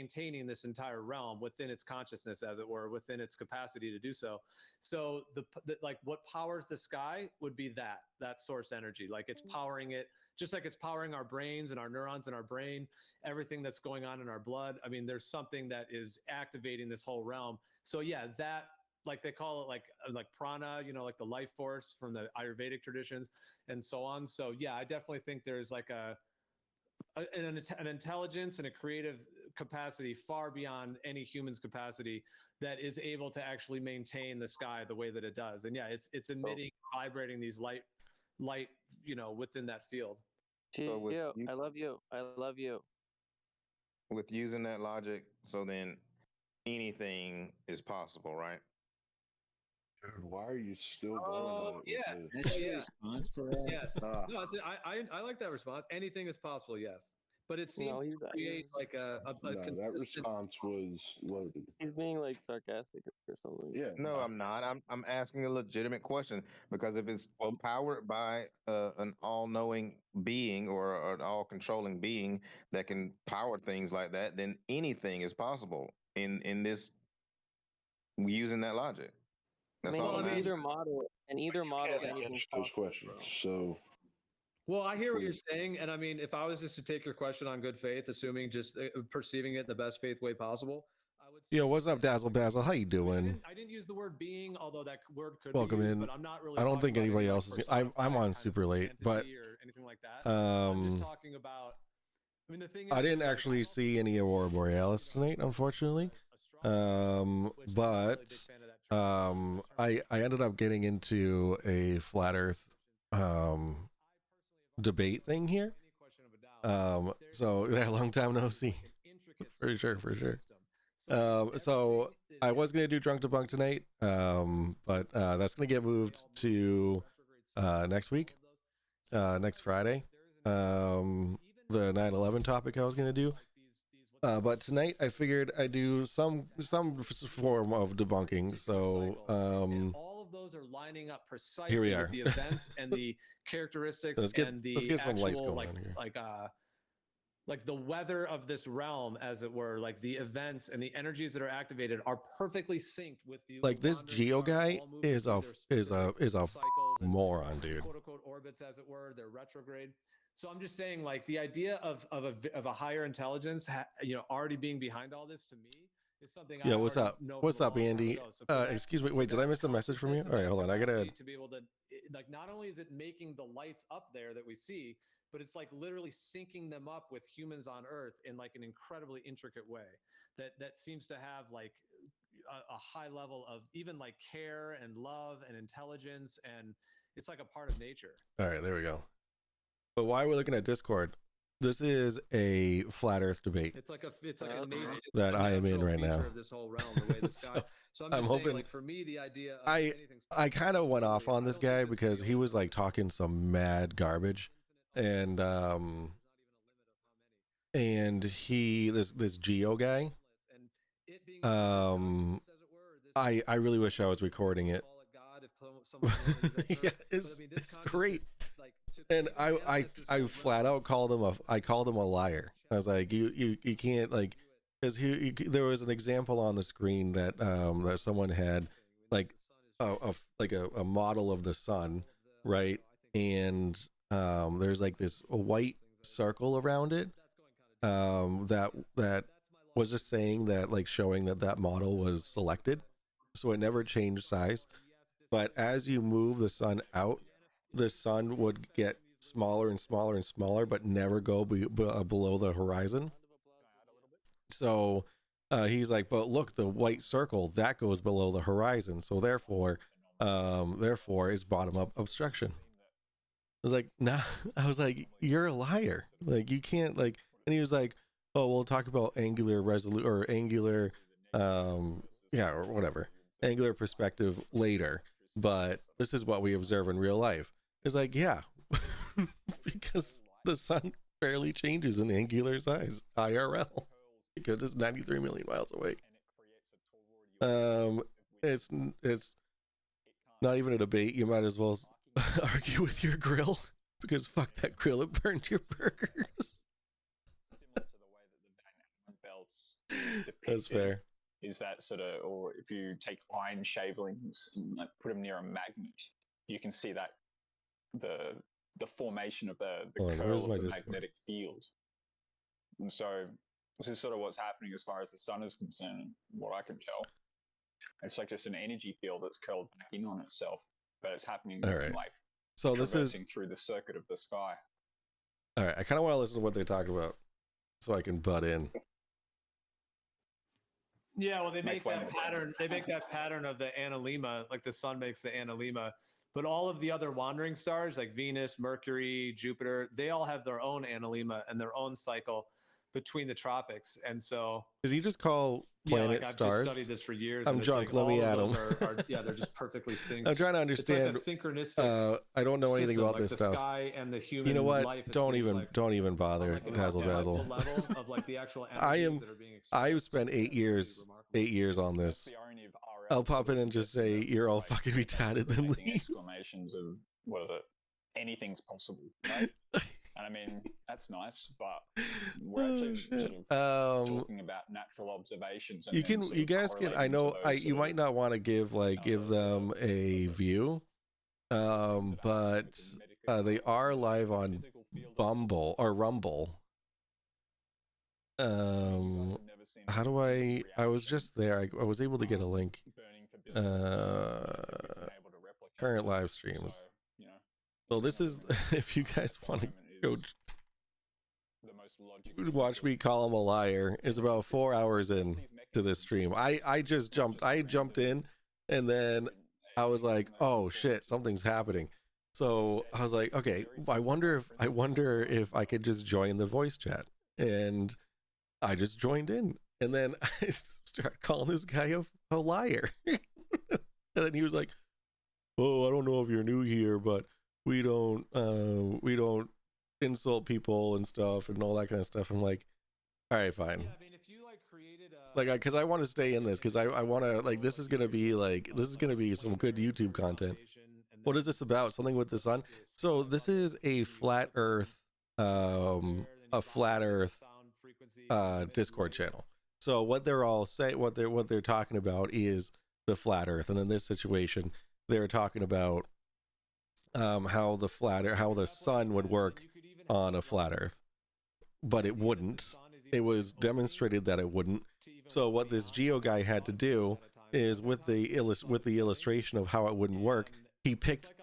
maintaining this entire realm within its consciousness, as it were, within its capacity to do so. So like what powers the sky would be that source energy. Like it's powering it, just like it's powering our brains and our neurons in our brain, everything that's going on in our blood. I mean, there's something that is activating this whole realm. So yeah, that, like they call it like prana, you know, like the life force from the Ayurvedic traditions and so on. So yeah, I definitely think there's like an intelligence and a creative capacity far beyond any human's capacity that is able to actually maintain the sky the way that it does. And yeah, it's emitting, vibrating these light, you know, within that field. So with I love you. I love you. With using that logic, so then anything is possible, right? Dude, why are you still going on it? Yeah. That's your response to that? Yes. No, it's, I like that response. Anything is possible. Yes. But it seems to create like no, that response was loaded. He's being like sarcastic or something. Yeah. No, I'm not. I'm asking a legitimate question, because if it's powered by an all-knowing being or an all-controlling being that can power things like that, then anything is possible in this, using that logic. That's all. In either model, anything's those questions. So. Well, I hear what you're saying, and I mean, if I was just to take your question on good faith, assuming just perceiving it the best faith way possible, I would. Yo, what's up, Dazzle Basil? How you doing? I didn't use the word being, although that word could Welcome be used, in. but I'm not really. I don't think anybody else is. I'm on super late, but anything like that. I'm just talking about. I mean, the thing is, I didn't actually see any Aurora Borealis tonight, unfortunately. But I ended up getting into a flat Earth debate thing here. So yeah, long time no see. For sure. So I was gonna do Drunk Debunk tonight, but that's gonna get moved to next week, next Friday. The 9/11 topic I was gonna do. But tonight I figured I'd do some form of debunking. So all of those are lining up precisely here we are. With the events and the characteristics let's get some lights going on here. Like the weather of this realm, as it were, like the events and the energies that are activated are perfectly synced with the. Like this Geo guy is a moron, dude. Quote unquote orbits, as it were, they're retrograde. So I'm just saying, like the idea of a higher intelligence, you know, already being behind all this, to me is something. Yeah, what's up? What's up, Andy? Excuse me. Wait, did I miss a message from you? All right, hold on. I gotta. To be able to, like, not only is it making the lights up there that we see, but it's like literally syncing them up with humans on Earth in like an incredibly intricate way. That seems to have like a high level of even like care and love and intelligence, and it's like a part of nature. All right, there we go. But while we're looking at Discord, this is a flat Earth debate. It's like a nature that I am in right now. Of this whole realm, the way the sky. So I'm hoping. Saying, like, for me, the idea. Of I kind of went off on this guy because he was like talking some mad garbage, and he this Geo guy. I really wish I was recording it. Yeah, it's great. And I flat out called him a liar. I was like, you can't, like, because there was an example on the screen that that someone had like a model of the sun, right? And there's like this white circle around it that was just saying that, like, showing that model was selected, so it never changed size. But as you move the sun out, the sun would get smaller and smaller and smaller, but never go below the horizon. So he's like, but look, the white circle that goes below the horizon, so therefore it's bottom up obstruction. I was like, nah. I was like, you're a liar. Like, you can't, like. And he was like, oh, we'll talk about angular resolution or angular or whatever, angular perspective later, but this is what we observe in real life. It's like, yeah, because the sun barely changes in angular size, IRL, because it's 93 million miles away. It's not even a debate. You might as well argue with your grill, because fuck that grill, it burned your burgers. That's fair. Is that sort of, or if you take iron shavelings and like, put them near a magnet, you can see that the formation of the Hold on, curl where's of my the Discord? magnetic field. And so this is sort of what's happening as far as the sun is concerned, what I can tell. It's like just an energy field that's curled back in on itself, but it's happening All right. like So this is traversing through the circuit of the sky. all right. I kind of want to listen to what they're talking about, so I can butt in. Yeah, well, they make Make that way. pattern. They make that pattern of the analemma, like the sun makes the analemma. But all of the other wandering stars, like Venus, Mercury, Jupiter, they all have their own analemma and their own cycle between the tropics. And so, Did he just call planet I've stars? just studied this for years. I'm and it's drunk, Like let me all add of 'em. those are, yeah, they're just perfectly synced. I'm trying to understand. It's like a synchronistic. I don't know anything system, about like this the stuff. Sky and the human You know what? life, it Don't seems even like, don't even on bother, like an Basil intellectual Basil. level of like the actual I energies am. that are being I've expressed spent is 8 years, remarkable. 8 years on That's this. the irony of RL, I'll pop in and just say suggesting that, you're all like, fucking retarded, then making leave. exclamations of what is it? Anything's possible, right? And I mean, that's nice, but we're Oh, actually shit. sort of talking about natural observations. And You then can, sort you of guys can. I correlating to know, those you sort might of, not want to give those, them a view, but they are live on Bumble or Rumble. How do I was just there. I was able to get a link. Current live streams. So this is, if you guys want to go watch me call him a liar, is about 4 hours in to this stream. I jumped in, and then I was like, oh shit, something's happening. So I was like, okay, I wonder if I could just join the voice chat, and I just joined in, and then I started calling this guy a liar. And then he was like, oh, I don't know if you're new here, but we don't insult people and stuff and all that kind of stuff. I'm like, all right, fine. Yeah, I mean, if you like created a, Like, because I want to stay in this, because I want to, like, this is gonna be some good YouTube content. What is this about? Something with the sun? So this is a flat Earth Discord channel. So what they're all saying, what they're talking about is the flat Earth, and in this situation, they're talking about how the sun would work on a flat Earth, but it wouldn't. It was demonstrated that it wouldn't. So what this Geo guy had to do is, with the illustration of how it wouldn't work, he picked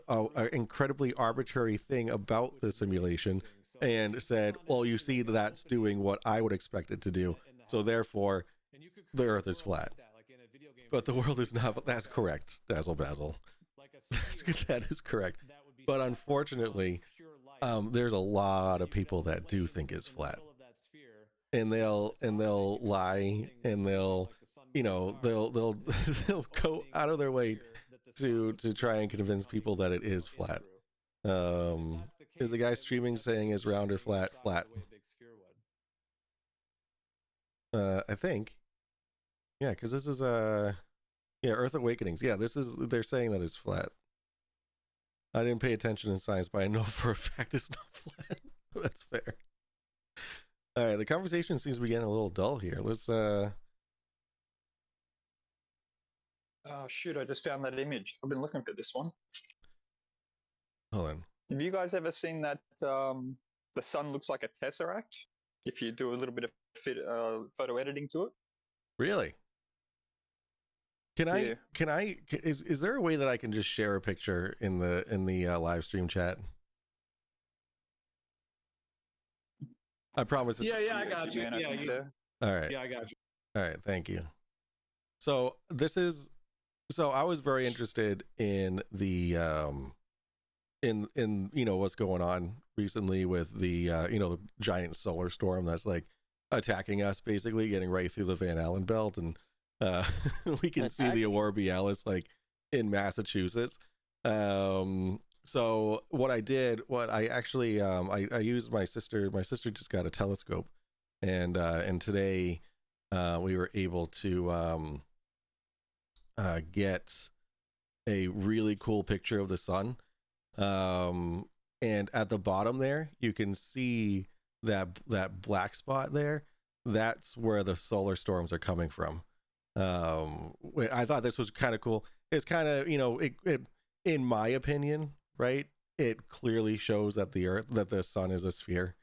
an incredibly arbitrary thing about the simulation and said, well, you see, that's doing what I would expect it to do, so therefore the Earth is flat. But the world is not. That's correct, Dazzle Basil. That is correct. But unfortunately, there's a lot of people that do think it's flat, and they'll lie, and they'll they'll go out of their way to try and convince people that it is flat. Is the guy streaming saying is round or flat? Flat. I think. Yeah, because this is Earth Awakenings. Yeah, they're saying that it's flat. I didn't pay attention in science, but I know for a fact it's not flat. That's fair. All right, the conversation seems to be getting a little dull here. Let's oh shoot, I just found that image. I've been looking for this one. hold on. Have you guys ever seen that the sun looks like a tesseract if you do a little bit of photo editing to it? Really? Yeah. Is there a way that I can just share a picture in the live stream chat? I promise. Yeah, I got you. Man, I Yeah, think you. there. All right. Yeah, I got you. All right, thank you. So I was very interested in the in what's going on recently with the the giant solar storm that's like attacking us, basically getting right through the Van Allen belt, and we can see the Aurora Borealis like in Massachusetts. So what I actually I used my sister just got a telescope, and today we were able to get a really cool picture of the sun, and at the bottom there you can see that black spot there. that's where the solar storms are coming from. I thought this was kind of cool. It's kind of, you know, it in my opinion, right, it clearly shows that the sun is a sphere,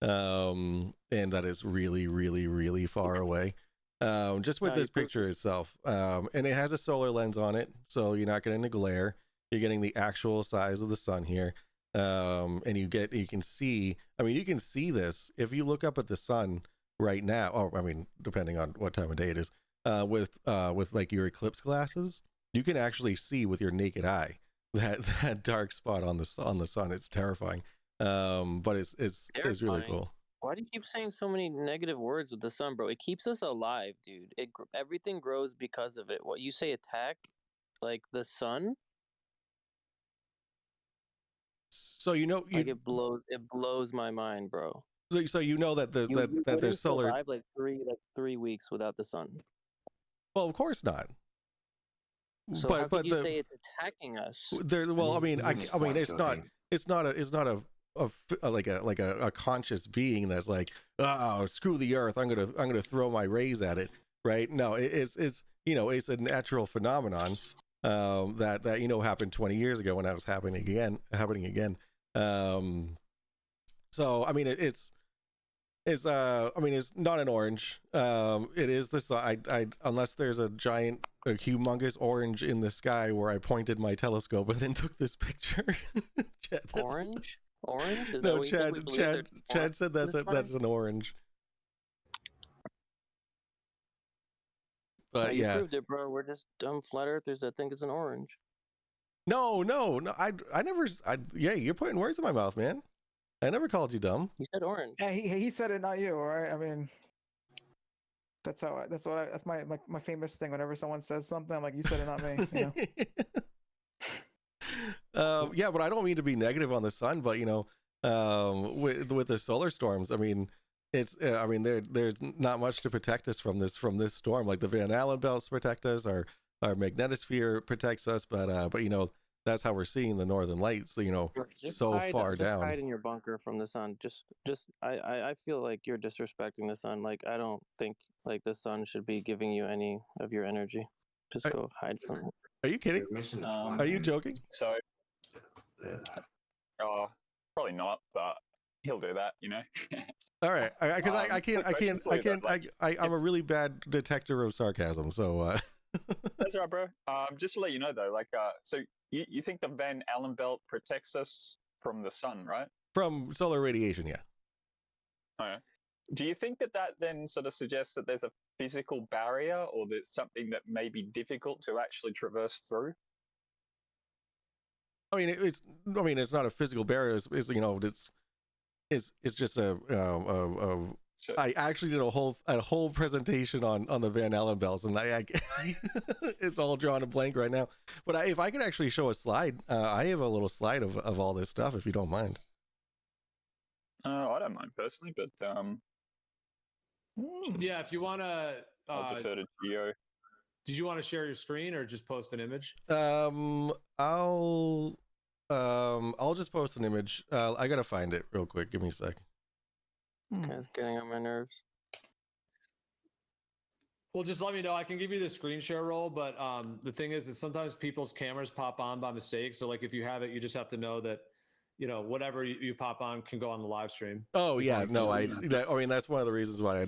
and that it's really, really, really far away. Just with this picture itself, and it has a solar lens on it, so you're not getting the glare. You're getting the actual size of the sun here, and you can see. I mean, you can see this if you look up at the sun right now. Oh, I mean, depending on what time of day it is, with like your eclipse glasses, you can actually see with your naked eye that dark spot on the sun. It's terrifying, but it's really cool. Why do you keep saying so many negative words with the sun, bro? It keeps us alive, dude. Everything grows because of it. What you say, attack, like the sun. So it blows my mind, bro. So you know that that there's solar. Survive like 3 weeks without the sun. Well, of course not. So how could you say it's attacking us? Well, I mean, it's not a conscious being that's like, oh, screw the earth, I'm gonna throw my rays at it, right? No, it's you know, it's a natural phenomenon that you know happened 20 years ago when that was happening again. So I mean, it's not an orange. It is the sun. I unless there's a humongous orange in the sky where I pointed my telescope and then took this picture. Chad, Orange? Is no, Chad said that's an orange. But you yeah, proved it, bro. We're just dumb flat earthers that think it's an orange. No. I never. You're putting words in my mouth, man. I never called you dumb. You said orange. Yeah, he said it, not you. All right. I mean, that's my famous thing. Whenever someone says something, I'm like, you said it, not me. You know? Yeah, but I don't mean to be negative on the sun, but you know, with the solar storms, I mean, it's there's not much to protect us from this storm. Like the Van Allen belts protect us, our magnetosphere protects us, but you know, that's how we're seeing the northern lights, you know, so far down. Hide in your bunker from the sun. I feel like you're disrespecting the sun. Like, I don't think like the sun should be giving you any of your energy. Just go hide from it. Are you kidding? Are you joking? So, probably not, but he'll do that, you know. All right, because I'm a really bad detector of sarcasm, so. That's right, bro. Just to let you know, though, like, so you think the Van Allen belt protects us from the sun, right? From solar radiation, yeah. Oh, do you think that then sort of suggests that there's a physical barrier, or there's something that may be difficult to actually traverse through? I mean, it's not a physical barrier. It's you know, it's just so, I actually did a whole presentation on the Van Allen belts, and I it's all drawn a blank right now. But if I could actually show a slide, I have a little slide of all this stuff, if you don't mind. I don't mind personally, but yeah, if you want to, I'll defer to Geo. Did you want to share your screen or just post an image? I'll just post an image. I gotta find it real quick. Give me a sec. It's getting on my nerves. Well, just let me know. I can give you the screen share role, but the thing is sometimes people's cameras pop on by mistake. So like if you have it, you just have to know that, you know, whatever you pop on can go on the live stream. Oh yeah, no, I mean that's one of the reasons why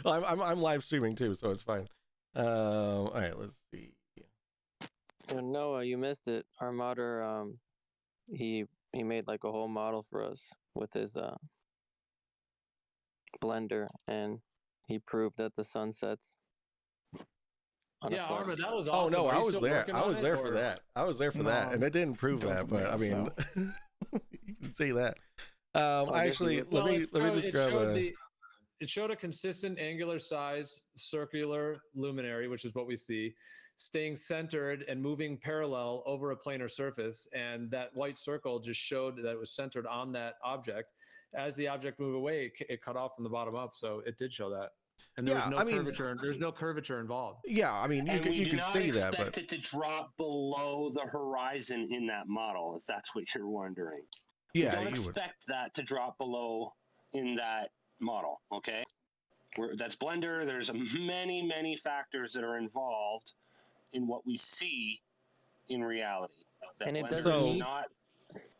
I'm live streaming too, so it's fine. All right, let's see. Noah, you missed it. Our modder, he made like a whole model for us with his blender, and he proved that the sun sets. Yeah, Arma, that was awesome. Oh no, I was there. I was there for that. I was there for that, and it didn't prove that, but I mean, you can say that. Actually, let me just grab It showed a consistent angular size circular luminary, which is what we see, staying centered and moving parallel over a planar surface. And that white circle just showed that it was centered on that object. As the object moved away, it cut off from the bottom up. So it did show that. And there was no curvature. There's no curvature involved. Yeah, I mean, you can see that, but it to drop below the horizon in that model, if that's what you're wondering. Yeah, you don't expect that to drop below in that model. Okay, that's Blender. There's many factors that are involved in what we see in reality. That And it Blender doesn't is So- need. not.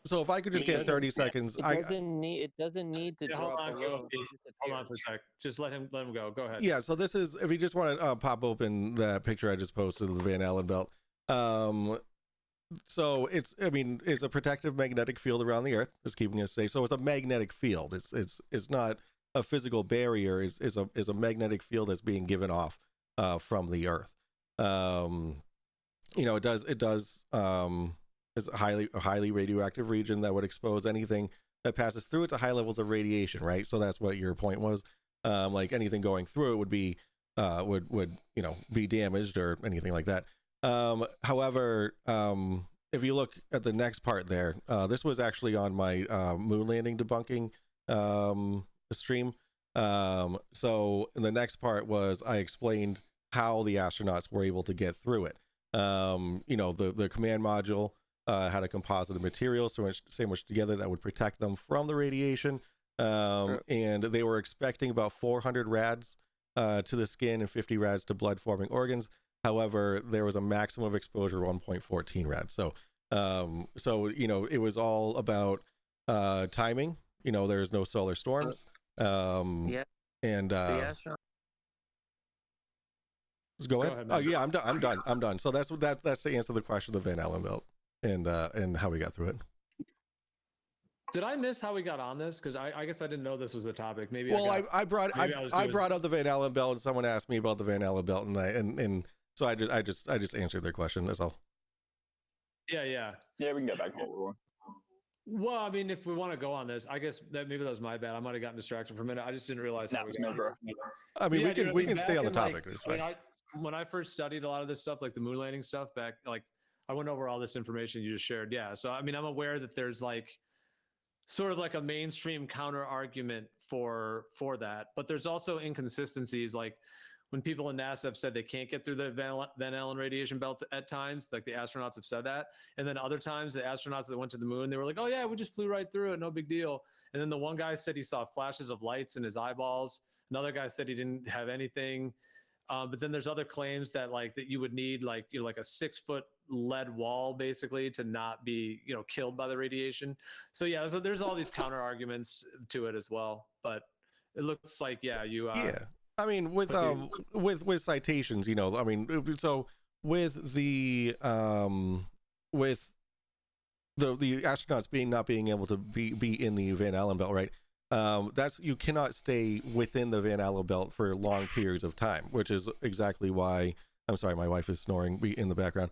So if I could just Yeah, get 30 seconds, It doesn't need. It doesn't need to Yeah, hold drop on, below. Kofi. Hold on for a sec. Just let him go. Go ahead. yeah. So this is, if you just want to pop open that picture I just posted of the Van Allen belt. So it's, I mean, it's a protective magnetic field around the Earth. It's keeping us safe. So it's a magnetic field. It's not a physical barrier. It's a magnetic field that's being given off from the Earth. You know, it does is a highly radioactive region that would expose anything that passes through it to high levels of radiation, right? So that's what your point was. Like anything going through it would be would you know, be damaged or anything like that. However, if you look at the next part there, this was actually on my moon landing debunking stream. So the next part was I explained how the astronauts were able to get through it. You know, the command module had a composite of materials sandwiched together that would protect them from the radiation. And they were expecting about 400 rads to the skin and 50 rads to blood forming organs. However, there was a maximum of exposure of 1.14 rads. So, you know, it was all about timing. You know, there's no solar storms. Yeah. And The astronaut. just go ahead. ahead, Oh man. yeah, I'm done. So that's to answer the question of the Van Allen belt and how we got through it. Did I miss how we got on this? Because I guess I didn't know this was the topic. Maybe. Well, I brought maybe I was I doing- brought up the Van Allen belt, and someone asked me about the Van Allen belt, and so I just answered their question. That's all. Yeah. Yeah, we can get back to what we were. Well, I mean, if we want to go on this, I guess that maybe that was my bad. I might have gotten distracted for a minute. I just didn't realize how Nah, we it's got me, on bro. this. I mean, Yeah, dude, we can stay back on the in, like, topic. It's I mean, fine. when I first studied a lot of this stuff, like the moon landing stuff back, like I went over all this information you just shared. Yeah. So, I mean, I'm aware that there's like sort of like a mainstream counter argument for that, but there's also inconsistencies. Like when people in NASA have said they can't get through the Van Allen radiation belt at times, like the astronauts have said that. And then other times the astronauts that went to the moon, they were like, oh yeah, we just flew right through it. No big deal. And then the one guy said he saw flashes of lights in his eyeballs. Another guy said he didn't have anything. But then there's other claims that like that you would need like, you know, like a 6-foot lead wall basically to not be, you know, killed by the radiation. So yeah, so there's all these counter arguments to it as well. But it looks like, yeah, you Yeah, I mean, with with citations, you know, I mean, so with the astronauts not being able to be in the Van Allen belt, right? That's, you cannot stay within the Van Allen belt for long periods of time, which is exactly why, I'm sorry, my wife is snoring in the background.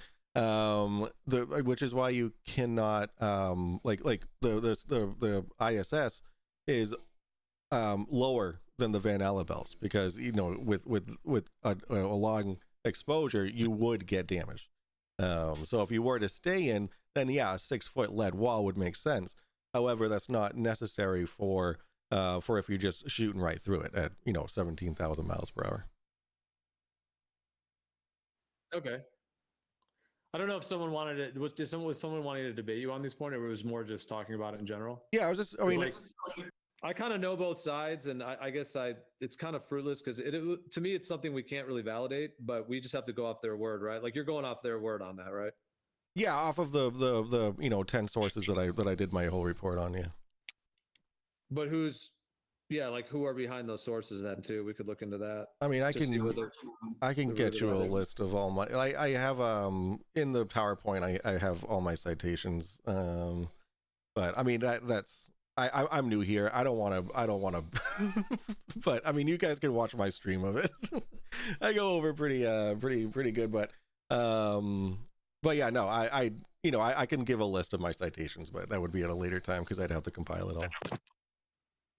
Which is why you cannot like the ISS is lower than the Van Allen belts, because, you know, with a long exposure you would get damaged. So if you were to stay in, then yeah, a 6-foot lead wall would make sense. However, that's not necessary for if you're just shooting right through it at, you know, 17,000 miles per hour. Okay. I don't know if someone wanted it. Was someone wanting to debate you on this point, or it was more just talking about it in general? Yeah, I mean, Like, I kind of know both sides, and I guess it's kind of fruitless because to me it's something we can't really validate, but we just have to go off their word, right? Like you're going off their word on that, right? yeah, off of the you know, 10 sources that I did my whole report on. Yeah. But like who are behind those sources then too? We could look into that. I mean, I to see can whether- get you a whether- list of all my, I have in the PowerPoint I have all my citations. But I mean that's I'm new here. I don't want to but I mean, you guys can watch my stream of it. I go over pretty good, but yeah, no, I you know, I can give a list of my citations, but that would be at a later time because I'd have to compile it all.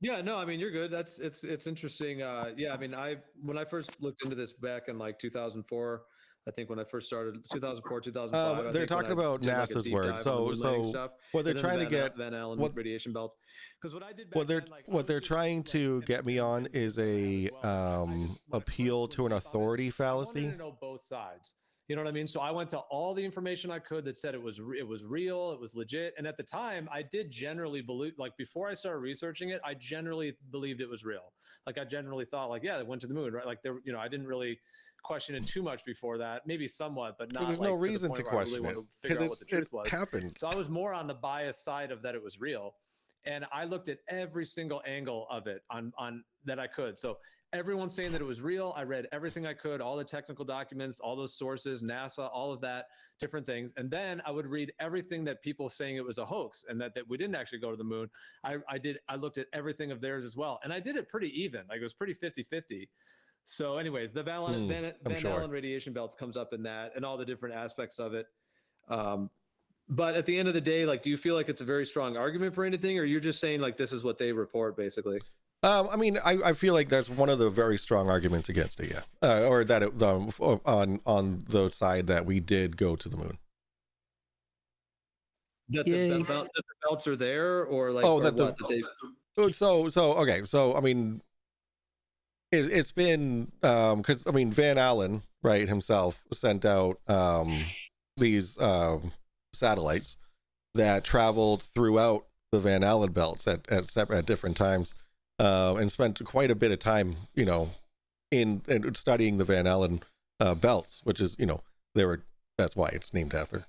Yeah, no, I mean you're good. It's interesting. Yeah, I mean when I first looked into this back in like 2004, I think when I first started 2004, 2005. I they're think when talking I about did, like, a NASA's deep word. dive on the moon landing So stuff, what they're and then trying the to get, Van Allen what- radiation belts. Because what I did back what they're then, like, I what was they're just trying like, to if get me there's on been is things a like that as well. Like, I just, when I first appeal looked to an deep on it, authority I fallacy. wanted to know both sides. You know what I mean? So I went to all the information I could that said it was real, it was legit. And at the time, I did generally believe, like before I started researching it, I generally believed it was real. Like I generally thought, like, yeah, they went to the moon, right? Like there, I didn't really question it too much before that. Maybe somewhat, but not Because there's like no to the reason point to where I really question it. wanted to figure out what the truth was. Happened. So I was more on the biased side of that it was real. And I looked at every single angle of it on that I could. So everyone's saying that it was real. I read everything I could, all the technical documents, all those sources, NASA, all of that, different things. And then I would read everything that people saying it was a hoax and that we didn't actually go to the moon. I looked at everything of theirs as well. And I did it pretty even. Like it was pretty 50-50. So anyways, the Van Allen radiation belts comes up in that and all the different aspects of it. But at the end of the day, like, do you feel like it's a very strong argument for anything, or you're just saying like this is what they report basically? I mean, I feel like that's one of the very strong arguments against it, yeah. Or that it, on the side that we did go to the moon. That the belts are there, or like, oh, or that what, the that they so okay. So I mean, it's been because I mean Van Allen, right, himself sent out these satellites that traveled throughout the Van Allen belts at different times. And spent quite a bit of time, in studying the Van Allen belts, which is, that's why it's named after,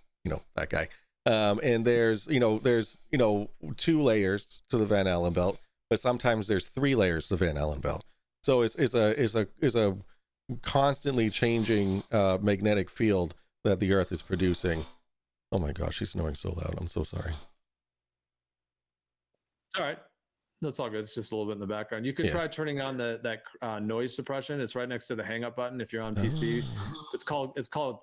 that guy. And there's 2 layers to the Van Allen belt, but sometimes there's 3 layers to the Van Allen belt. So it's a constantly changing magnetic field that the Earth is producing. Oh my gosh, she's snoring so loud. I'm so sorry. all right. That's all good. It's just a little bit in the background. You could try turning on that noise suppression. It's right next to the hang up button if you're on PC. It's called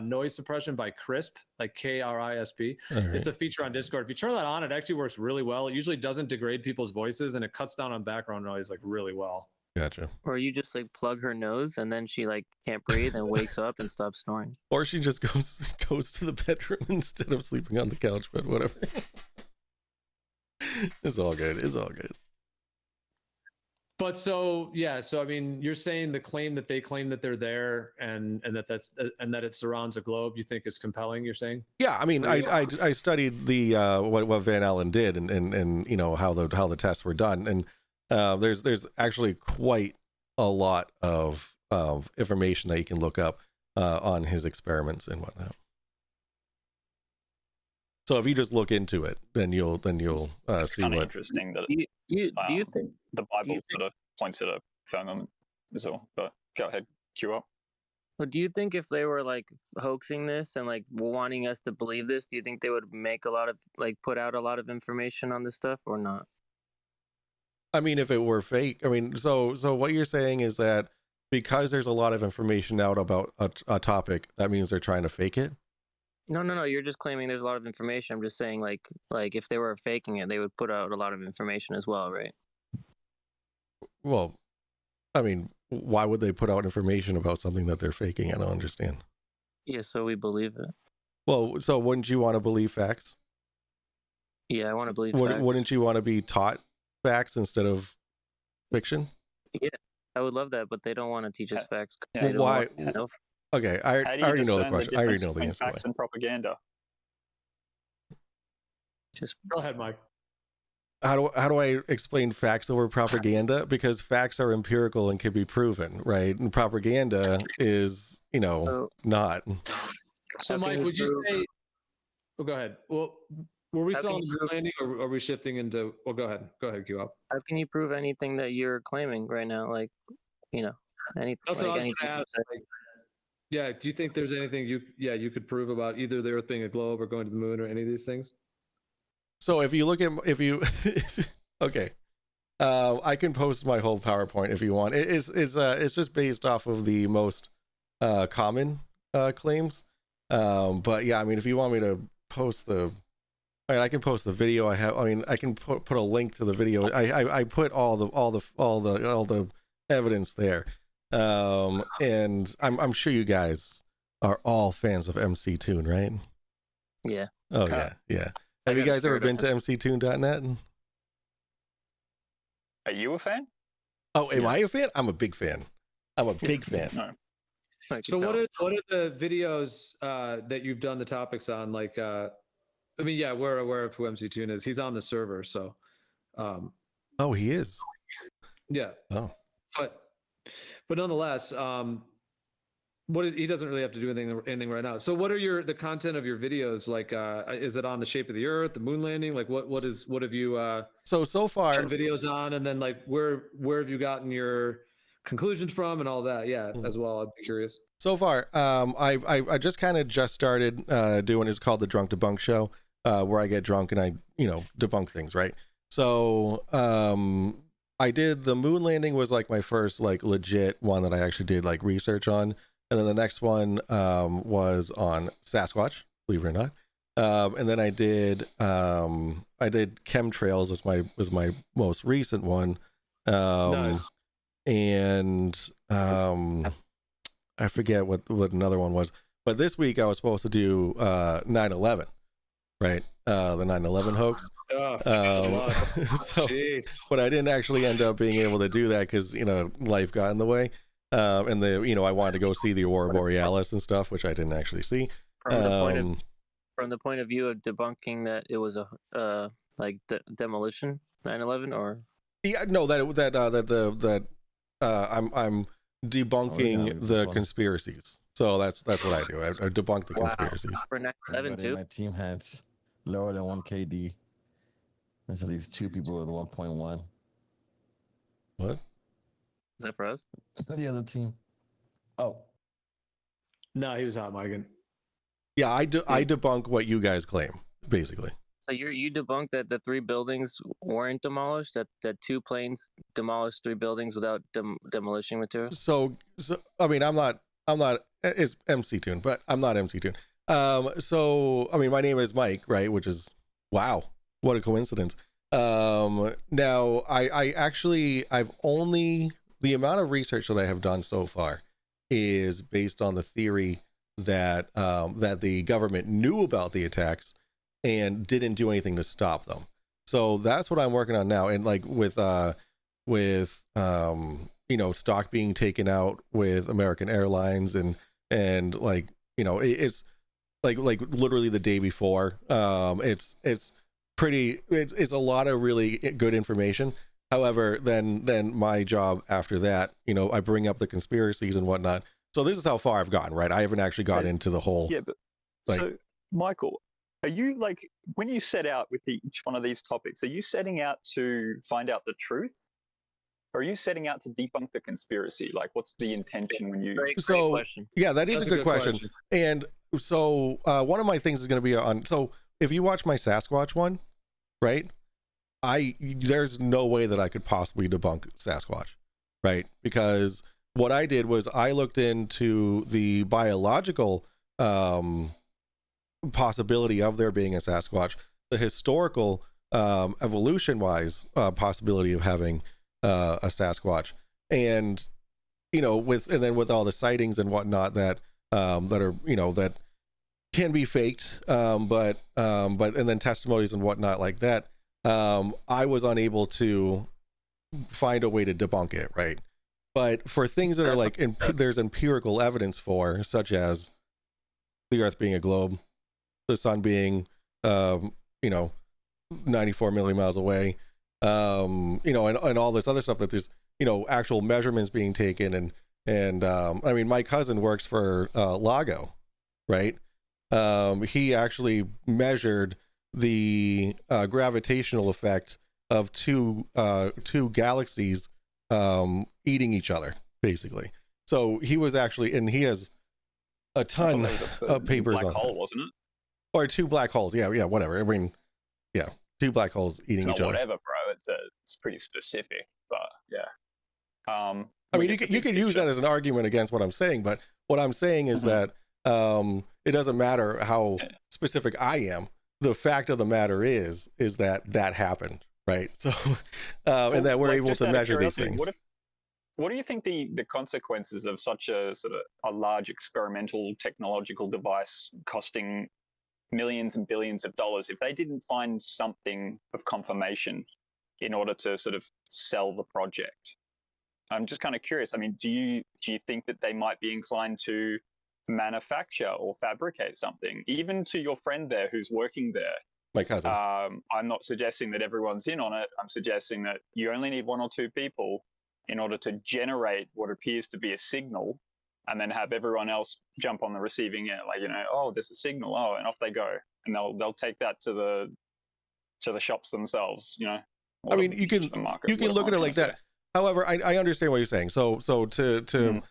noise suppression by Krisp, like KRISP. Right. It's a feature on Discord. If you turn that on, it actually works really well. It usually doesn't degrade people's voices, and it cuts down on background noise like really well. Gotcha. Or you just like plug her nose and then she like can't breathe and wakes up and stops snoring. Or she just goes to the bedroom instead of sleeping on the couch, but whatever. It's all good. It's all good. But so I mean, you're saying the claim that they claim that they're there and that it surrounds a globe, you think is compelling? You're saying? Yeah, I mean, I studied the what Van Allen did and how the tests were done, and there's actually quite a lot of information that you can look up on his experiments and whatnot. So if you just look into it, then you'll see what. Interesting that Do you think the Bible sort of points at a firmament as well. But go ahead, queue up. Well, do you think if they were like hoaxing this and like wanting us to believe this, do you think they would make a lot of put out a lot of information on this stuff or not? I mean, if it were fake, I mean, so what you're saying is that because there's a lot of information out about a topic, that means they're trying to fake it? No. You're just claiming there's a lot of information. I'm just saying like if they were faking it, they would put out a lot of information as well, right? Well, I mean, why would they put out information about something that they're faking? I don't understand. Yeah, so we believe it. Well, so wouldn't you want to believe facts? Yeah, I want to believe facts. Wouldn't you want to be taught facts instead of fiction? Yeah, I would love that, but they don't want to teach us facts. Yeah, They don't why? want to Okay, I How do you already know the discern question. I already difference know the between answer. Facts and propaganda. just Go ahead, Mike. How do I explain facts over propaganda? Because facts are empirical and can be proven, right? And propaganda is, not. So, How can Mike, you would you prove- say? Well, go ahead. Well, were we How still can on the you moon prove- landing, or are we shifting into? Well, go ahead. Go ahead, Q up. how can you prove anything that you're claiming right now? Anything. That's what I was anything going to you ask. said. Like, yeah, do you think there's anything you could prove about either the Earth being a globe or going to the moon or any of these things? So if you look at okay, I can post my whole PowerPoint if you want. It's just based off of the most common claims. But yeah, I mean, if you want me to post I can post the video I have. I mean, I can put a link to the video. I put all the evidence there. And I'm sure you guys are all fans of MC Toon, right? Yeah. Oh yeah. Have you guys ever been to mctoon.net? Are you a fan? Oh, am I a fan? I'm a big fan. I'm a big fan. No. I could So tell. what are the videos that you've done the topics on? Like, I mean, yeah, we're aware of who MC Toon is. He's on the server, so Oh, he is. yeah. Oh. But nonetheless, he doesn't really have to do anything right now. So what are the content of your videos like? Is it on the shape of the Earth, the moon landing? Like what have you So far, done videos on, and then like where have you gotten your conclusions from and all that? Yeah, as well. I'd be curious. so far, I just kind of just started doing. It's called the Drunk Debunk Show, where I get drunk and I debunk things, right? So I did the moon landing was like my first like legit one that I actually did like research on. And then the next one was on Sasquatch, believe it or not. And then I did chemtrails was my most recent one. Nice. And I forget what another one was. But this week I was supposed to do 9/11, right? The 9/11 hoax. Oh, So, but I didn't actually end up being able to do that because life got in the way. And I wanted to go see the Aurora Borealis and stuff, which I didn't actually see. From the point of view of debunking that it was a demolition 9/11 or no that I'm debunking the conspiracies. So that's what I do. I debunk the conspiracies. For 9/11 Everybody in too. my team has lower than 1 KD. There's at least 2 people with 1.1. What? Is that for us? The other team. Oh, No, he was hot, Megan. Yeah, I debunk what you guys claim, basically. So you debunked that the 3 buildings weren't demolished. That 2 planes demolished 3 buildings without demolition materials. So I mean, I'm not. It's MC Toon, but I'm not MC Toon. So I mean, my name is Mike, right? Which is wow, what a coincidence. Now I've only the amount of research that I have done so far is based on the theory that that the government knew about the attacks and didn't do anything to stop them. So that's what I'm working on now. And like with stock being taken out with American Airlines and like it's like literally the day before. It's a lot of really good information. However, then my job after that, I bring up the conspiracies and whatnot. So this is how far I've gotten, right? I haven't actually got into the whole. Yeah, but so Michael, are you like when you set out with each one of these topics, are you setting out to find out the truth? Or are you setting out to debunk the conspiracy? Like, what's the intention when you? Great So question. yeah, that is a good question. And so one of my things is going to be on. So if you watch my Sasquatch one, right? There's no way that I could possibly debunk Sasquatch, right? Because what I did was I looked into the biological possibility of there being a Sasquatch, the historical evolution-wise possibility of having a Sasquatch, and with all the sightings and whatnot that are that can be faked, but and then testimonies and whatnot like that. I was unable to find a way to debunk it, right? But for things that are like there's empirical evidence for, such as the Earth being a globe, the sun being 94 million miles away, and all this other stuff that there's actual measurements being taken, and I mean, my cousin works for Lago, right? He actually measured the gravitational effect of two galaxies eating each other, basically. So he was actually, and he has a ton of papers on black hole, wasn't it? Or 2 black holes. Yeah, whatever. I mean, yeah, 2 black holes eating It's each not other. whatever, bro. It's pretty specific, but yeah. I mean, you could use that as an argument against what I'm saying, but what I'm saying is that it doesn't matter how specific I am. The fact of the matter is that happened, right? So, and that we're able to measure these things. What do you think the consequences of such a sort of a large experimental technological device costing millions and billions of dollars, if they didn't find something of confirmation in order to sort of sell the project? I'm just kind of curious. I mean, do you think that they might be inclined to manufacture or fabricate something, even to your friend there who's working there? My cousin. I'm not suggesting that everyone's in on it. I'm suggesting that you only need 1 or 2 people in order to generate what appears to be a signal, and then have everyone else jump on the receiving end, like, oh, there's a signal, oh, and off they go, and they'll take that to the shops themselves. I mean, you can look at it like that. However, I understand what you're saying. So to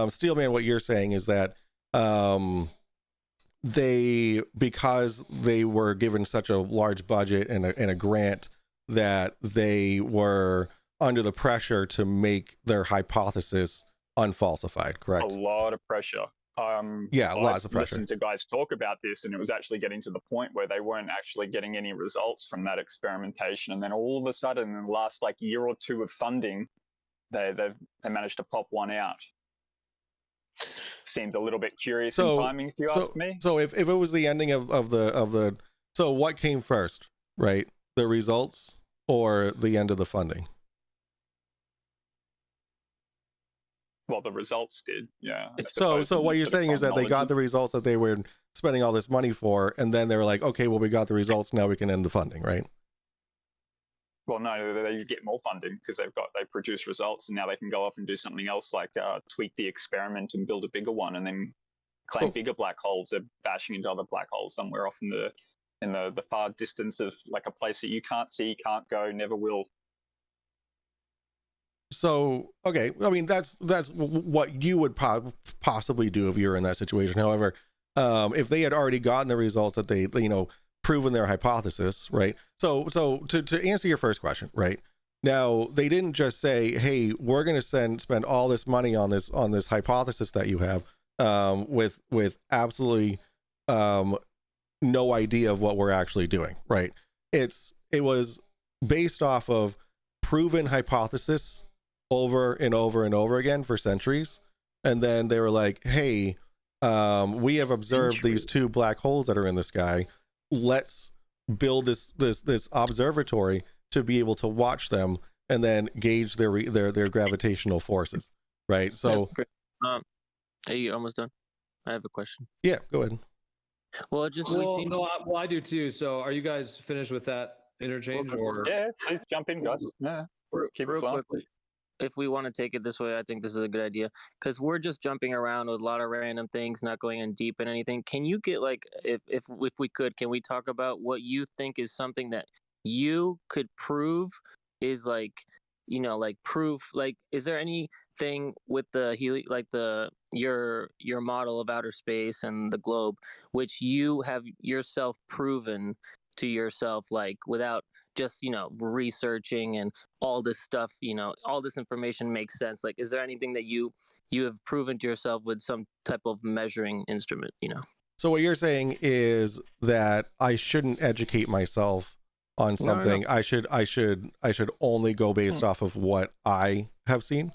Steelman, what you're saying is that because they were given such a large budget and a grant, that they were under the pressure to make their hypothesis unfalsified, correct? A lot of pressure. Yeah, lots of pressure. I listened to guys talk about this, and it was actually getting to the point where they weren't actually getting any results from that experimentation. And then all of a sudden, in the last year or 2 of funding, they managed to pop one out. Seemed a little bit curious in timing, if you ask me. So if it was the ending of the so what came first, right? The results or the end of the funding? Well, the results did, yeah. So what you're saying is that they got the results that they were spending all this money for, and then they were like, okay, well, we got the results, now we can end the funding, right? Well, no, they get more funding because they produce results, and now they can go off and do something else, like tweak the experiment and build a bigger one, and then claim bigger black holes. They're bashing into other black holes somewhere off in the far distance of a place that you can't see, can't go, never will. So, okay, I mean, that's what you would possibly do if you were in that situation. However, if they had already gotten the results that they proven their hypothesis, right? So to answer your first question, right? Now, they didn't just say, hey, we're going to spend all this money on this hypothesis that you have, with absolutely no idea of what we're actually doing, right? It was based off of proven hypothesis over and over and over again for centuries, and then they were like, hey, we have observed these 2 black holes that are in the sky. Let's build this observatory to be able to watch them and then gauge their gravitational forces, right? So that's great. Are you almost done? I have a question. Yeah, go ahead. Well, I do too. So are you guys finished with that interchange? Or yeah, please jump in, guys. Yeah, keep it flowing. Quickly, if we want to take it this way, I think this is a good idea, because we're just jumping around with a lot of random things, not going in deep in anything. Can you get if we could, can we talk about what you think is something that you could prove is proof? Is there anything with the your model of outer space and the globe which you have yourself proven to yourself, without just researching and all this stuff, all this information makes sense? Is there anything that you have proven to yourself with some type of measuring instrument? So what you're saying is that I shouldn't educate myself on something. No. I should only go based off of what I have seen.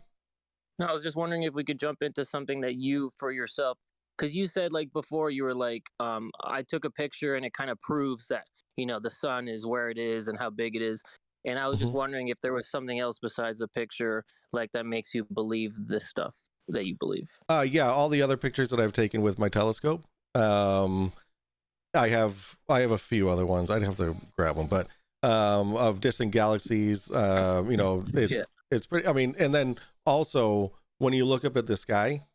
No, I was just wondering if we could jump into something that you, for yourself, because you said before, you were I took a picture and it kind of proves that the sun is where it is and how big it is. And I was just wondering if there was something else besides the picture that makes you believe this stuff that you believe. Yeah, all the other pictures that I've taken with my telescope. I have a few other ones. I'd have to grab them, but of distant galaxies, it's pretty. I mean, and then also when you look up at the sky,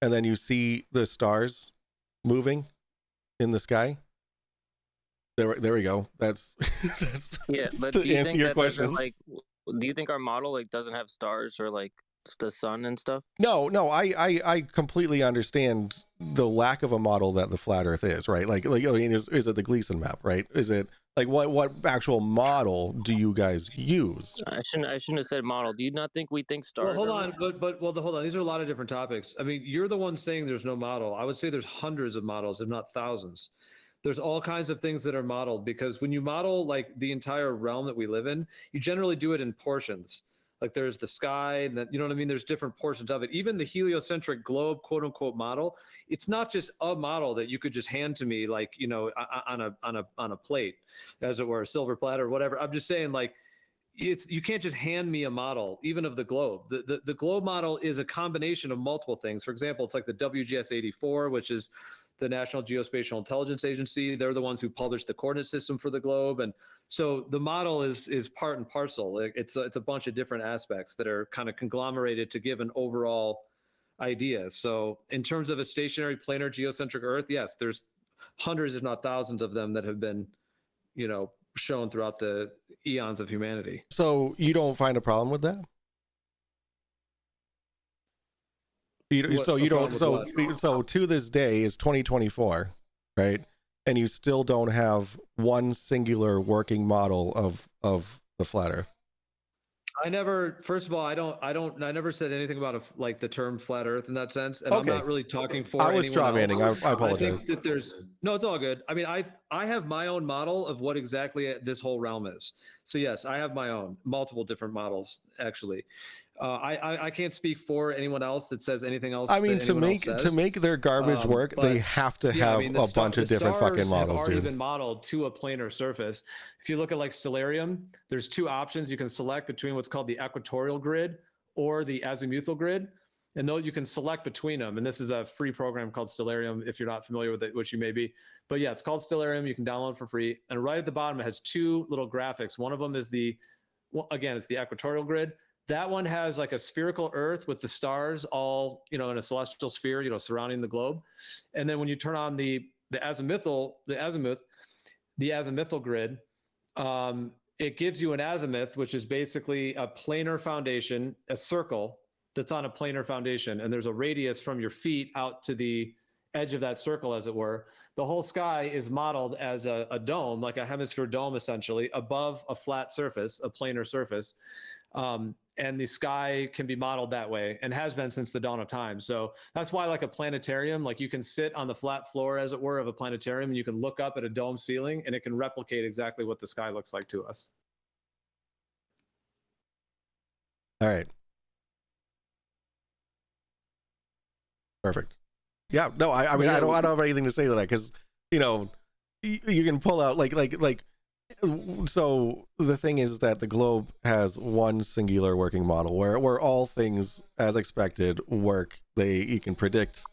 and then you see the stars moving in the sky. There we go. That's yeah. But to answer your question. Do you think our model doesn't have stars or the sun and stuff? No. I completely understand the lack of a model that the flat Earth is, right? I mean, is it the Gleason map, right? Is it what actual model do you guys use? I shouldn't have said model. Do you not think we think stars? Well, hold on, hold on. These are a lot of different topics. I mean, you're the one saying there's no model. I would say there's hundreds of models, if not thousands. There's all kinds of things that are modeled, because when you model the entire realm that we live in, you generally do it in portions. There's the sky, and you know what I mean? There's different portions of it. Even the heliocentric globe, quote unquote, model, it's not just a model that you could just hand to me, on a plate, as it were, a silver platter or whatever. I'm just saying, you can't just hand me a model, even of the globe. The globe model is a combination of multiple things. For example, it's like the WGS-84, which is the National Geospatial Intelligence Agency. They're the ones who published the coordinate system for the globe, and so the model is part and parcel. It's a bunch of different aspects that are kind of conglomerated to give an overall idea. So in terms of a stationary planar geocentric Earth, yes, there's hundreds, if not thousands, of them that have been, shown throughout the eons of humanity. So you don't find a problem with that? So to this day is 2024, right? And you still don't have one singular working model of the flat Earth. First of all, I never said anything about the term flat Earth in that sense. And I'm not really talking for I was anyone strawmanning. else. I apologize. I think that no, it's all good. I mean, I have my own model of what exactly this whole realm is. So yes, I have my own multiple different models, actually. I can't speak for anyone else that says anything else. I mean, to make their garbage work, they have to have a bunch of different fucking models, have already dude. been modeled to a planar surface. If you look at like Stellarium, there's two options you can select between what's called the equatorial grid or the azimuthal grid, and though you can select between them. And this is a free program called Stellarium. If you're not familiar with it, which you may be, but yeah, it's called Stellarium. You can download for free. And right at the bottom, it has two little graphics. One of them is it's the equatorial grid. That one has like a spherical Earth with the stars all, in a celestial sphere, surrounding the globe. And then when you turn on the azimuthal grid, it gives you an azimuth, which is basically a planar foundation, a circle that's on a planar foundation. And there's a radius from your feet out to the edge of that circle, as it were. The whole sky is modeled as a dome, like a hemisphere dome, essentially, above a flat surface, a planar surface. And the sky can be modeled that way and has been since the dawn of time. So that's why, like a planetarium, like you can sit on the flat floor, as it were, of a planetarium, and you can look up at a dome ceiling and it can replicate exactly what the sky looks like to us. All right. Perfect. Yeah, no, I mean, I don't have anything to say to that, because, you can pull out so the thing is that the globe has one singular working model where all things as expected work. You can predict,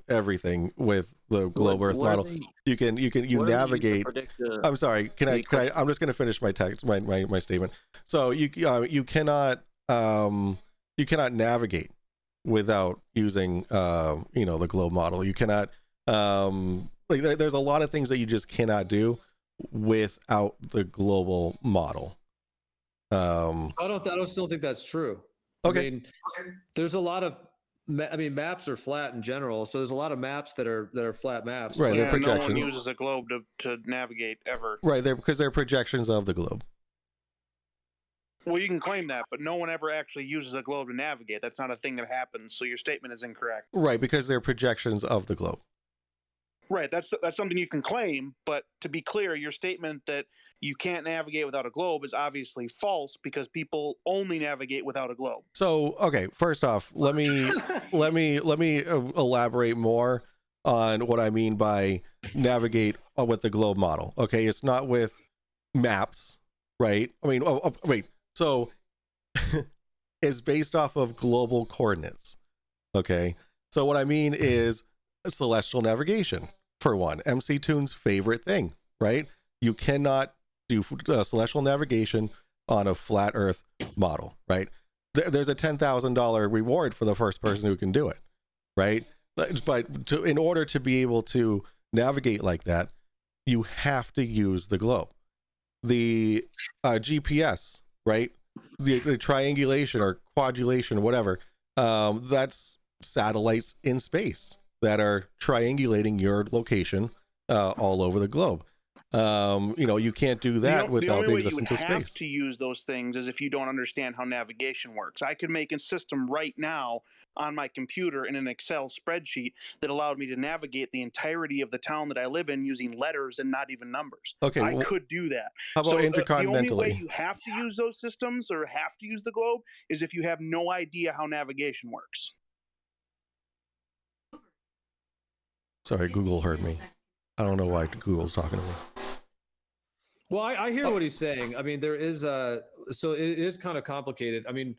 everything with the globe Earth model. You navigate. I'm sorry. Can I I'm just going to finish my text, my statement. So you cannot navigate without using the globe model. You cannot there's a lot of things that you just cannot do without the global model. I still think that's true. Okay. I mean, there's a lot of maps are flat in general, so there's a lot of maps that are flat maps. Right, they're projections. No one uses a globe to navigate ever. Right, because they're projections of the globe. Well, you can claim that, but no one ever actually uses a globe to navigate. That's not a thing that happens, so your statement is incorrect. Right, because they're projections of the globe. Right, that's something you can claim, but to be clear, your statement that you can't navigate without a globe is obviously false, because people only navigate without a globe. So, okay, first off, let me elaborate more on what I mean by navigate with the globe model. Okay, it's not with maps, right? I mean, wait. So it's based off of global coordinates. Okay, so what I mean is celestial navigation. For one, MC Toon's favorite thing, right? You cannot do celestial navigation on a flat Earth model, right? There's a $10,000 reward for the first person who can do it, right? But in order to be able to navigate like that, you have to use the globe. The GPS, right? The triangulation or quadulation, whatever, that's satellites in space that are triangulating your location all over the globe. You can't do that without the existence of space. The only way you have to use those things is if you don't understand how navigation works. I could make a system right now on my computer in an Excel spreadsheet that allowed me to navigate the entirety of the town that I live in using letters and not even numbers. Okay, I could do that. How about intercontinentally? The only way you have to use those systems or have to use the globe is if you have no idea how navigation works. Sorry, Google heard me. I don't know why Google's talking to me. Well, I hear what he's saying. I mean, there is so it is kind of complicated. I mean,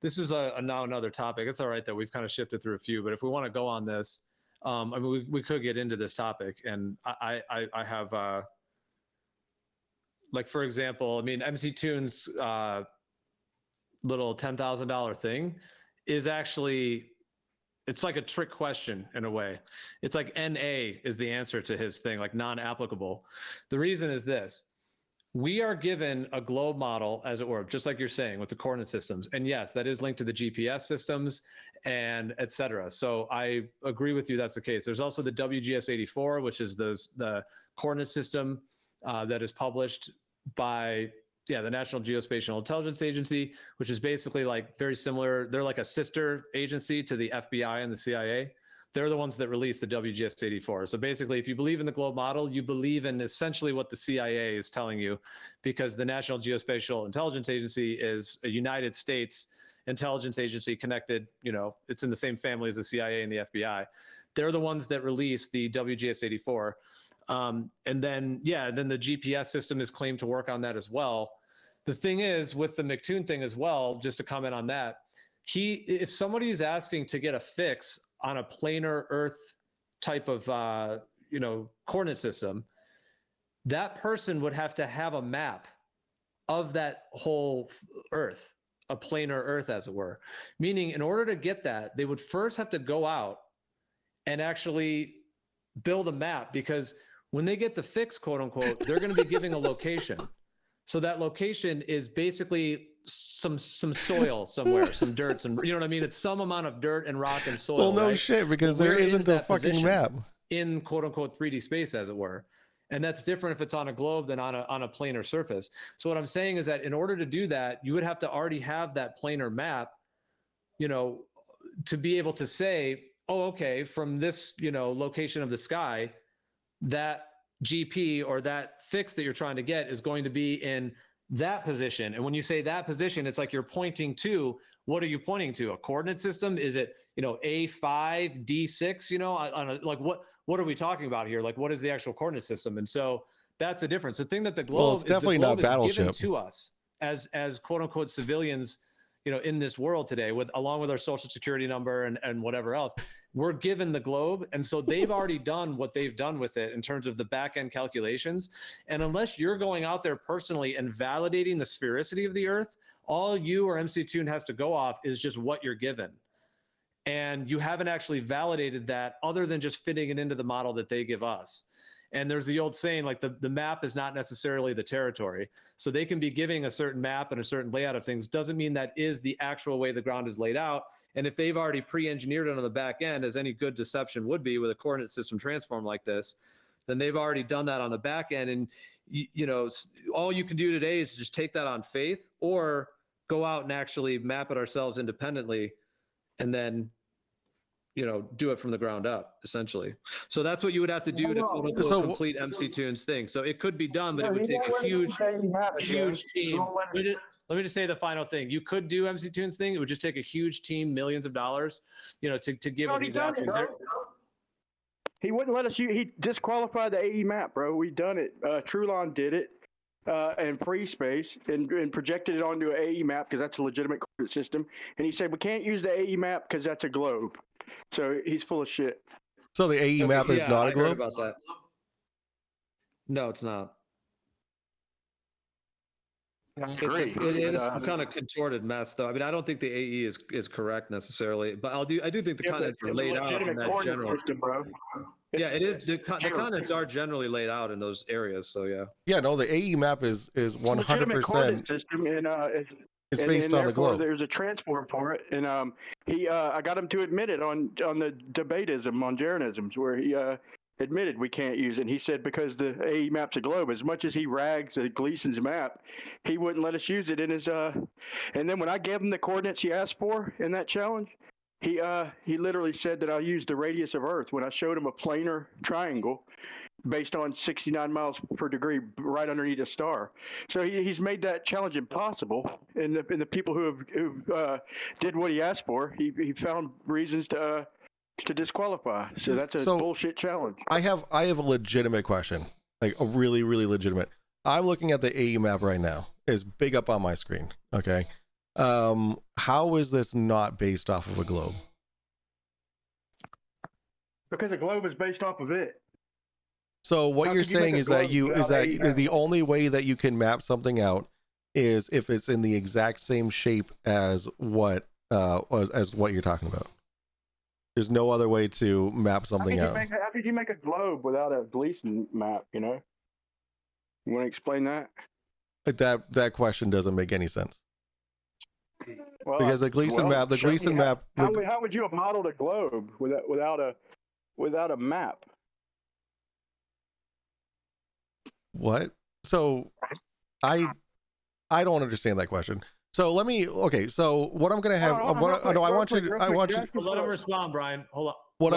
this is now another topic. It's all right that we've kind of shifted through a few, but if we want to go on this, I mean, we could get into this topic, and I have like, for example, I mean, MC Tune's little $10,000 thing is actually, it's like a trick question in a way. It's like NA is the answer to his thing, like non-applicable. The reason is this. We are given a globe model, as it were, just like you're saying, with the coordinate systems. And yes, that is linked to the GPS systems and et cetera. So I agree with you, that's the case. There's also the WGS-84, which is the coordinate system that is published by the National Geospatial Intelligence Agency, which is basically like very similar. They're like a sister agency to the FBI and the CIA. They're the ones that release the WGS-84. So basically, if you believe in the globe model, you believe in essentially what the CIA is telling you, because the National Geospatial Intelligence Agency is a United States intelligence agency connected, it's in the same family as the CIA and the FBI. They're the ones that release the WGS-84. And then the GPS system is claimed to work on that as well. The thing is, with the McToon thing as well, just to comment on that, if somebody is asking to get a fix on a planar Earth type of coordinate system, that person would have to have a map of that whole Earth, a planar Earth, as it were. Meaning, in order to get that, they would first have to go out and actually build a map, because when they get the fix, quote unquote, they're going to be giving a location. So that location is basically some soil somewhere, some dirt, you know what I mean? It's some amount of dirt and rock and soil. Well, no right? shit, because Where there is isn't a that fucking position map. in quote unquote 3D space, as it were. And that's different if it's on a globe than on a planar surface. So what I'm saying is that in order to do that, you would have to already have that planar map, to be able to say, oh, okay, from this, location of the sky, that GP or that fix that you're trying to get is going to be in that position. And when you say that position, it's like you're pointing to, what are you pointing to? A coordinate system? Is it, A5, D6, like what are we talking about here? Like, what is the actual coordinate system? And so that's the difference. The thing that the globe, Well, it's definitely not is given Battleship. to us as quote unquote civilians, in this world today, along with our social security number and whatever else, we're given the globe. And so they've already done what they've done with it in terms of the back end calculations. And unless you're going out there personally and validating the sphericity of the Earth, all you or MC Toon has to go off is just what you're given. And you haven't actually validated that other than just fitting it into the model that they give us. And there's the old saying, like the map is not necessarily the territory. So they can be giving a certain map and a certain layout of things, doesn't mean that is the actual way the ground is laid out. And if they've already pre-engineered it on the back end, as any good deception would be with a coordinate system transform like this, then they've already done that on the back end. And all you can do today is just take that on faith, or go out and actually map it ourselves independently, and then do it from the ground up, essentially. So that's what you would have to do to quote unquote complete MC Tune's thing. So it could be done, but it would take a huge team. Let me just say the final thing. You could do MC Tune's thing. It would just take a huge team, millions of dollars, to give what he's asking. He wouldn't let us use, he disqualified the AE map, bro. We done it. Trulon did it in pre-space and projected it onto an AE map because that's a legitimate coordinate system. And he said, we can't use the AE map because that's a globe. So he's full of shit. So the AE map is not a globe? I heard about that. No, it's not. It is some kind of contorted mess, though. I mean, I don't think the AE is correct necessarily, but I do think the contents are laid out in that general. System, bro. Yeah, it is. The contents are generally laid out in those areas. So yeah. Yeah, no, the AE map is 100%. System and it's based on the globe. There's a transform for it, and I got him to admit it on the debatism on Jeranisms, where he admitted we can't use it. And he said because the AE map's a globe, as much as he rags at Gleason's map, he wouldn't let us use it in his. And then when I gave him the coordinates he asked for in that challenge, he literally said that I used the radius of Earth when I showed him a planar triangle based on 69 miles per degree right underneath a star. So he's made that challenge impossible. And the people who did what he asked for, he found reasons to disqualify. So that's a bullshit challenge. I have a legitimate question, like a really, really legitimate. I'm looking at the AE map right now. It's big up on my screen. Okay. How is this not based off of a globe? Because a globe is based off of it. So what How you're could you make saying a is that globe without AE map? the only way that you can map something out is if it's in the exact same shape as what you're talking about. There's no other way to map something out. How could you make a globe without a Gleason map? You know. You want to explain that? That question doesn't make any sense. Well, Because the Gleason map, How would you have modeled a globe without a map? What? So I don't understand that question. So let me. Okay. So what I'm gonna have. I want you. Let him respond, Brian. Hold on. What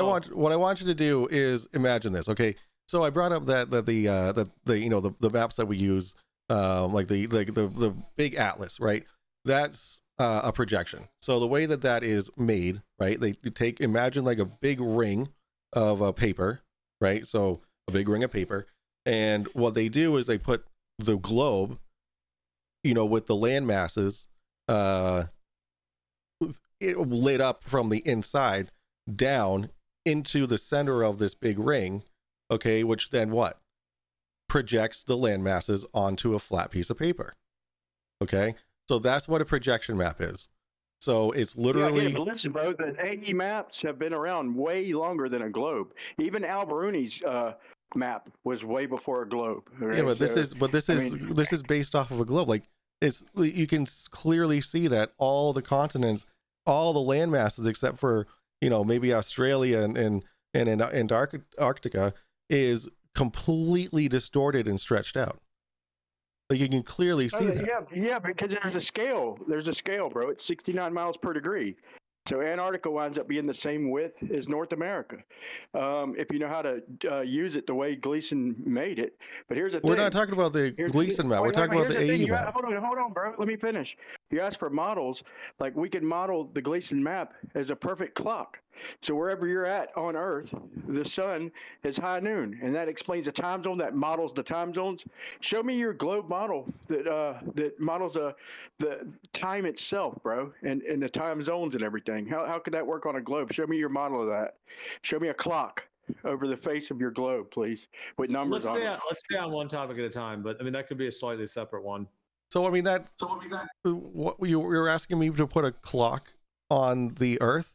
I want you to do is imagine this. Okay. So I brought up that the maps that we use, like the big atlas, right? That's a projection. So the way that is made, right? They imagine like a big ring of a paper, right? So a big ring of paper, and what they do is they put the globe, with the land masses, lit up from the inside down into the center of this big ring, okay, which then what? Projects the land masses onto a flat piece of paper. Okay, so that's what a projection map is. So it's literally. But listen, bro, the AE maps have been around way longer than a globe. Even Alberuni's map was way before a globe. Right? Yeah, but this is based off of a globe. Like you can clearly see that all the continents, all the land masses, except for maybe Australia and Antarctica, is completely distorted and stretched out. Like you can clearly see that. Yeah, because there's a scale. There's a scale, bro. It's 69 miles per degree. So Antarctica winds up being the same width as North America, if you know how to use it the way Gleason made it. But here's the thing. We're not talking about the Gleason map. We're talking about the AE map. Hold on, bro. Let me finish. You asked for models. Like we can model the Gleason map as a perfect clock. So wherever you're at on Earth, the sun is high noon, and that explains the time zone. That models the time zones. Show me your globe model that models the time itself, bro, and the time zones and everything. How could that work on a globe? Show me your model of that. Show me a clock over the face of your globe, please, with numbers on it. Let's stay on one topic at a time, but I mean that could be a slightly separate one. So I mean what you were asking me to put a clock on the Earth?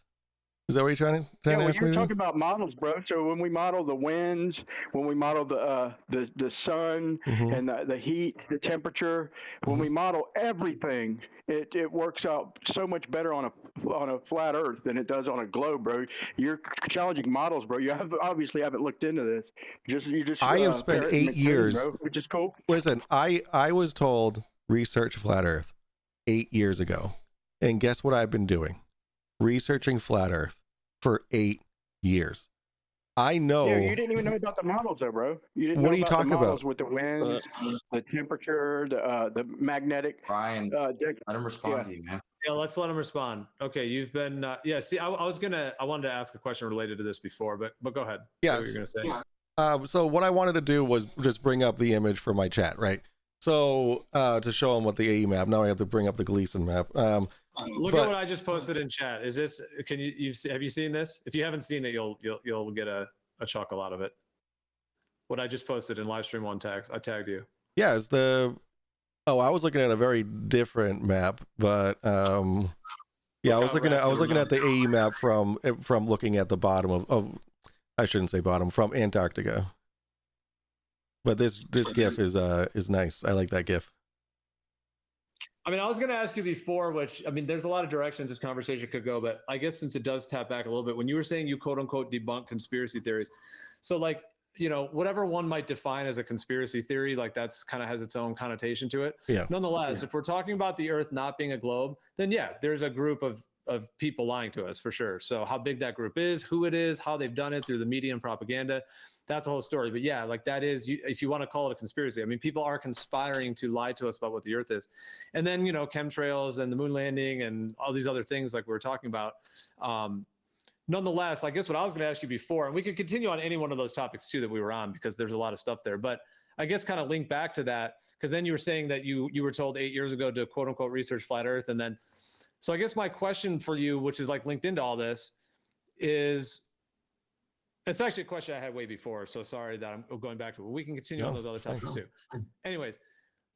Is that what you're trying to ask me? You're talking about models, bro. So when we model the winds, when we model the sun and the heat, the temperature, when we model everything, it works out so much better on a flat Earth than it does on a globe, bro. You're challenging models, bro. You obviously haven't looked into this. You just I have spent 8 years, bro, which is cool. Listen, I was told research flat Earth 8 years ago, and guess what I've been doing? Researching flat Earth for 8 years. I know. Yeah, you didn't even know about the models, though, bro. You didn't what know are you about talking the models about? with the winds, the temperature, the magnetic. Brian, let him respond to you, man. Yeah, let's let him respond. Okay, you've been. See, I wanted to ask a question related to this before, but go ahead. Yeah, what you're gonna say. So what I wanted to do was just bring up the image for my chat, right? So to show them what the AE map. Now I have to bring up the Gleason map. Look at what I just posted in chat. Is this? Have you seen this? If you haven't seen it, you'll get a chuckle out of it. What I just posted in live stream one text. I tagged you. Yeah, it's the. Oh, I was looking at a very different map, but yeah, I was looking at the AE map from looking at the bottom of I shouldn't say bottom, from Antarctica. But this GIF is nice. I like that GIF. I mean, I was going to ask you before, which, I mean, there's a lot of directions this conversation could go, but I guess since it does tap back a little bit, when you were saying you quote unquote debunk conspiracy theories, so like, whatever one might define as a conspiracy theory, like that's kind of has its own connotation to it. Yeah. Nonetheless, if we're talking about the Earth not being a globe, then yeah, there's a group of people lying to us for sure. So how big that group is, who it is, how they've done it through the media and propaganda, that's a whole story. But yeah, like that is, if you want to call it a conspiracy, I mean, people are conspiring to lie to us about what the Earth is. And then, chemtrails and the moon landing and all these other things like we were talking about. Nonetheless, I guess what I was going to ask you before, and we could continue on any one of those topics too that we were on because there's a lot of stuff there. But I guess kind of link back to that, because then you were saying that you were told 8 years ago to quote unquote research flat Earth, and then so I guess my question for you, which is like linked into all this, is it's actually a question I had way before. So sorry that I'm going back to it. We can continue on those other topics too. Anyways,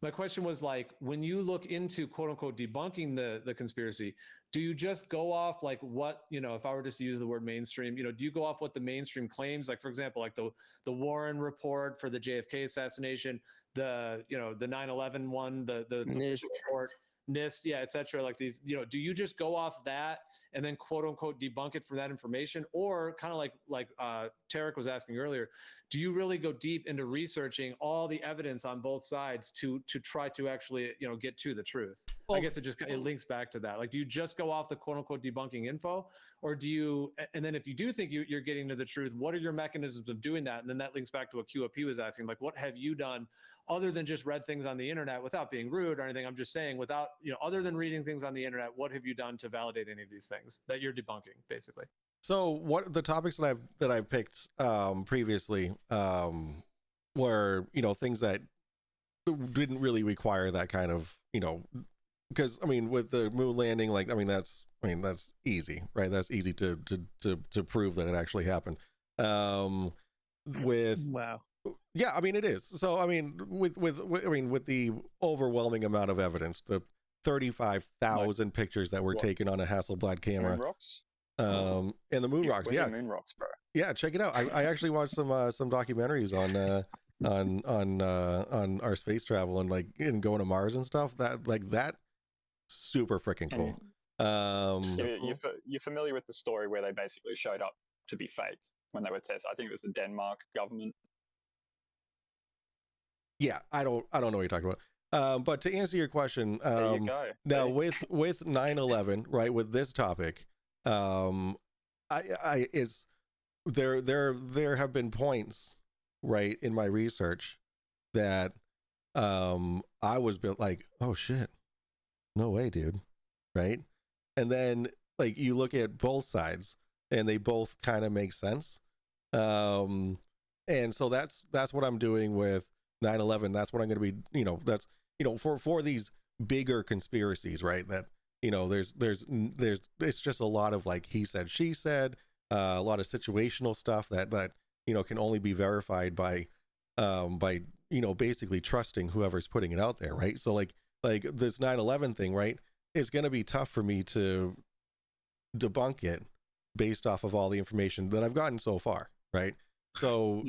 my question was like, when you look into quote unquote debunking the conspiracy, do you just go off like what, you know, if I were just to use the word mainstream, you know, do you go off what the mainstream claims? Like, for example, like the Warren report for the JFK assassination, the, you know, the 9/11 one, the NIST report, NIST, yeah, et cetera. Like these, you know, do you just go off that and then quote unquote debunk it from that information? Or kind of like Tarek was asking earlier, do you really go deep into researching all the evidence on both sides to try to actually, you know, get to the truth? I guess it links back to that. Like, do you just go off the quote unquote debunking info, or do you, and then if you do think you're getting to the truth, what are your mechanisms of doing that? And then that links back to what QOP was asking, like, what have you done other than just read things on the internet, without being rude or anything? I'm just saying, without, you know, other than reading things on the internet, what have you done to validate any of these things that you're debunking, basically? So what the topics that I've picked previously were, you know, things that didn't really require that kind of, you know, because I mean, with the moon landing, like, I mean, that's easy, right? That's easy to prove that it actually happened. With wow. Yeah, I mean, it is. So, I mean, with the overwhelming amount of evidence, the 35,000 pictures that were taken on a Hasselblad camera, Moon rocks? And the moon rocks, yeah, moon rocks, bro. yeah, check it out. I actually watched some documentaries on our space travel and like and going to Mars and stuff. That super freaking cool. You're familiar with the story where they basically showed up to be fake when they were tested? I think it was the Denmark government. Yeah, I don't know what you're talking about. But to answer your question, There you go. now with 9/11, right, with this topic, it's there have been points, right, in my research that I was built like, oh shit, no way, dude, right? And then like you look at both sides and they both kind of make sense. And so that's what I'm doing with 9/11. That's what I'm going to be, you know, that's, you know, for these bigger conspiracies, right? That, you know, there's it's just a lot of like he said, she said, a lot of situational stuff that you know can only be verified by you know basically trusting whoever's putting it out there, right? So like this 9/11 thing, right? It's going to be tough for me to debunk it based off of all the information that I've gotten so far, right? So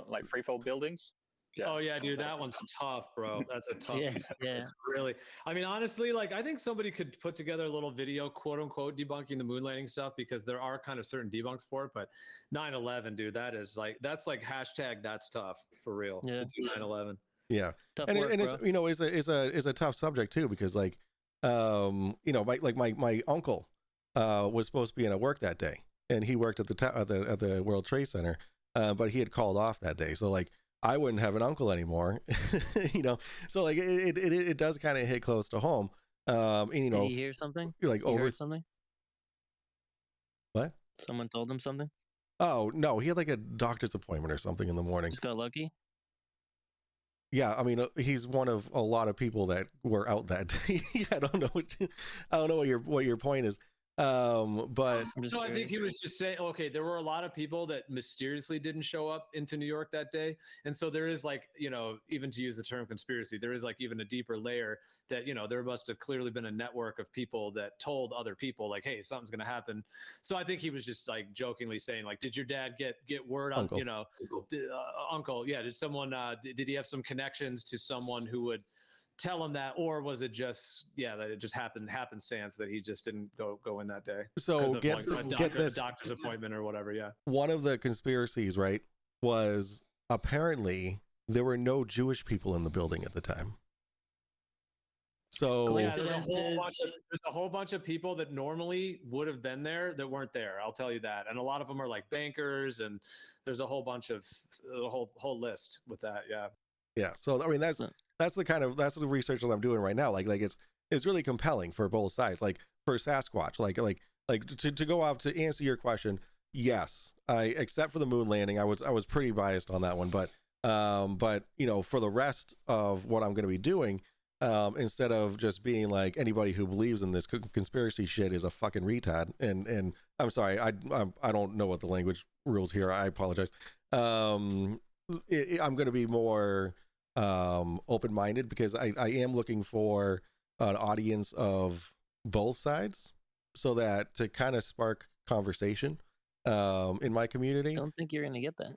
like freefall buildings. Yeah. Oh yeah, dude, that one's tough, bro. That's a tough. Yeah, one. yeah. It's really, I mean, honestly, like I think somebody could put together a little video, quote unquote, debunking the moon landing stuff, because there are kind of certain debunks for it. But 9/11, dude, that's like hashtag that's tough for real. Yeah. To do 9/11. Yeah, Tough and work, it's bro. you know it's a tough subject too, because like you know my uncle was supposed to be in at work that day, and he worked at the World Trade Center, but he had called off that day, so like I wouldn't have an uncle anymore, you know. So like it does kind of hit close to home. And you know, Did he hear something? like He over heard something? what? Someone told him something? Oh no, he had like a doctor's appointment or something in the morning. Just got lucky? Yeah, I mean, he's one of a lot of people that were out that day. I don't know what your point is. But So I think he was just saying, okay, there were a lot of people that mysteriously didn't show up into New York that day. And so there is like, you know, even to use the term conspiracy, there is like even a deeper layer that, you know, there must have clearly been a network of people that told other people like, hey, something's going to happen. So I think he was just like jokingly saying like, did your dad get word on, Uncle. you know, uncle. Yeah. Did someone, did he have some connections to someone who would tell him that, or was it just that it just happenstance that he just didn't go in that day? So Because of, get this. a doctor's appointment or whatever. Yeah. One of the conspiracies, right, was apparently there were no Jewish people in the building at the time. So Yeah, there's a whole bunch of people that normally would have been there that weren't there. I'll tell you that. And a lot of them are like bankers, and there's a whole bunch of a whole list with that. Yeah. yeah, so I mean that's the research that I'm doing right now. Like it's really compelling for both sides. Like for Sasquatch, like to go out to answer your question. Yes, except for the moon landing, I was pretty biased on that one, but But you know, for the rest of what I'm going to be doing, instead of just being like anybody who believes in this conspiracy shit is a fucking retard, and I'm sorry, I don't know what the language rules here. I apologize. I'm going to be more open-minded because I am looking for an audience of both sides, so that to kind of spark conversation in my community. Don't think you're gonna get that.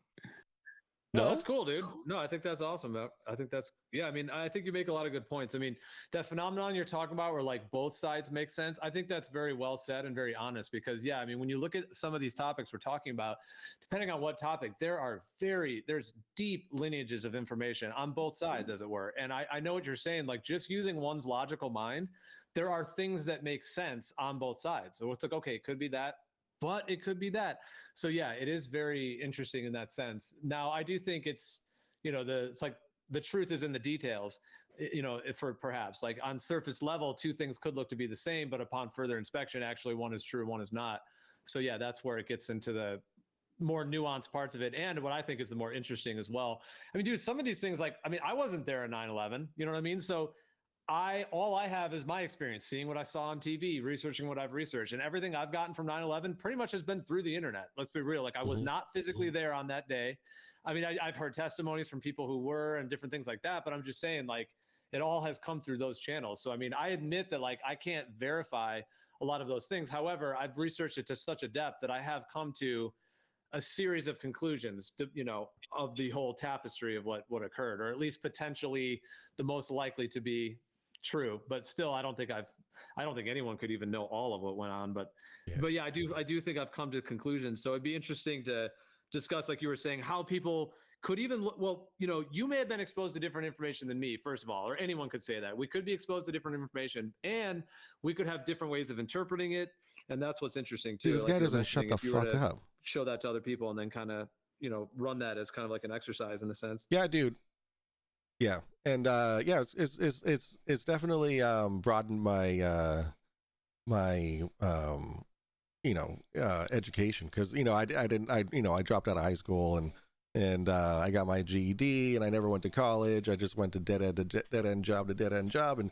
No, that's cool, dude. No, I think that's awesome. I think that's, yeah, I mean, I think you make a lot of good points. I mean, that phenomenon you're talking about where like both sides make sense, I think that's very well said and very honest because, yeah, I mean, when you look at some of these topics we're talking about, depending on what topic, there's deep lineages of information on both sides, as it were. And I know what you're saying, like just using one's logical mind, there are things that make sense on both sides. So it's like, okay, it could be that, but it could be that. So yeah, it is very interesting in that sense. Now, I do think it's, you know, it's like the truth is in the details, you know, for perhaps like on surface level, two things could look to be the same, but upon further inspection, actually one is true, one is not. So yeah, that's where it gets into the more nuanced parts of it. And what I think is the more interesting as well. I mean, dude, some of these things, like, I mean, I wasn't there in 9/11, you know what I mean? So all I have is my experience, seeing what I saw on TV, researching what I've researched, and everything I've gotten from 9/11 pretty much has been through the internet. Let's be real. Like I was not physically there on that day. I mean, I've heard testimonies from people who were and different things like that, but I'm just saying like it all has come through those channels. So, I mean, I admit that like I can't verify a lot of those things. However, I've researched it to such a depth that I have come to a series of conclusions to, you know, of the whole tapestry of what occurred, or at least potentially the most likely to be true. But still, I don't think anyone could even know all of what went on. But yeah, I do think I've come to conclusions. So it'd be interesting to discuss, like you were saying, how people could even, well, you know, you may have been exposed to different information than me, first of all, or anyone could say that. We could be exposed to different information, and we could have different ways of interpreting it. And that's what's interesting too. Dude, this like guy you were doesn't shut mentioning, the if you were fuck to up. show that to other people and then kind of, you know, run that as kind of like an exercise in a sense. Yeah, dude. Yeah, and yeah, it's definitely broadened my you know, education, because you know I dropped out of high school and I got my GED, and I never went to college. I just went to dead end job to dead end job,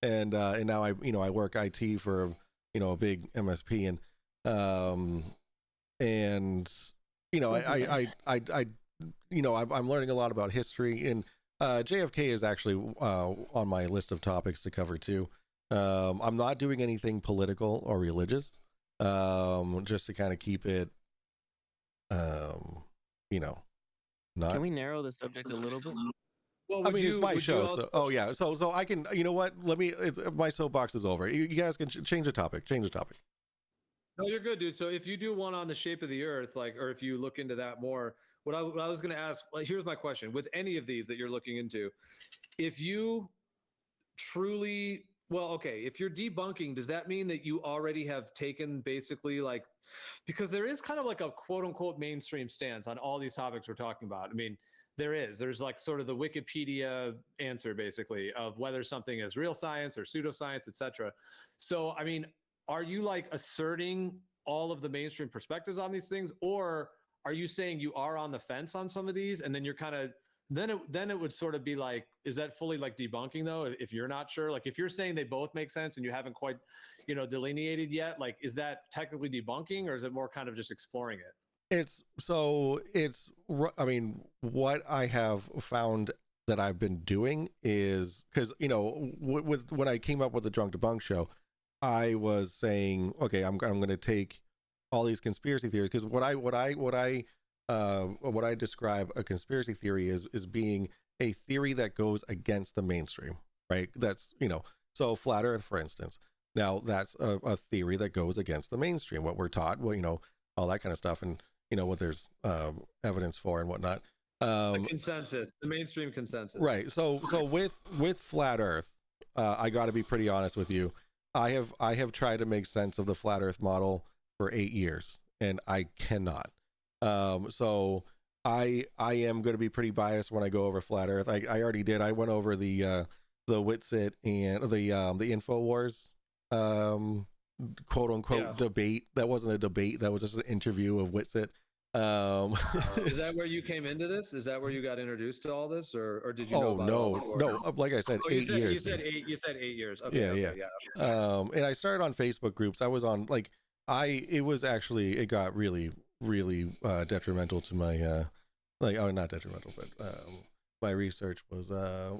and now I work IT for, you know, a big MSP, and you know I'm learning a lot about history, and JFK is actually on my list of topics to cover too. I'm not doing anything political or religious, just to kind of keep it, you know, not. Can we narrow the subject a little bit? Well, I mean, it's my show, so yeah, so I can, you know what? My soapbox is over. You guys can change the topic. Change the topic. No, you're good, dude. So if you do one on the shape of the earth, like, or if you look into that more, what I was going to ask, like, here's my question: with any of these that you're looking into, if you truly, well, okay, if you're debunking, does that mean that you already have taken basically like, because there is kind of like a quote unquote mainstream stance on all these topics we're talking about. I mean, there's like sort of the Wikipedia answer basically of whether something is real science or pseudoscience, etc. So, I mean, are you like asserting all of the mainstream perspectives on these things, or are you saying you are on the fence on some of these, and then you're kind of, then it would sort of be like, is that fully like debunking though? If you're not sure, like if you're saying they both make sense and you haven't quite, you know, delineated yet, like, is that technically debunking, or is it more kind of just exploring it? I mean, what I have found that I've been doing is, because, you know, with when I came up with the Drunk Debunk show, I was saying, okay, I'm going to take all these conspiracy theories, because what I describe a conspiracy theory is being a theory that goes against the mainstream, right? That's, you know, so flat Earth, for instance. Now that's a theory that goes against the mainstream, what we're taught, well, you know, all that kind of stuff, and you know what there's evidence for and whatnot. The consensus, the mainstream consensus, right? So with flat Earth, I got to be pretty honest with you. I have tried to make sense of the flat Earth model for 8 years, and I cannot. So I am going to be pretty biased when I go over flat Earth. I already did. I went over the Witsit and the InfoWars quote unquote debate. That wasn't a debate. That was just an interview of Witsit. Is that where you came into this? Is that where you got introduced to all this, or did you know Oh about it all no, before? no. Like I said, Oh, 8 years. You said eight. You said 8 years. Okay. Yeah, okay, yeah. And I started on Facebook groups. I was on like it was actually, it got really detrimental to my like, oh, not detrimental, but my research was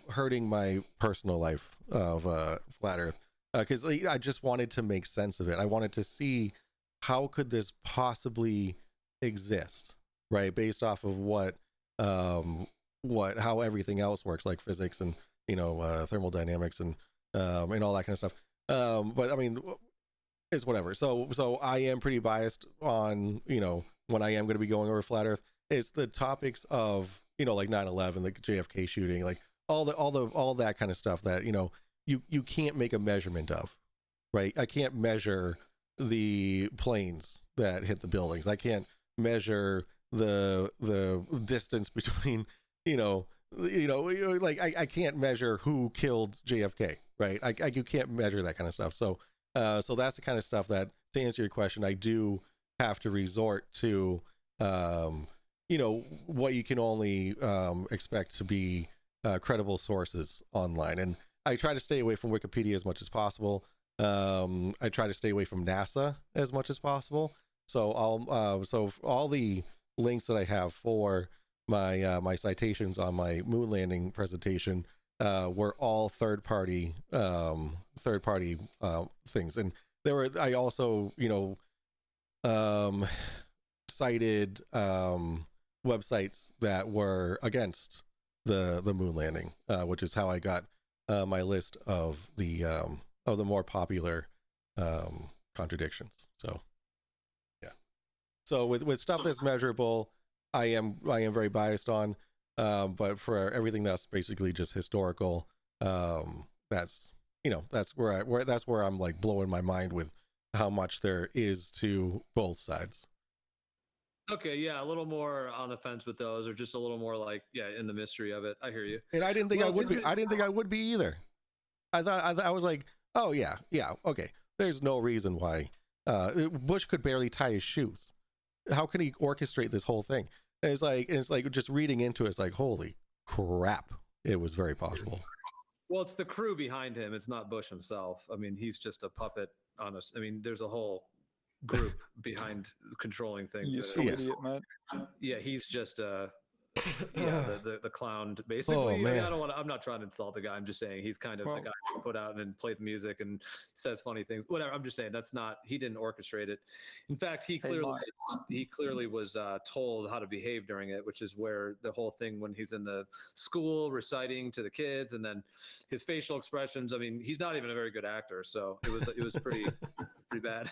hurting my personal life of flat Earth, because I just wanted to make sense of it. I wanted to see how could this possibly exist, right, based off of how everything else works, like physics and thermodynamics and all that kind of stuff. But I mean, it's whatever. So I am pretty biased on, when I am going to be going over flat Earth. It's the topics of, like 9/11, the JFK shooting, like all that kind of stuff that, you can't make a measurement of, right? I can't measure the planes that hit the buildings. I can't measure the distance between, like I can't measure who killed JFK, right? You can't measure that kind of stuff. So that's the kind of stuff that, to answer your question, I do have to resort to, what you can only expect to be credible sources online. And I try to stay away from Wikipedia as much as possible. I try to stay away from NASA as much as possible. So all the links that I have for my citations on my moon landing presentation were all third party things. And I also cited websites that were against the moon landing, which is how I got my list of the more popular contradictions. So yeah. So with stuff that's measurable, I am very biased on, but for everything that's basically just historical, that's where I'm like blowing my mind with how much there is to both sides. Okay, yeah, a little more on the fence with those, or just a little more like, yeah, in the mystery of it. I hear you. And I didn't think I would be. I didn't think I would be either. I was like, oh yeah, okay. There's no reason why Bush could barely tie his shoes. How can he orchestrate this whole thing? And it's like just reading into it, it's like, holy crap, it was very possible. Well, it's the crew behind him. It's not Bush himself. I mean, he's just a puppet on us. I mean, there's a whole group behind controlling things. You idiot, man. Yeah, he's just the clown basically. Oh, man. I'm not trying to insult the guy. I'm just saying he's kind of the guy who put out and play the music and says funny things. Whatever. I'm just saying he didn't orchestrate it. In fact, he clearly was told how to behave during it, which is where the whole thing, when he's in the school reciting to the kids, and then his facial expressions. I mean, he's not even a very good actor, so it was pretty bad.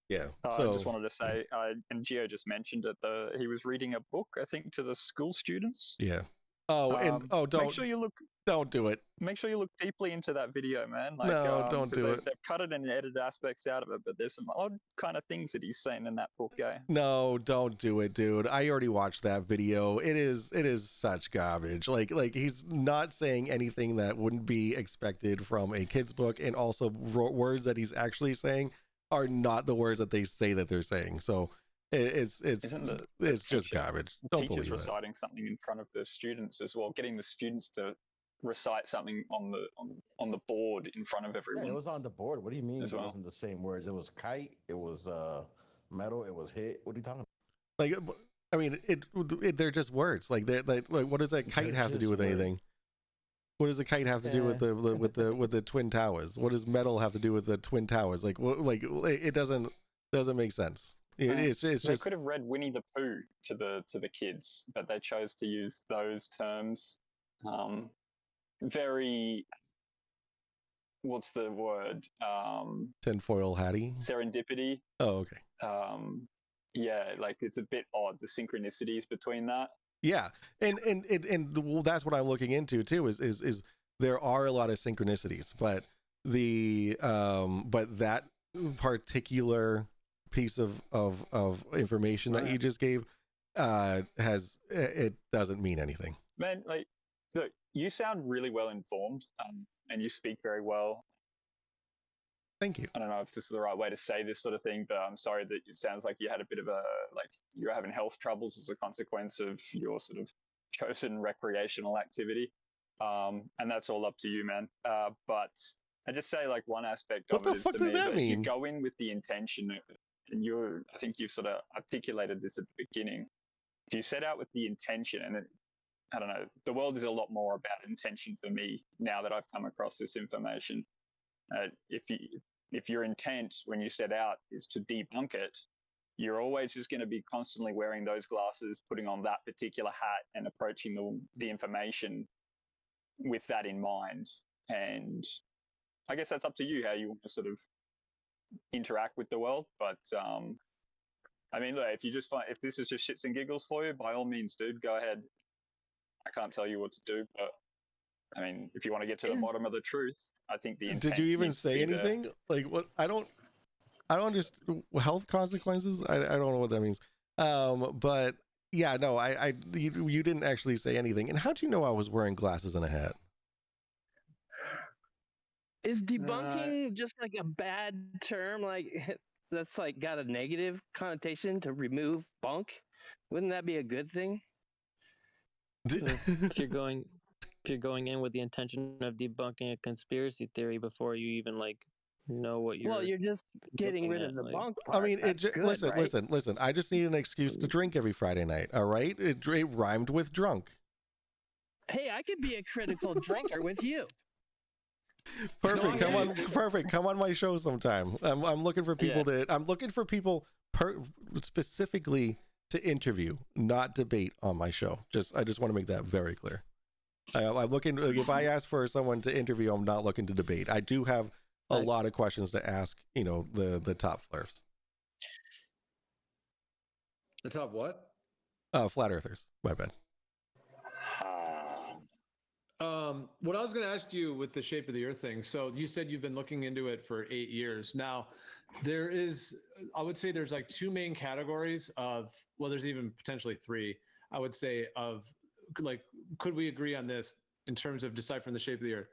Yeah. I just wanted to say, and Gio just mentioned it. He was reading a book, I think, to the school students. Yeah. Don't make sure you look. Don't do it. Make sure you look deeply into that video, man. Like, no, don't do it. They've cut it and edited aspects out of it, but there's some odd kind of things that he's saying in that book, guy. No, don't do it, dude. I already watched that video. It is such garbage. Like he's not saying anything that wouldn't be expected from a kid's book, and also words that he's actually saying are not the words that they say that they're saying. So it's just garbage. Don't believe it. Reciting something in front of the students as well, getting the students to recite something on the board in front of everyone. Yeah, it was on the board. What do you mean? It well? wasn't the same words. It was kite. It was metal. It was hit. What are you talking about? Like, I mean, they're just words. Like what does that kite have to do with anything? What does the kite have to do with the Twin Towers? What does metal have to do with the Twin Towers? Like it doesn't make sense. It's they just could have read Winnie the Pooh to the kids, but they chose to use those terms. Very, what's the word? tinfoil hattie. Serendipity. Oh, okay. Yeah, like it's a bit odd, the synchronicities between that. Yeah, and that's what I'm looking into too. Is there are a lot of synchronicities, but but that particular piece of information that you just gave it doesn't mean anything. Man, like, look, you sound really well informed, and you speak very well. Thank you. I don't know if this is the right way to say this sort of thing, but I'm sorry that it sounds like you had a bit of a, like, you're having health troubles as a consequence of your sort of chosen recreational activity. And that's all up to you, man. But I just say, like, one aspect What of the it is fuck to does me that that if you mean? go in with the intention, and I think you've sort of articulated this at the beginning. If you set out with the intention, and I don't know, the world is a lot more about intention for me now that I've come across this information. If your intent when you set out is to debunk it, you're always just going to be constantly wearing those glasses, putting on that particular hat, and approaching the information with that in mind. And I guess that's up to you how you want to sort of interact with the world. But I mean, look, if you just find, if this is just shits and giggles for you, by all means, dude, go ahead. I can't tell you what to do, but I mean, if you want to get to the bottom of the truth, I think the intent. Did you even needs to say be there. anything? Like what? I don't understand health consequences. I don't know what that means. But yeah, no, you didn't actually say anything. And how do you know I was wearing glasses and a hat? Is debunking just like a bad term? Like that's like got a negative connotation to remove bunk? Wouldn't that be a good thing? If you're going in with the intention of debunking a conspiracy theory before you even like know what you're. Well, you're just getting rid of the bunk part. I mean, That's good, listen, right? listen. I just need an excuse to drink every Friday night. All right, it rhymed with drunk. Hey, I could be a critical drinker with you. Perfect. Come on my show sometime. I'm looking for people I'm looking for people specifically to interview, not debate on my show. I just want to make that very clear. I'm looking. If I ask for someone to interview, I'm not looking to debate. I do have a lot of questions to ask. You know, the top flirts. The top what? Flat earthers. My bad. What I was going to ask you with the shape of the earth thing. So you said you've been looking into it for 8 years. Now, I would say there's like two main categories of, well, there's even potentially three, I would say, of like, could we agree on this in terms of deciphering the shape of the earth?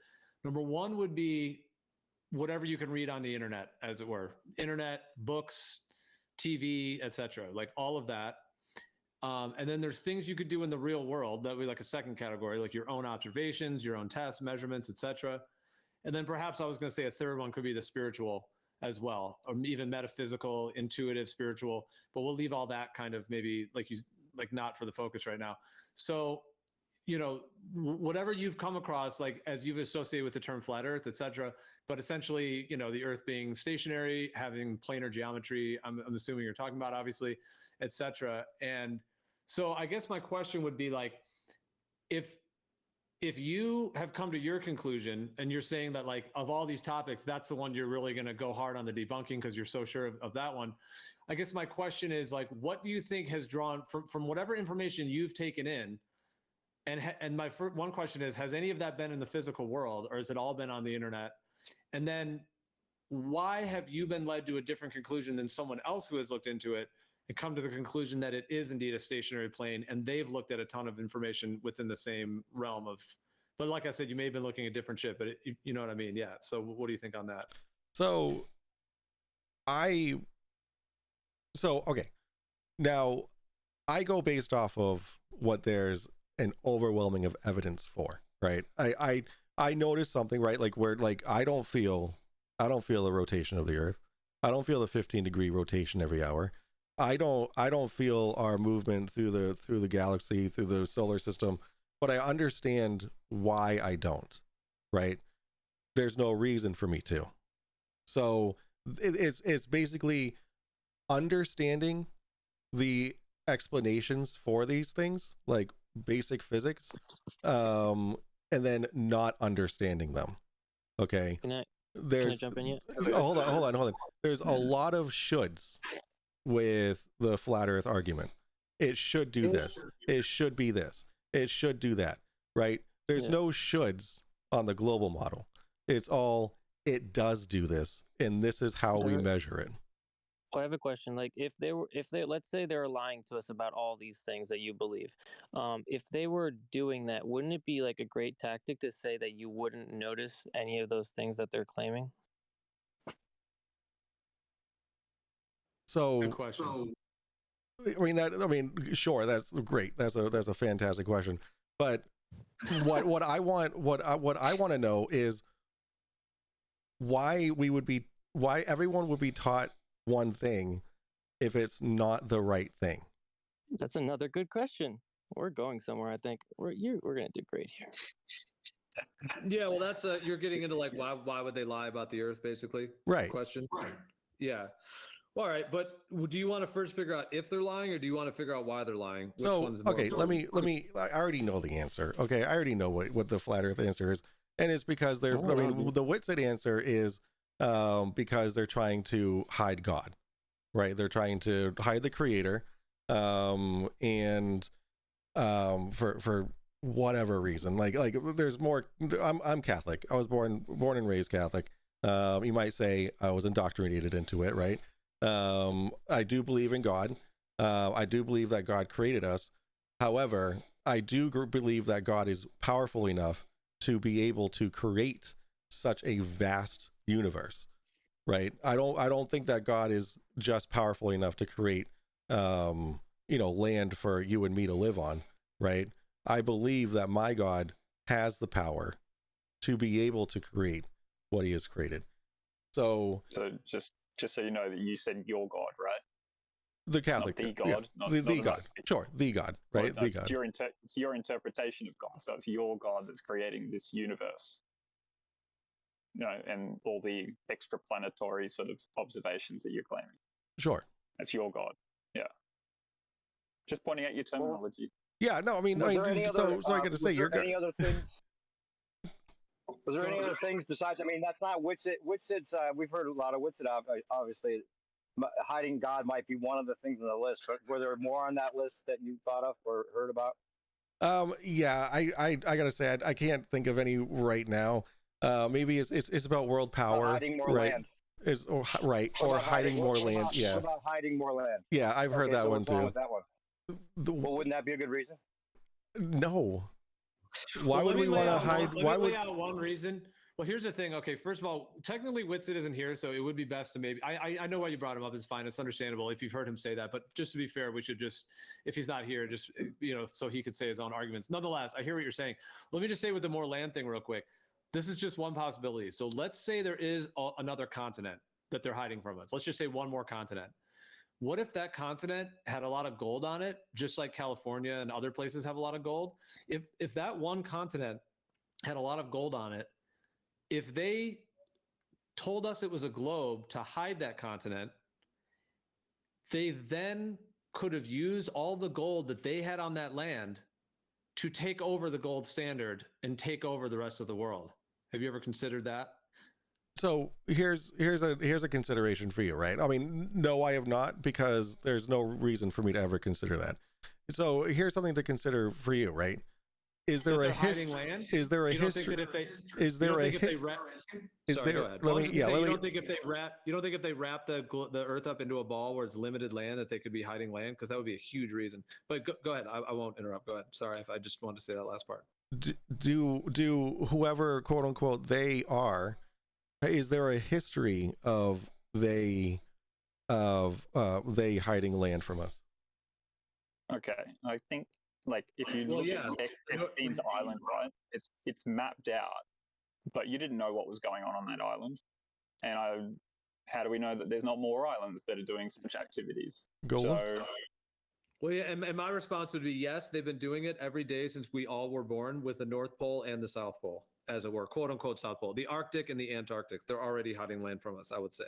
Number one would be whatever you can read on the internet, as it were, internet, books, TV, etc., like all of that. And then there's things you could do in the real world that would be like a second category, like your own observations, your own tests, measurements, etc. And then perhaps I was going to say a third one could be the spiritual as well, or even metaphysical, intuitive, spiritual. But we'll leave all that kind of maybe like not for the focus right now. So, you know, whatever you've come across, like as you've associated with the term flat Earth, etc. But essentially, you know, the Earth being stationary, having planar geometry. I'm assuming you're talking about, obviously, etc. And so I guess my question would be like, if you have come to your conclusion and you're saying that like of all these topics, that's the one you're really going to go hard on the debunking because you're so sure of that one. I guess my question is like, what do you think has drawn from whatever information you've taken in? And my one question is, has any of that been in the physical world, or has it all been on the internet? And then why have you been led to a different conclusion than someone else who has looked into it and come to the conclusion that it is indeed a stationary plane, and they've looked at a ton of information within the same realm of, but like I said, you may have been looking at different shit, but you know what I mean? Yeah. So what do you think on that? Okay. Now I go based off of what there's an overwhelming of evidence for, right? I noticed something, right? Like where, like, I don't feel the rotation of the earth. I don't feel the 15-degree rotation every hour. I don't feel our movement through the galaxy, through the solar system, but I understand why I don't, right? There's no reason for me to. So it's basically understanding the explanations for these things, like basic physics, and then not understanding them. Okay. Can I jump in yet? Hold on. There's a lot of shoulds with the flat earth argument. It should do this. It should be this. It should do that. Right? There's no shoulds on the global model. It's all, it does do this, and this is how we measure it. Well, I have a question. Like, if they let's say they're lying to us about all these things that you believe, if they were doing that, wouldn't it be like a great tactic to say that you wouldn't notice any of those things that they're claiming? So Good question. I mean, sure, that's great. That's a fantastic question. But what I want to know is why everyone would be taught one thing if it's not the right thing. That's another good question. We're going somewhere. I think we're gonna do great here. Yeah, well, that's you're getting into like why would they lie about the Earth, basically? Right. Question. Right. Yeah. All right, but do you want to first figure out if they're lying, or do you want to figure out why they're lying? Which So one's more okay, let me. I already know the answer. Okay, I already know what the flat Earth answer is, and it's because they're. I mean, the Witsit answer is because they're trying to hide God, right? They're trying to hide the Creator, and for whatever reason, like there's more. I'm Catholic. I was born and raised Catholic. You might say I was indoctrinated into it, right? I do believe in God. I do believe that God created us. However, I do believe that God is powerful enough to be able to create such a vast universe, right? I don't think that God is just powerful enough to create, land for you and me to live on, right? I believe that my God has the power to be able to create what he has created. So just so you know that you said your God, right? The Catholic, not the God, yeah, the God, sure, the God, right? Well, the God. It's your interpretation of God, so it's your God that's creating this universe, and all the extraplanetary sort of observations that you're claiming. Sure, that's your God. Yeah, just pointing out your terminology. Yeah, no, I mean, so I got to say, you're any other things? Was there any other things besides? I mean, that's not Witsit. Witsit's. We've heard a lot of Witsit. Obviously, hiding God might be one of the things on the list. But were there more on that list that you thought of or heard about? Yeah, I gotta say, I can't think of any right now. Maybe it's about world power, hiding more right? land. It's right, or hiding more land. Yeah. What about hiding more land? Yeah, I've heard that one what's wrong too. with that one? Well, wouldn't that be a good reason? No. Why would we want to hide? Why would lay out one reason? Well, here's the thing. Okay, first of all, technically Witsit isn't here, so it would be best to maybe. I know why you brought him up. It's fine. It's understandable if you've heard him say that. But just to be fair, we should just, if he's not here, just so he could say his own arguments. Nonetheless, I hear what you're saying. Let me just say with the more land thing real quick. This is just one possibility. So let's say there is another continent that they're hiding from us. Let's just say one more continent. What if that continent had a lot of gold on it, just like California and other places have a lot of gold? If that one continent had a lot of gold on it, if they told us it was a globe to hide that continent, they then could have used all the gold that they had on that land to take over the gold standard and take over the rest of the world. Have you ever considered that? So here's a consideration for you, right? I mean, no, I have not, because there's no reason for me to ever consider that. So here's something to consider for you, right? Is there a history? Is there a history? Is there a history? Is there? Let me. Yeah. Let me. You don't think if they wrap the Earth up into a ball where it's limited land that they could be hiding land? Because that would be a huge reason. But go ahead. I won't interrupt. Go ahead. Sorry, if I just wanted to say that last part. Do whoever quote unquote they are? Is there a history of they hiding land from us? Okay, I think if you look at Epstein's Island, right? It's mapped out, but you didn't know what was going on that island, and how do we know that there's not more islands that are doing such activities? Well, yeah, and my response would be yes. They've been doing it every day since we all were born, with the North Pole and the South Pole, as it were, quote unquote South Pole, the Arctic and the Antarctic. They're already hiding land from us, I would say.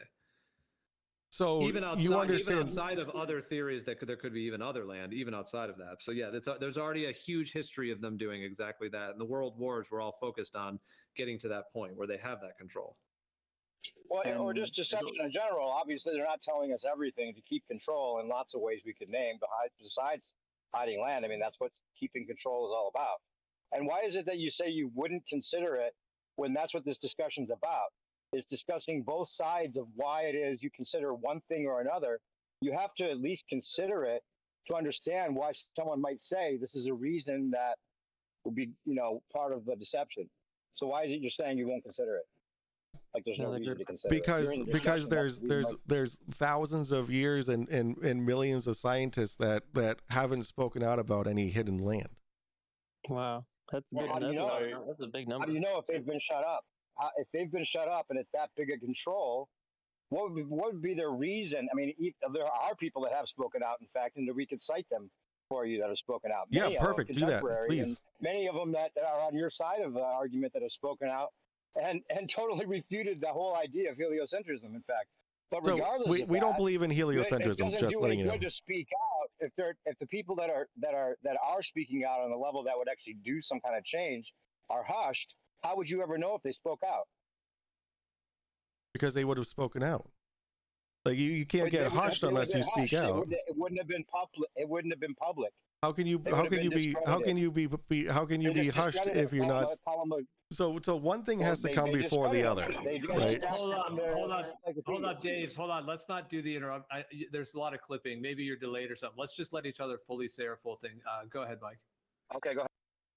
So even outside, you understand, even outside of other theories that there could be even other land, even outside of that. So yeah, there's already a huge history of them doing exactly that. And the world wars were all focused on getting to that point where they have that control. Well, or just deception in general. Obviously, they're not telling us everything to keep control in lots of ways we could name besides hiding land. I mean, that's what keeping control is all about. And why is it that you say you wouldn't consider it when that's what this discussion's about? Is discussing both sides of why it is you consider one thing or another. You have to at least consider it to understand why someone might say this is a reason that would be, part of the deception. So why is it you're saying you won't consider it? Like there's no No, reason to consider it. because You're in the because discussion, there's thousands of years and millions of scientists that haven't spoken out about any hidden land. Wow, that's Well, good. how do you That's know? that's a big How number. do you know if they've been shut up? If they've been shut up and it's that big a control, what would be their reason? I mean, there are people that have spoken out, in fact, and we could cite them for you that have spoken out. Yeah, Many of them perfect. Do that, contemporary, and please. many of them that are on your side of the argument that have spoken out and totally refuted the whole idea of heliocentrism. In fact, but So regardless, we don't that, believe in it heliocentrism. doesn't Just do letting any you know. good to speak out if the people that are speaking out on a level that would actually do some kind of change are hushed. How would you ever know if they spoke out? Because they would have spoken out. Like you can't But get they would have- hushed they would unless have you been speak hushed. out. It wouldn't have been public. It wouldn't have been public. How can you They how would have can been you be how can you They be just hushed discredited if you're Palmer- not? Palmer- So one thing Well, has to they- come they before the discredited other, them. They just right? attacked Hold on, their hold on, encyclopedias. Dave. Hold on. Let's not do the interrupt. There's a lot of clipping. Maybe you're delayed or something. Let's just let each other fully say our full thing. Go ahead, Mike. Okay, go ahead.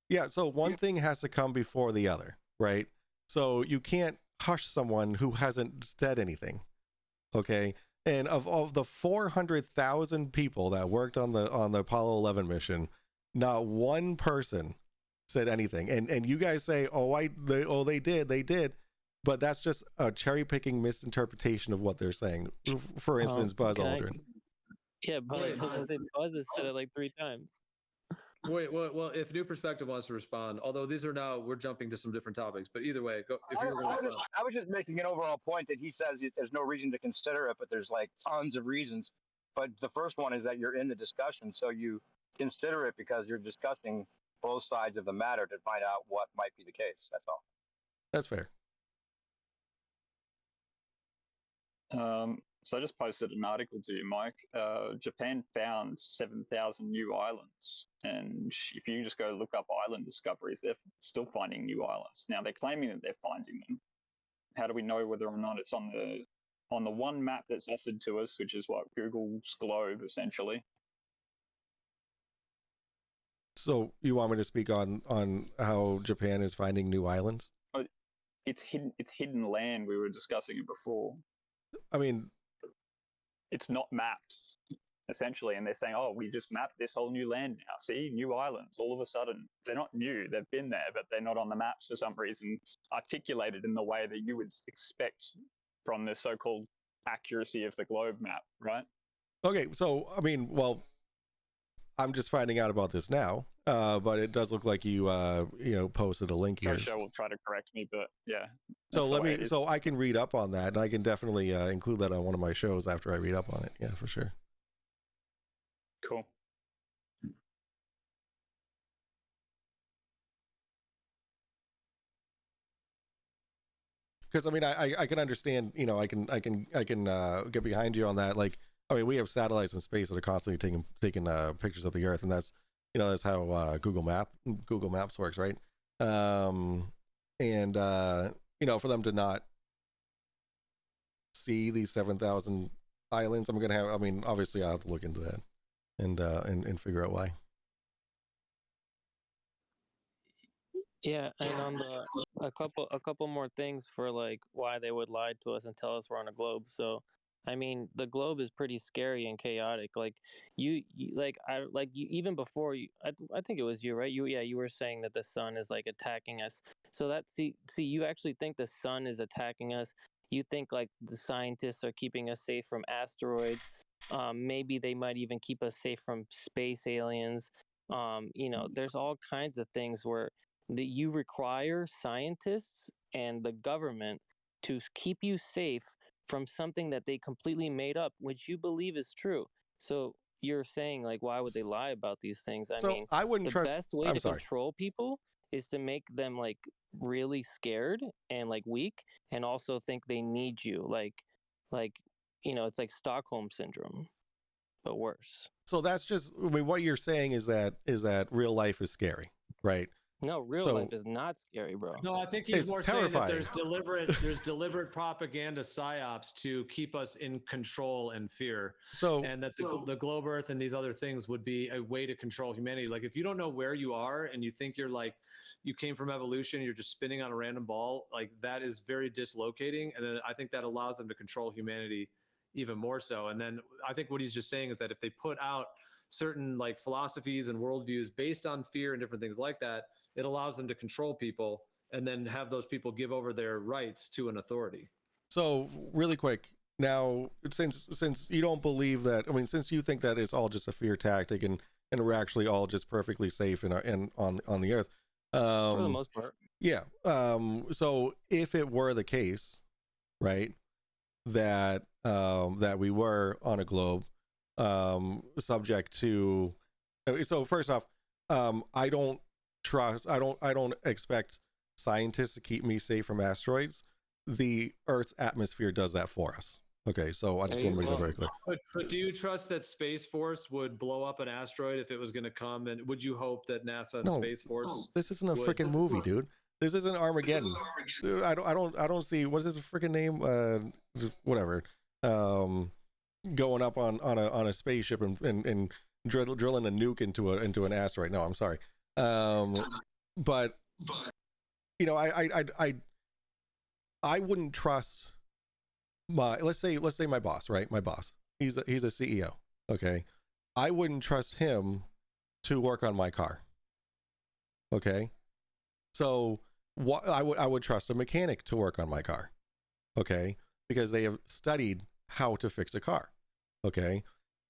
Yeah, so one thing has to come before the other, right? So you can't hush someone who hasn't said anything. Okay? And of the 400,000 people that worked on the Apollo 11 mission, not one person said anything. And you guys say, they did, but that's just a cherry picking misinterpretation of what they're saying. For instance, Buzz Aldrin. Yeah, Buzz has said it like 3 times. Wait, well, if New Perspective wants to respond, although we're jumping to some different topics, but either way, go. If you're going to respond. I was just making an overall point that he says there's no reason to consider it, but there's like tons of reasons. But the first one is that you're in the discussion, so you consider it because you're discussing both sides of the matter to find out what might be the case. That's all. That's fair. So I just posted an article to you, Mike. Japan found 7,000 new islands. And if you just go look up island discoveries, they're still finding new islands. Now, they're claiming that they're finding them. How do we know whether or not it's on the one map that's offered to us, which is what Google's globe, essentially? So you want me to speak on how Japan is finding new islands? It's hidden land. We were discussing it before. I mean, it's not mapped, essentially, and they're saying, "Oh, we just mapped this whole new land now. See, new islands." All of a sudden, they're not new; they've been there, but they're not on the maps for some reason, articulated in the way that you would expect from the so-called accuracy of the globe map, right? Okay, so I mean, well, I'm just finding out about this now, but it does look like you posted a link here. Show will try to correct me, but yeah. So so I can read up on that, and I can definitely include that on one of my shows after I read up on it. Yeah, for sure. Cool. Because I mean, I can understand. I can get behind you on that. Like, I mean, we have satellites in space that are constantly taking pictures of the Earth, and that's that's how Google Maps works, right? For them to not see these 7,000 islands, obviously I'll have to look into that and figure out why. Yeah, and on a couple more things for like why they would lie to us and tell us we're on a globe. So, I mean, the globe is pretty scary and chaotic. Like even before you, I think it was you, right? You were saying that the sun is like attacking us. So you actually think the sun is attacking us. You think like the scientists are keeping us safe from asteroids. Maybe they might even keep us safe from space aliens. There's all kinds of things where you require scientists and the government to keep you safe from something that they completely made up, which you believe is true. So you're saying, like, why would they lie about these things? I wouldn't trust. The best way to control people is to make them like really scared and like weak, and also think they need you. It's like Stockholm syndrome, but worse. So that's just. I mean, what you're saying is that real life is scary, right? No, real So- life is not scary, bro. No, I think he's It's more saying that terrifying. there's deliberate propaganda psyops to keep us in control and fear. So And that the globe Earth and these other things would be a way to control humanity. Like if you don't know where you are and you think you're like you came from evolution, you're just spinning on a random ball, like that is very dislocating. And then I think that allows them to control humanity even more so. And then I think what he's just saying is that if they put out certain like philosophies and worldviews based on fear and different things like that, it allows them to control people and then have those people give over their rights to an authority. So really quick, now since you don't believe that, I mean, since you think that it's all just a fear tactic and we're actually all just perfectly safe and on the earth, For the most part. yeah. So if it were the case, right, that that we were on a globe, subject to, so first off, I don't expect scientists to keep me safe from asteroids. The Earth's atmosphere does that for us. Okay, so I just want to make that very clear. But do you trust that Space Force would blow up an asteroid if it was going to come? And would you hope that NASA and No, Space Force? This isn't a would- freaking movie, dude. This isn't Armageddon. I don't see, what is his freaking name? Whatever. Going up on a spaceship and drilling a nuke into an asteroid. No, I'm sorry. But you know, I wouldn't trust my, let's say my boss, right? My boss. He's a CEO. Okay. I wouldn't trust him to work on my car. Okay. So what I would trust a mechanic to work on my car. Okay. Because they have studied how to fix a car. Okay.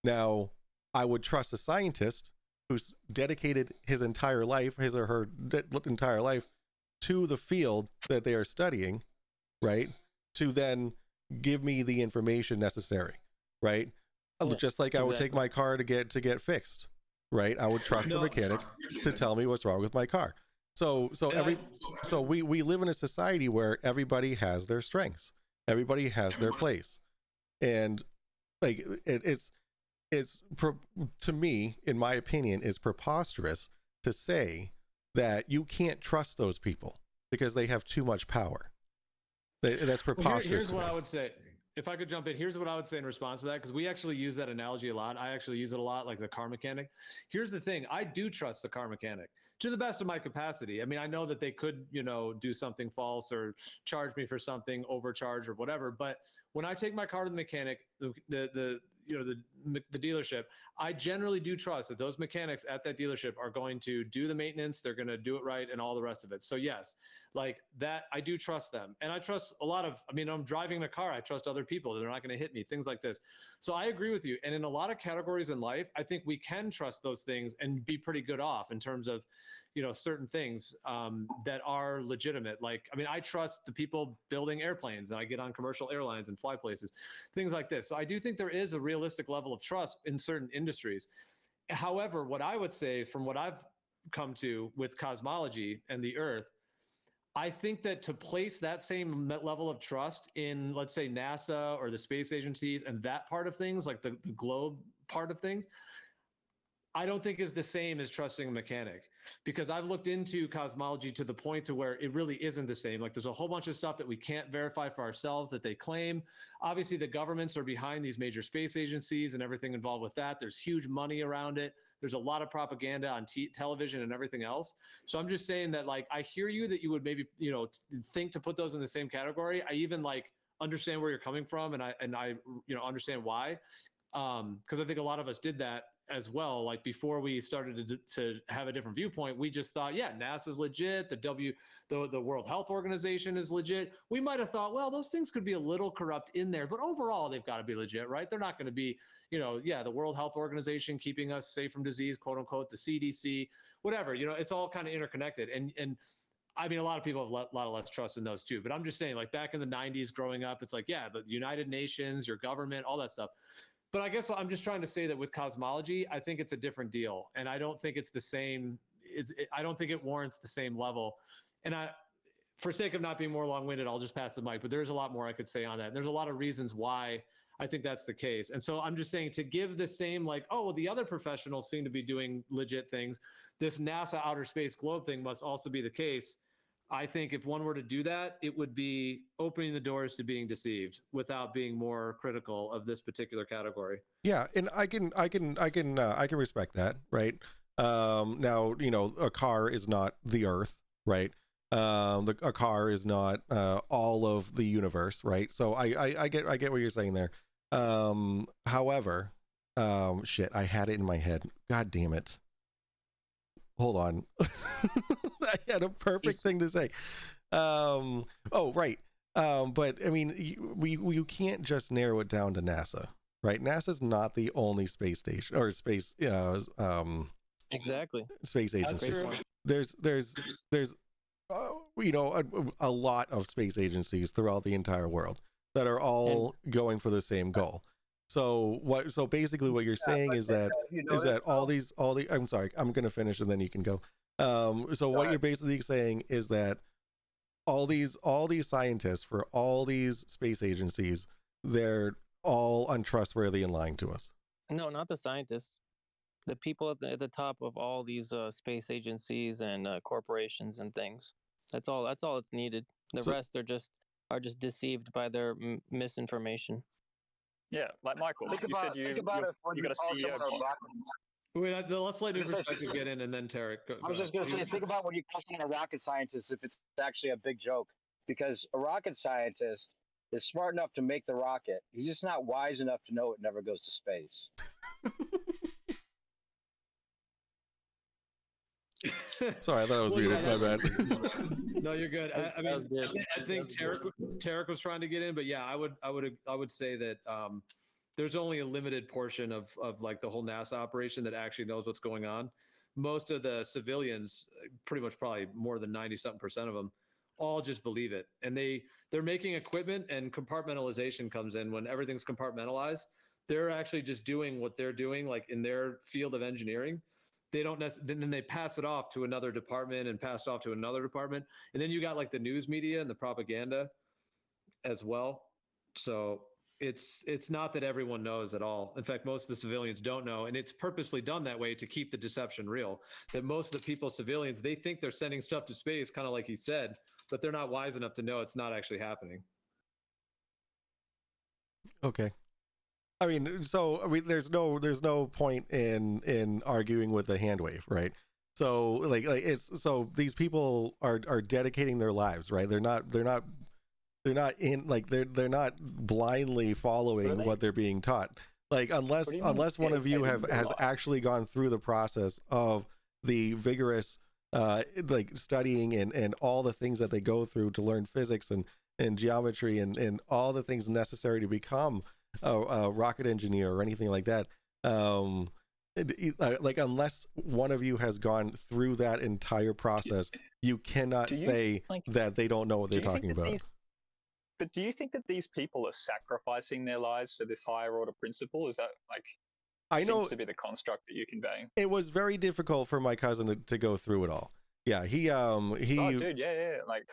Now I would trust a scientist who's dedicated his entire life, his or her entire life, to the field that they are studying, right? To then give me the information necessary, right? Yeah, Just like I would take exactly. my car to get fixed, right? I would trust the No. mechanic to tell me what's wrong with my car. So we live in a society where everybody has their strengths, everybody has their place, and like it's to me, in my opinion, is preposterous to say that you can't trust those people because they have too much power. That's Well, preposterous. here's to what me. I would say. If I could jump in, here's what I would say in response to that, because we actually use that analogy a lot. I actually use it a lot, like the car mechanic. Here's the thing. I do trust the car mechanic to the best of my capacity. I mean, I know that they could, do something false or charge me for something, overcharge or whatever. But when I take my car to the mechanic, the dealership, I generally do trust that those mechanics at that dealership are going to do the maintenance, they're going to do it right, and all the rest of it. So yes, like that, I do trust them. And I trust a lot of, I'm driving a car, I trust other people, they're not going to hit me, things like this. So I agree with you. And in a lot of categories in life, I think we can trust those things and be pretty good off in terms of, certain things that are legitimate. Like, I trust the people building airplanes, and I get on commercial airlines and fly places, things like this. So I do think there is a realistic level of trust in certain industries. However, what I would say from what I've come to with cosmology and the Earth, I think that to place that same level of trust in, let's say, NASA or the space agencies and that part of things, like the globe part of things, I don't think is the same as trusting a mechanic, because I've looked into cosmology to the point to where it really isn't the same. Like there's a whole bunch of stuff that we can't verify for ourselves that they claim. Obviously, the governments are behind these major space agencies and everything involved with that. There's huge money around it. There's a lot of propaganda on television and everything else. So I'm just saying that, like, I hear you that you would maybe, think to put those in the same category. I even understand where you're coming from, and I understand why. Because I think a lot of us did that as well. Like before we started to have a different viewpoint, we just thought, yeah, NASA's legit. The World Health Organization is legit. We might have thought, well, those things could be a little corrupt in there, but overall they've got to be legit, right? They're not going to be, the World Health Organization keeping us safe from disease, quote unquote, the CDC, whatever. It's all kind of interconnected. And a lot of people have a lot of less trust in those too. But I'm just saying, like back in the 90s growing up, it's like, yeah, the United Nations, your government, all that stuff. But I guess I'm just trying to say that with cosmology, I think it's a different deal. And I don't think it's the same. I don't think it warrants the same level. And for sake of not being more long-winded, I'll just pass the mic. But there's a lot more I could say on that. And there's a lot of reasons why I think that's the case. And so I'm just saying, to give the same, like, oh, well, the other professionals seem to be doing legit things, this NASA outer space globe thing must also be the case. I think if one were to do that, it would be opening the doors to being deceived without being more critical of this particular category. Yeah, and I can respect that, right? Now, you know, a car is not the Earth, right? A car is not all of the universe, right? So I get what you're saying there. However, shit, I had it in my head. God damn it. Hold on. I had a perfect thing to say. Oh, right. But I mean, you can't just narrow it down to NASA, right? NASA's not the only space station or space, exactly, space agency. That's true. There's you know, a lot of space agencies throughout the entire world that are all going for the same goal. So basically what you're saying is that I'm sorry, I'm going to finish and then you can go. So what you're basically saying is that all these scientists for all these space agencies, they're all untrustworthy and lying to us. No, not the scientists. The people at the top of all these space agencies and corporations and things. That's all it's needed. The rest are just deceived by their misinformation. Yeah, like Michael, Think you about, said think about it when you you got a call CEO. someone a rocket. Wait, let's let New Just like- Perspective get in, and then Tarek. I was just going to say, think about when you call someone a rocket scientist, if it's actually a big joke, because a rocket scientist is smart enough to make the rocket. He's just not wise enough to know it never goes to space. Sorry, I thought I was muted. My bad. No, you're good. I mean, I think Tarek was trying to get in, but yeah, I would say that there's only a limited portion of like the whole NASA operation that actually knows what's going on. Most of the civilians, pretty much probably more than 90-something% of them, all just believe it, and they're making equipment, and compartmentalization comes in. When everything's compartmentalized, they're actually just doing what they're doing, like in their field of engineering. They don't then they pass it off to another department and pass it off to another department. And then you got like the news media and the propaganda as well. So it's not that everyone knows at all. In fact, most of the civilians don't know. And it's purposely done that way to keep the deception real. That most of the people, civilians, they think they're sending stuff to space, kind of like he said, but they're not wise enough to know it's not actually happening. Okay. I mean, there's no point in arguing with the hand wave, right? So like so these people are dedicating their lives, right? They're not blindly following what they're being taught. Like unless one of you has actually gone through the process of the vigorous like studying and all the things that they go through to learn physics and geometry and all the things necessary to become a rocket engineer or anything like that, like unless one of you has gone through that entire process, you cannot say that they don't know what they're talking about. But do you think that these people are sacrificing their lives for this higher order principle? Is that like seems to be the construct that you're conveying? It was very difficult for my cousin to go through it all. Yeah, he oh dude, yeah, like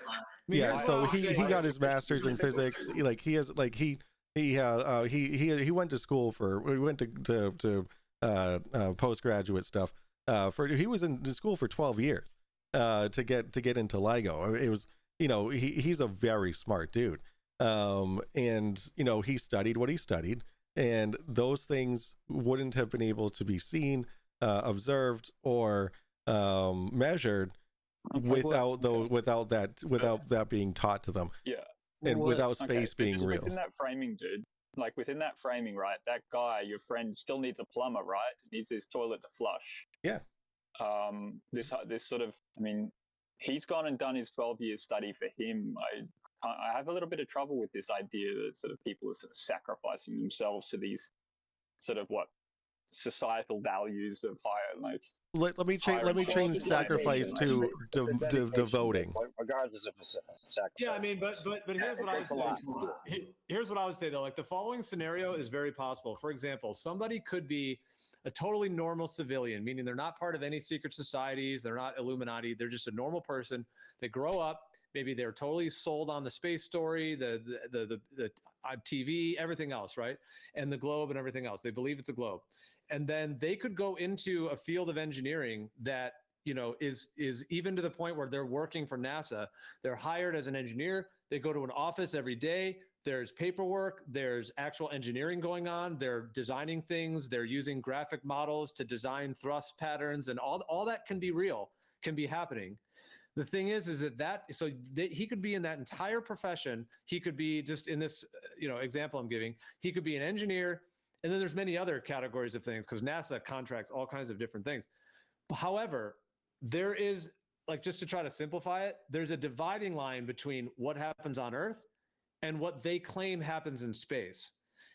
yeah. So he got his master's in physics. He went to school he went to postgraduate stuff. He was in school for 12 years to get into LIGO. It was, you know, he's a very smart dude. And you know, he studied what he studied, and those things wouldn't have been able to be seen, observed, or measured without that being taught to them. Yeah. And without space being real. Within that framing, dude, like within that framing, right? That guy, your friend, still needs a plumber, right? Needs his toilet to flush. Yeah. This sort of, I mean, he's gone and done his 12-year study for him. I have a little bit of trouble with this idea that sort of people are sort of sacrificing themselves to these sort of societal values of higher, like. Let me change sacrifice to devoting. Regardless of sacrifice. Yeah, I mean, but here's what I would say. Here's what I would say though. Like the following scenario is very possible. For example, somebody could be a totally normal civilian, meaning they're not part of any secret societies, they're not Illuminati, they're just a normal person. They grow up, Maybe they're totally sold on the space story, the TV, everything else, right? And the globe and everything else. They believe it's a globe. And then they could go into a field of engineering that, you know, is even to the point where they're working for NASA. They're hired as an engineer. They go to an office every day. There's paperwork, there's actual engineering going on. They're designing things. They're using graphic models to design thrust patterns, and all that can be real, can be happening. The thing is he could be in that entire profession. He could be just in this, you know, example I'm giving. He could be an engineer, and then there's many other categories of things because NASA contracts all kinds of different things. However, there is, like, just to try to simplify it, there's a dividing line between what happens on Earth and what they claim happens in space.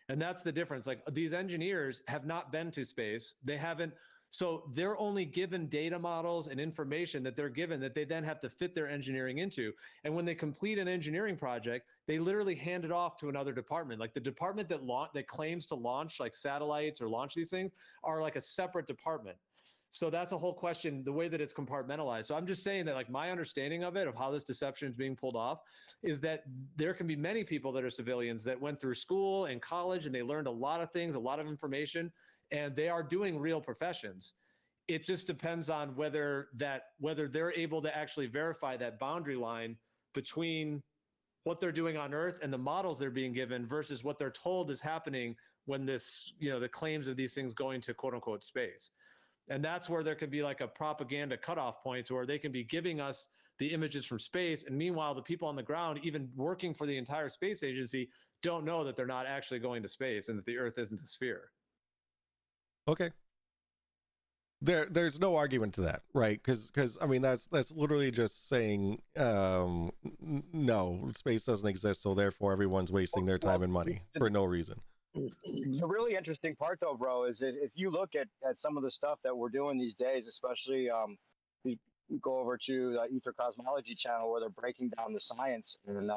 And that's the difference. Like, these engineers have not been to space. They haven't. So they're only given data models and information that they're given that they then have to fit their engineering into. And when they complete an engineering project, they literally hand it off to another department. Like the department that claims to launch like satellites or launch these things are like a separate department. So that's a whole question, the way that it's compartmentalized. So I'm just saying that, like, my understanding of it, of how this deception is being pulled off, is that there can be many people that are civilians that went through school and college and they learned a lot of things, a lot of information, and they are doing real professions. It just depends on whether they're able to actually verify that boundary line between what they're doing on Earth and the models they're being given versus what they're told is happening when this, you know, the claims of these things going to quote unquote space. And that's where there could be like a propaganda cutoff point where they can be giving us the images from space. And meanwhile, the people on the ground, even working for the entire space agency, don't know that they're not actually going to space and that the Earth isn't a sphere. Okay. There's no argument to that, right? Because I mean that's literally just saying no, space doesn't exist, so therefore everyone's wasting their time and money for no reason. The really interesting part, though, bro, is that if you look at some of the stuff that we're doing these days, especially you go over to the Ether Cosmology channel where they're breaking down the science, and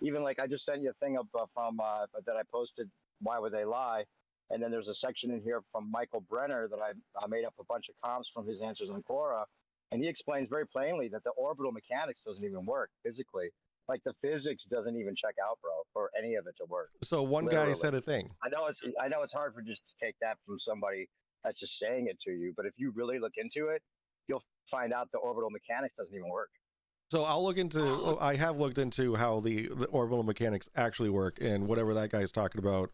even like I just sent you a thing up from that I posted, Why Would They Lie? And then there's a section in here from Michael Brenner that I made up a bunch of comps from his answers on Quora, and he explains very plainly that the orbital mechanics doesn't even work physically. Like the physics doesn't even check out, bro, for any of it to work. So one Literally. guy said a thing. I know it's hard for just to take that from somebody that's just saying it to you, but if you really look into it, you'll find out the orbital mechanics doesn't even work. So I have looked into how the orbital mechanics actually work, and whatever that guy's talking about,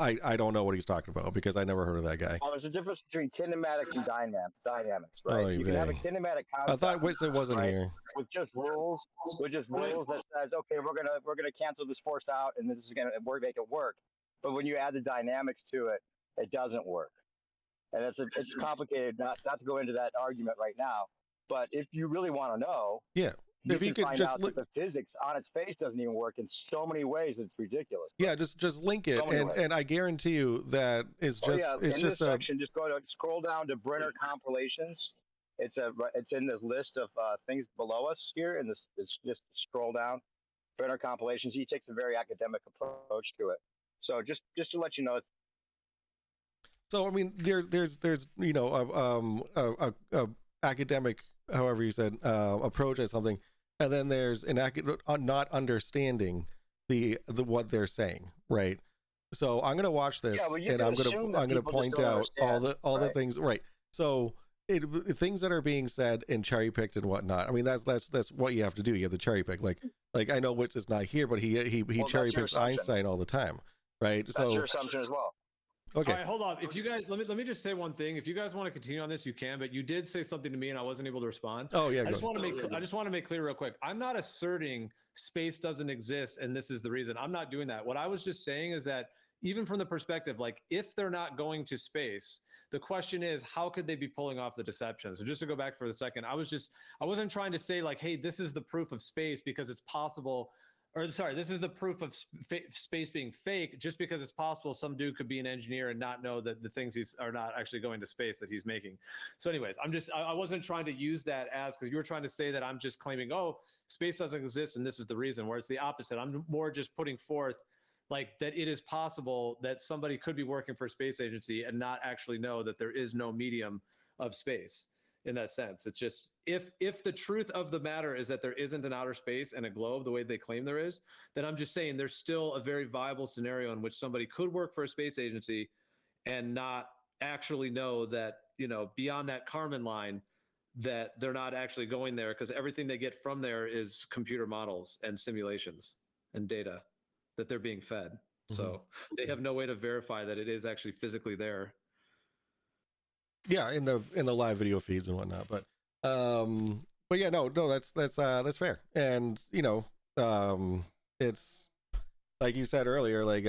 I don't know what he's talking about because I never heard of that guy. Well, there's a difference between kinematics and dynamics, right? Oh, you can have a kinematic concept. I thought Whitson wasn't right, here. with just rules that says, okay, we're gonna cancel this force out, and this is gonna make it work. But when you add the dynamics to it, it doesn't work, and it's complicated. Not to go into that argument right now, but if you really want to know, yeah. If you could find just out that the physics on its face doesn't even work in so many ways, it's ridiculous. Yeah, just link it, and I guarantee you that it's just it's in just this section. Just scroll down to Brenner compilations. It's in this list of things below us here, and it's just scroll down. Brenner compilations. He takes a very academic approach to it. So just to let you know, so I mean there's you know a academic, however you said, approach at something, and then there's an not understanding the what they're saying, right? So I'm gonna watch this, and I'm gonna point out all the things, right? So things that are being said and cherry picked and whatnot. I mean that's what you have to do. You have to cherry pick. Like I know Witz is not here, but he cherry picks Einstein all the time, right? That's your assumption as well. Okay. All right, hold on. If you guys, let me just say one thing. If you guys want to continue on this, you can. But you did say something to me, and I wasn't able to respond. Oh yeah. I just want to make clear real quick. I'm not asserting space doesn't exist and this is the reason. I'm not doing that. What I was just saying is that even from the perspective, like if they're not going to space, the question is how could they be pulling off the deception? So just to go back for a second, I wasn't trying to say like, hey, this is the proof of space because it's possible. Or sorry, this is the proof of space being fake just because it's possible some dude could be an engineer and not know that the things are not actually going to space that he's making. So anyways, I wasn't trying to use that as, because you were trying to say that I'm just claiming, oh, space doesn't exist and this is the reason, where it's the opposite. I'm more just putting forth like that it is possible that somebody could be working for a space agency and not actually know that there is no medium of space. in that sense. It's just if the truth of the matter is that there isn't an outer space and a globe the way they claim there is, then I'm just saying there's still a very viable scenario in which somebody could work for a space agency and not actually know that, beyond that Kármán line, that they're not actually going there, because everything they get from there is computer models and simulations and data that they're being fed. So they have no way to verify that it is actually physically there. Yeah, in the live video feeds and whatnot, but yeah, no, that's fair. And it's like you said earlier, like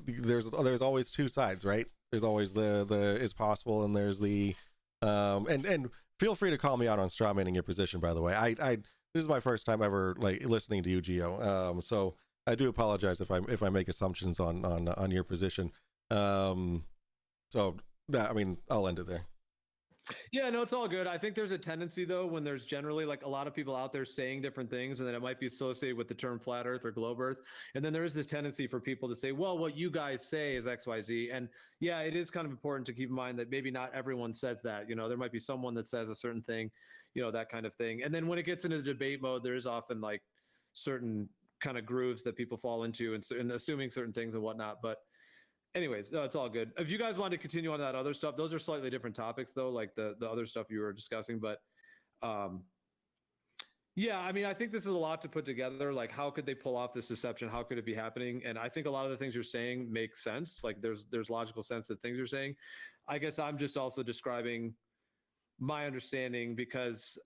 there's always two sides, right? There's always the it's possible, and there's the and feel free to call me out on strawmanning your position, by the way. I this is my first time ever like listening to you, Geo. So I do apologize if I make assumptions on your position. So that, I mean, I'll end it there. Yeah, no, it's all good. I think there's a tendency, though, when there's generally like a lot of people out there saying different things, and then it might be associated with the term flat Earth or globe Earth. And then there is this tendency for people to say, well, what you guys say is X, Y, Z. And yeah, it is kind of important to keep in mind that maybe not everyone says that. There might be someone that says a certain thing, that kind of thing. And then when it gets into the debate mode, there is often like certain kind of grooves that people fall into and assuming certain things and whatnot. But anyways, no, it's all good. If you guys want to continue on that other stuff, those are slightly different topics, though, like the other stuff you were discussing. But yeah, I mean, I think this is a lot to put together. Like, how could they pull off this deception? How could it be happening? And I think a lot of the things you're saying make sense. Like, there's logical sense to things you're saying. I guess I'm just also describing my understanding, because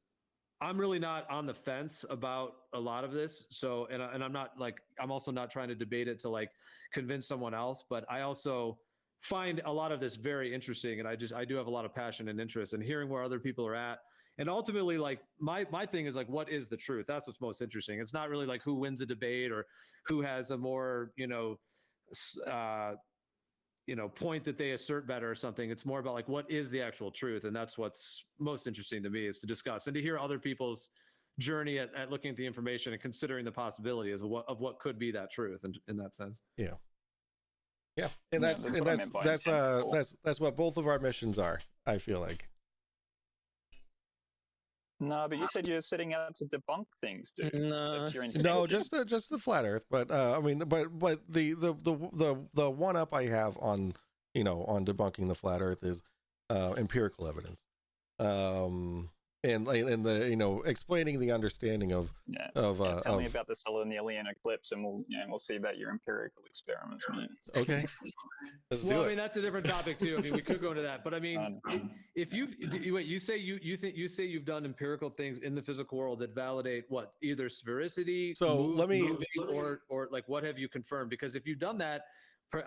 I'm really not on the fence about a lot of this. So, and I'm not like, I'm also not trying to debate it to like convince someone else, but I also find a lot of this very interesting. And I do have a lot of passion and interest in hearing where other people are at. And ultimately, like my thing is like, what is the truth? That's what's most interesting. It's not really like who wins a debate or who has a more, point that they assert better or something. It's more about like, what is the actual truth? And that's what's most interesting to me, is to discuss and to hear other people's journey at looking at the information and considering the possibilities of what could be that truth in that sense. Yeah. Yeah. And that's what both of our missions are, I feel like. No, but you said you're setting out to debunk things, dude. That's your intention. No, just the flat Earth. But I mean, but the one up I have on on debunking the flat Earth is empirical evidence, and the explaining the understanding of tell me about the solar Nelian eclipse, and we'll see about your empirical experiments. Okay, let's do it. I mean, that's a different topic too. I mean, we could go into that, but I mean, if you say you've done empirical things in the physical world that validate what, either sphericity, moving, or like, what have you confirmed? Because if you've done that,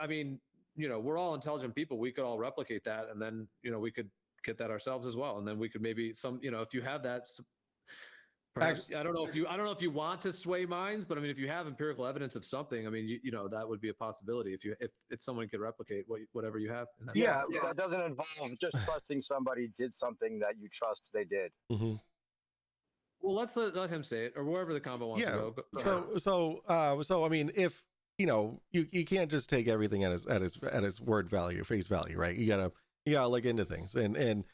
I mean, we're all intelligent people. We could all replicate that, and then we could get that ourselves as well, and then we could maybe if you have that. Perhaps, I don't know if you want to sway minds, but I mean, if you have empirical evidence of something, I mean, that would be a possibility if someone could replicate whatever you have. Yeah, that doesn't involve just trusting somebody did something that you trust they did. Mm-hmm. Well, let's let him say it, or wherever the combo wants to go. So I mean, if you can't just take everything at its word value, face value, right? You gotta look into things, and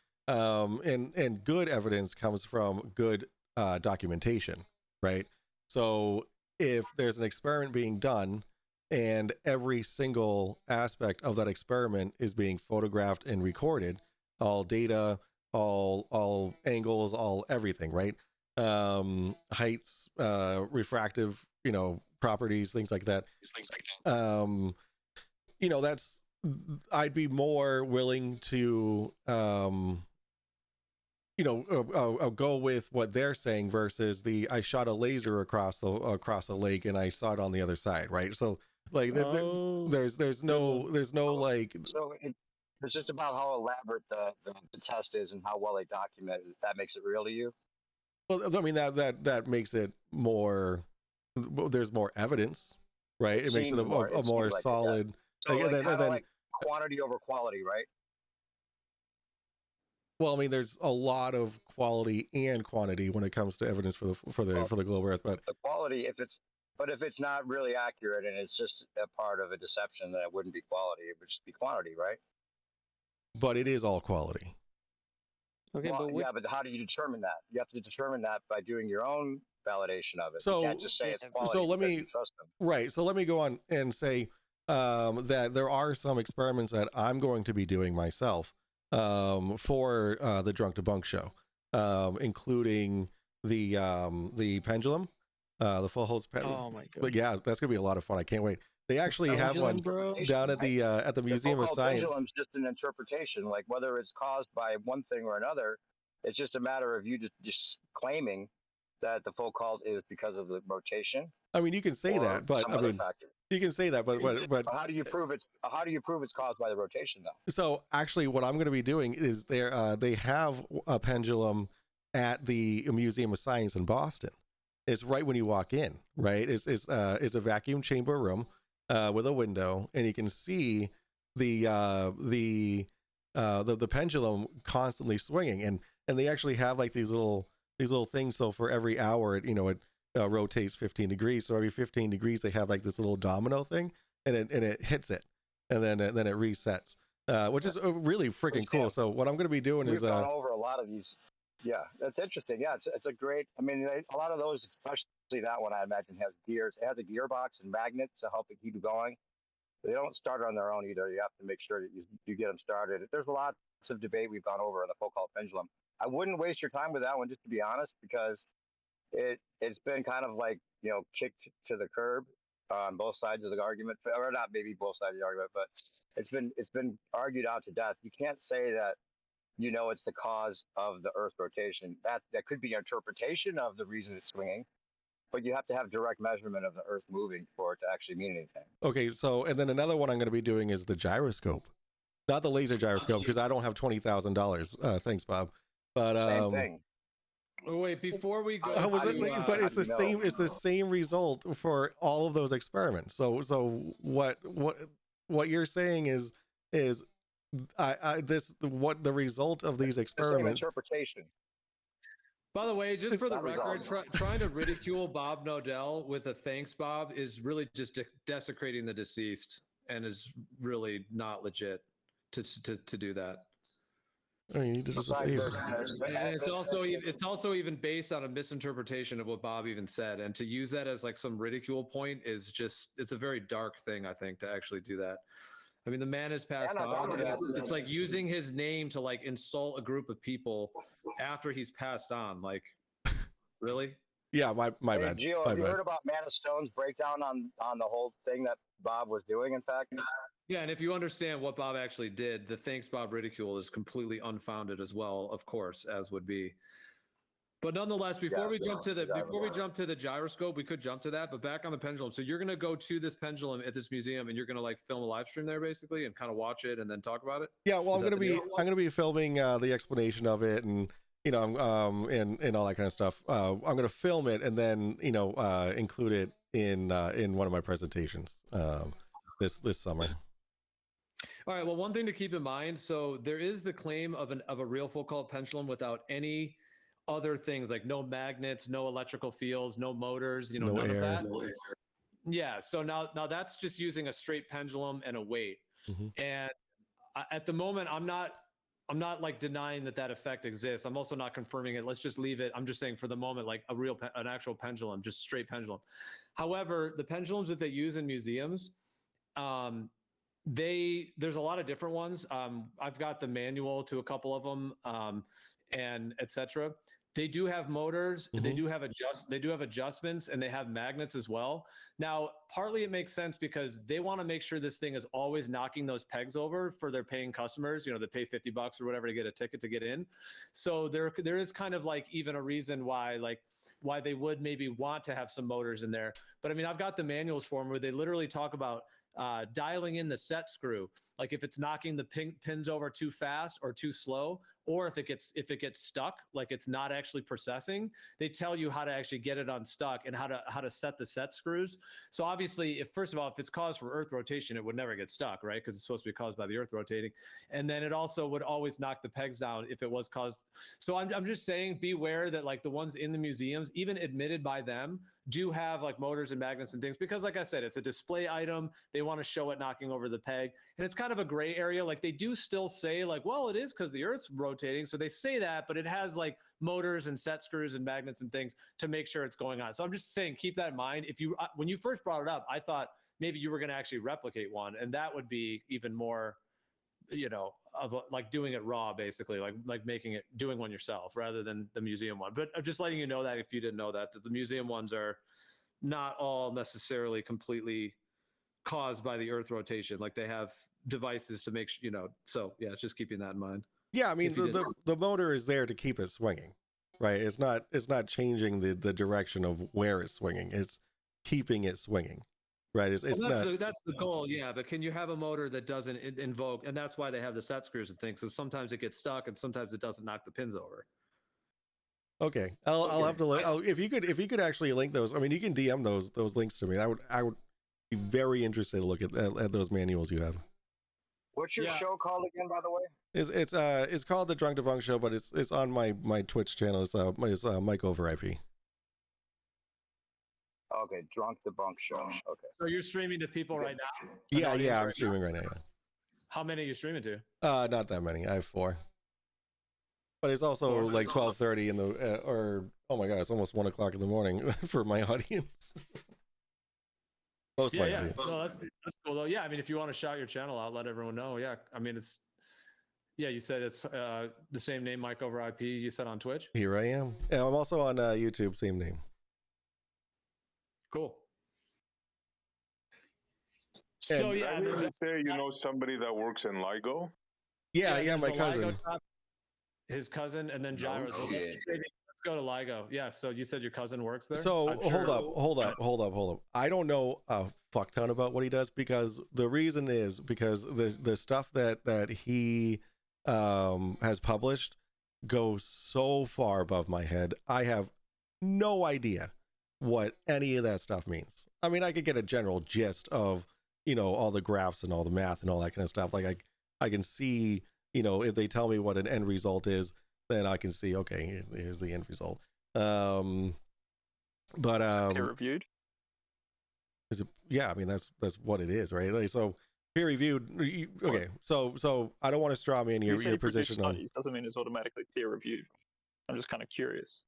good evidence comes from good documentation, right? So if there's an experiment being done and every single aspect of that experiment is being photographed and recorded, all data, all angles, all everything, right? Heights, refractive, properties, things like that. That's, I'd be more willing to go with what they're saying versus I shot a laser across a lake and I saw it on the other side, right? So like there's no like. So it's just about how elaborate the test is and how well they document it. That makes it real to you. Well, I mean that makes it more. There's more evidence, right? It makes it a more solid. So and then quantity over quality, right? Well, I mean, there's a lot of quality and quantity when it comes to evidence for the globe Earth, but the quality, if it's not really accurate and it's just a part of a deception, then it wouldn't be quality; it would just be quantity, right? But it is all quality. Okay, Well, but which yeah, but how do you determine that? You have to determine that by doing your own validation of it. So- you can't just say it's Yeah, quality so let because me- you trust them. Right. So let me go on and say that there are some experiments that I'm going to be doing myself for the Drunk Debunk show, including the pendulum, the full holds pendulum. Oh my god. But yeah, that's gonna be a lot of fun. I can't wait. They actually have one bro. down at the Museum of The Science. pendulum's just an interpretation. Like whether it's caused by one thing or another, it's just a matter of you just claiming that the full cult is because of the rotation. I mean, you can say or that, but some I other mean, factor. you can say that, but How do you prove it's caused by the rotation though? so actually, what I'm going to be doing is they have a pendulum at the Museum of Science in Boston. It's right when you walk in, right? It's a vacuum chamber room with a window, and you can see the pendulum constantly swinging, and they actually have like these little things. So for every hour, it rotates 15 degrees. So every 15 degrees, they have like this little domino thing, and it hits it, and then it resets, which is really freaking cool. So what I'm going to be doing We've is gone over a lot of these. Yeah, that's interesting. Yeah, it's a great. I mean, a lot of those, especially that one, I imagine has gears. It has a gearbox and magnets to help it keep it going. They don't start on their own either. You have to make sure that you get them started. There's lots of debate we've gone over on the Foucault pendulum. I wouldn't waste your time with that one, just to be honest, because it's been kind of like kicked to the curb on both sides of the argument, or not maybe both sides of the argument, but it's been argued out to death. You can't say that it's the cause of the Earth rotation. That could be an interpretation of the reason it's swinging, but you have to have direct measurement of the Earth moving for it to actually mean anything. okay. So and then another one I'm going to be doing is the gyroscope, not the laser gyroscope, because I don't have $20,000. Thanks, Bob. But Same thing. Oh, wait, before we go, but it's the same. It's the same result for all of those experiments. So what you're saying is what the result of these experiments. Interpretation. By the way, just for the That record, result. trying to ridicule Bob Nodell with a thanks, Bob, is really just desecrating the deceased, and is really not legit to do that. I mean, you did us a favor. And it's also even based on a misinterpretation of what Bob even said, and to use that as like some ridicule point is just, it's a very dark thing, I think, to actually do that. I mean, the man has passed on. And it's like using his name to like insult a group of people after he's passed on. Like, really? Yeah, my bad. Gio, My have you bad. heard about Man of Stone's breakdown on the whole thing that Bob was doing? In fact, Yeah, and if you understand what Bob actually did, the thanks Bob ridicule is completely unfounded as well, of course, as would be. But nonetheless, before we jump to the gyroscope, we could jump to that. But back on the pendulum, so you're gonna go to this pendulum at this museum, and you're gonna like film a live stream there, basically, and kind of watch it and then talk about it. Yeah, well, Is I'm that the deal? gonna be filming the explanation of it, and and all that kind of stuff. I'm gonna film it and then include it in one of my presentations this summer. All right. Well, one thing to keep in mind. So there is the claim of a real Foucault pendulum without any other things, like no magnets, no electrical fields, no motors. No none air. of that. Yeah. So now that's just using a straight pendulum and a weight. Mhm. And at the moment, I'm not like denying that effect exists. I'm also not confirming it. Let's just leave it. I'm just saying for the moment, like an actual pendulum, just straight pendulum. However, the pendulums that they use in museums, there's a lot of different ones. I've got the manual to a couple of them, and etc. They do have motors. They do have adjustments, and they have magnets as well. Now, partly it makes sense because they want to make sure this thing is always knocking those pegs over for their paying customers. They pay $50 or whatever to get a ticket to get in. So there is kind of like even a reason why they would maybe want to have some motors in there. But I mean, I've got the manuals for them where they literally talk about dialing in the set screw, like if it's knocking the pins over too fast or too slow, or if it gets stuck, like it's not actually processing. They tell you how to actually get it unstuck and how to set the set screws. So obviously, first of all, if it's caused for Earth rotation, it would never get stuck, right? Because it's supposed to be caused by the Earth rotating. And then it also would always knock the pegs down if it was caused. So I'm just saying, beware that like the ones in the museums, even admitted by them, do have like motors and magnets and things, because like I said, it's a display item. They want to show it knocking over the peg. And it's kind kind of a gray area. Like they do still say like, well, it is because the Earth's rotating. So they say that, but it has like motors and set screws and magnets and things to make sure it's going on. So I'm just saying, keep that in mind. If you, when you first brought it up, I thought maybe you were going to actually replicate one, and that would be even more, you know, of like doing it raw, basically, like making it, doing one yourself rather than the museum one. But I'm just letting you know that if you didn't know that the museum ones are not all necessarily completely caused by the Earth rotation. Like they have devices to make sure, you know. So yeah, it's just keeping that in mind. Yeah, I mean the motor is there to keep it swinging, right? It's not changing the direction of where it's swinging. It's keeping it swinging, right? It's not. That's the goal, yeah. But can you have a motor that doesn't invoke? And that's why they have the set screws and things. So sometimes it gets stuck, and sometimes it doesn't knock the pins over. Okay, I'll have to look. If you could actually link those. I mean, you can DM those links to me. I would be very interested to look at those manuals you have. What's your show called again, by the way? It's called the Drunk Debunk Show, but it's on my Twitch channel. It's Mike Over IP. Okay, Drunk Debunk Show. Okay. So you're streaming to people right now? Yeah, I'm streaming right now. Yeah. How many are you streaming to? Not that many. I have 4. But it's also like 12:30 in the or oh my god, it's almost 1 o'clock in the morning for my audience. Most yeah. audience. No, that's cool though. Yeah, I mean, if you want to shout your channel out, let everyone know. Yeah, I mean, it's you said it's the same name, Mike Over IP. You said on Twitch. Here I am. Yeah, I'm also on YouTube, same name. Cool. So yeah, did you say you know somebody that works in LIGO? Yeah, my cousin. His cousin, and then Gyro. Oh, Let's go to LIGO. Yeah. So you said your cousin works there. So hold up. I don't know a fuck ton about what he does, because the reason is because the stuff that he has published goes so far above my head. I have no idea what any of that stuff means. I mean, I could get a general gist of, you know, all the graphs and all the math and all that kind of stuff. Like I can see, you know, if they tell me what an end result is, then I can see, okay, here's the end result. But is it peer reviewed? Is it? Yeah, I mean that's what it is, right? Like, so peer reviewed. Okay, so I don't want to straw man your position on. Studies doesn't mean it's automatically peer reviewed. I'm just kind of curious.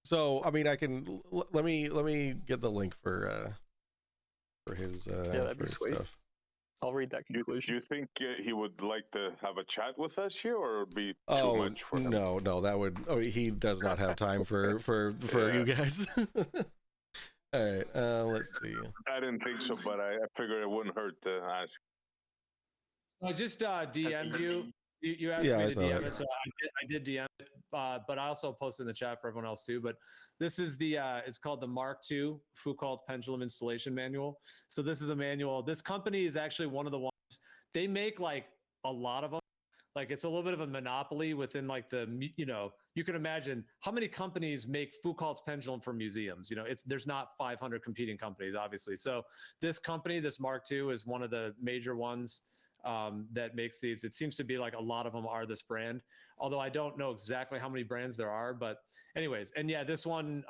So I mean, I can let me get the link for his that'd be sweet. stuff. I'll read that conclusion. Do you think he would like to have a chat with us here, or would be too much for him? No, that would. Oh, he does not have time for you guys. All right, let's see. I didn't think so, but I figured it wouldn't hurt to ask. I just DM'd you. You asked me to DM it, so I did DM it, but I also posted in the chat for everyone else too. But this is it's called the Mark II Foucault Pendulum Installation Manual. So this is a manual. This company is actually one of the ones, they make like a lot of them. Like it's a little bit of a monopoly within like the, you know, you can imagine how many companies make Foucault's pendulum for museums. You know, there's not 500 competing companies, obviously. So this company, this Mark II, is one of the major ones that makes these. It seems to be like a lot of them are this brand, although I don't know exactly how many brands there are. But anyways, and yeah, this one,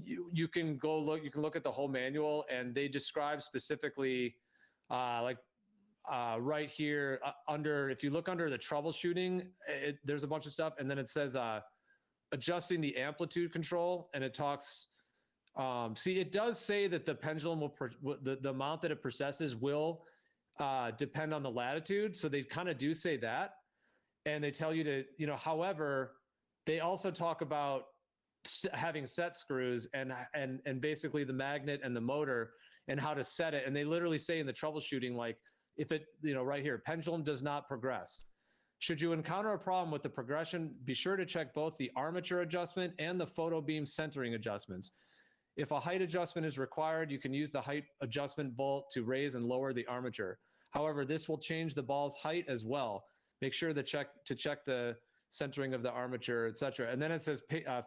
you can go look. You can look at the whole manual, and they describe specifically, right here under. If you look under the troubleshooting, there's a bunch of stuff, and then it says adjusting the amplitude control, and it talks. See, it does say that the pendulum will the amount that it processes will depend on the latitude. So they kind of do say that. And they tell you to, you know, however, they also talk about having set screws and basically the magnet and the motor and how to set it. And they literally say in the troubleshooting, like if it, you know, right here, pendulum does not progress. Should you encounter a problem with the progression, be sure to check both the armature adjustment and the photo beam centering adjustments. If a height adjustment is required, you can use the height adjustment bolt to raise and lower the armature. However, this will change the ball's height as well. Make sure to check the centering of the armature, etc. And then it says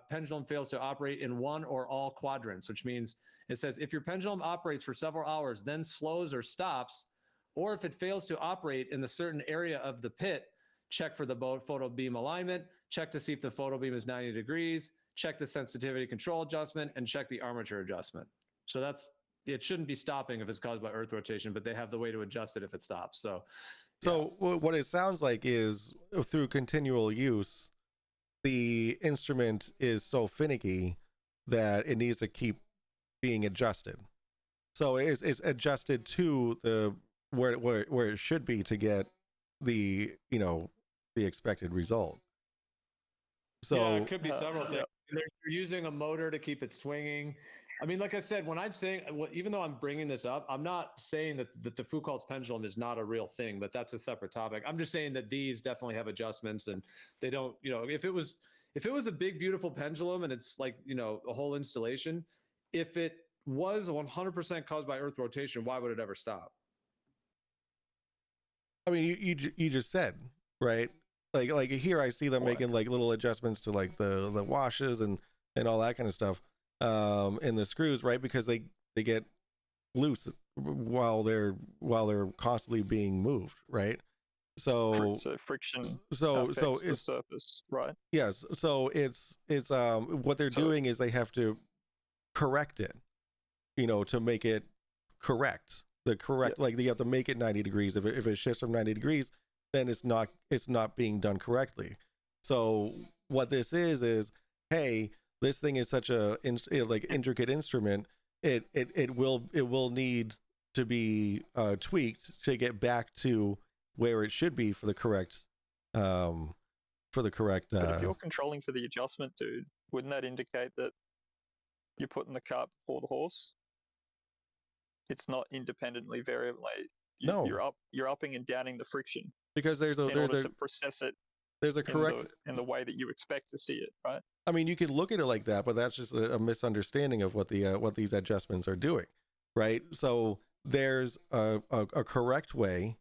pendulum fails to operate in one or all quadrants, which means it says if your pendulum operates for several hours, then slows or stops, or if it fails to operate in the certain area of the pit, check for the photo beam alignment, check to see if the photo beam is 90 degrees, check the sensitivity control adjustment, and check the armature adjustment. So that's it shouldn't be stopping if it's caused by Earth rotation, but they have the way to adjust it if it stops. So what it sounds like is through continual use, the instrument is so finicky that it needs to keep being adjusted. So it's adjusted to the where it should be to get the the expected result. So yeah, it could be several things. They're using a motor to keep it swinging. I mean, like I said, when I'm saying, even though I'm bringing this up, I'm not saying that the Foucault's pendulum is not a real thing, but that's a separate topic. I'm just saying that these definitely have adjustments, and they don't, if it was a big, beautiful pendulum and it's like, a whole installation, if it was 100% caused by Earth rotation, why would it ever stop? I mean, you just said, right? Like here I see them making like little adjustments to like the washes and all that kind of stuff in the screws, right? Because they get loose while they're constantly being moved, right? So friction so affects it's the surface, right? Yes, so it's what they're doing is they have to correct it, to make it correct. Like you have to make it 90 degrees. If it shifts from 90 degrees, then it's not being done correctly. So what this is, hey, this thing is such a intricate instrument. It will need to be tweaked to get back to where it should be for the correct But if you're controlling for the adjustment, dude, wouldn't that indicate that you're putting the cart before the horse? It's not independently variable. No, you're upping and downing the friction because there's a to process it. There's a correct in the way that you expect to see it, right? I mean, you could look at it like that, but that's just a misunderstanding of what these adjustments are doing, right? So there's a correct way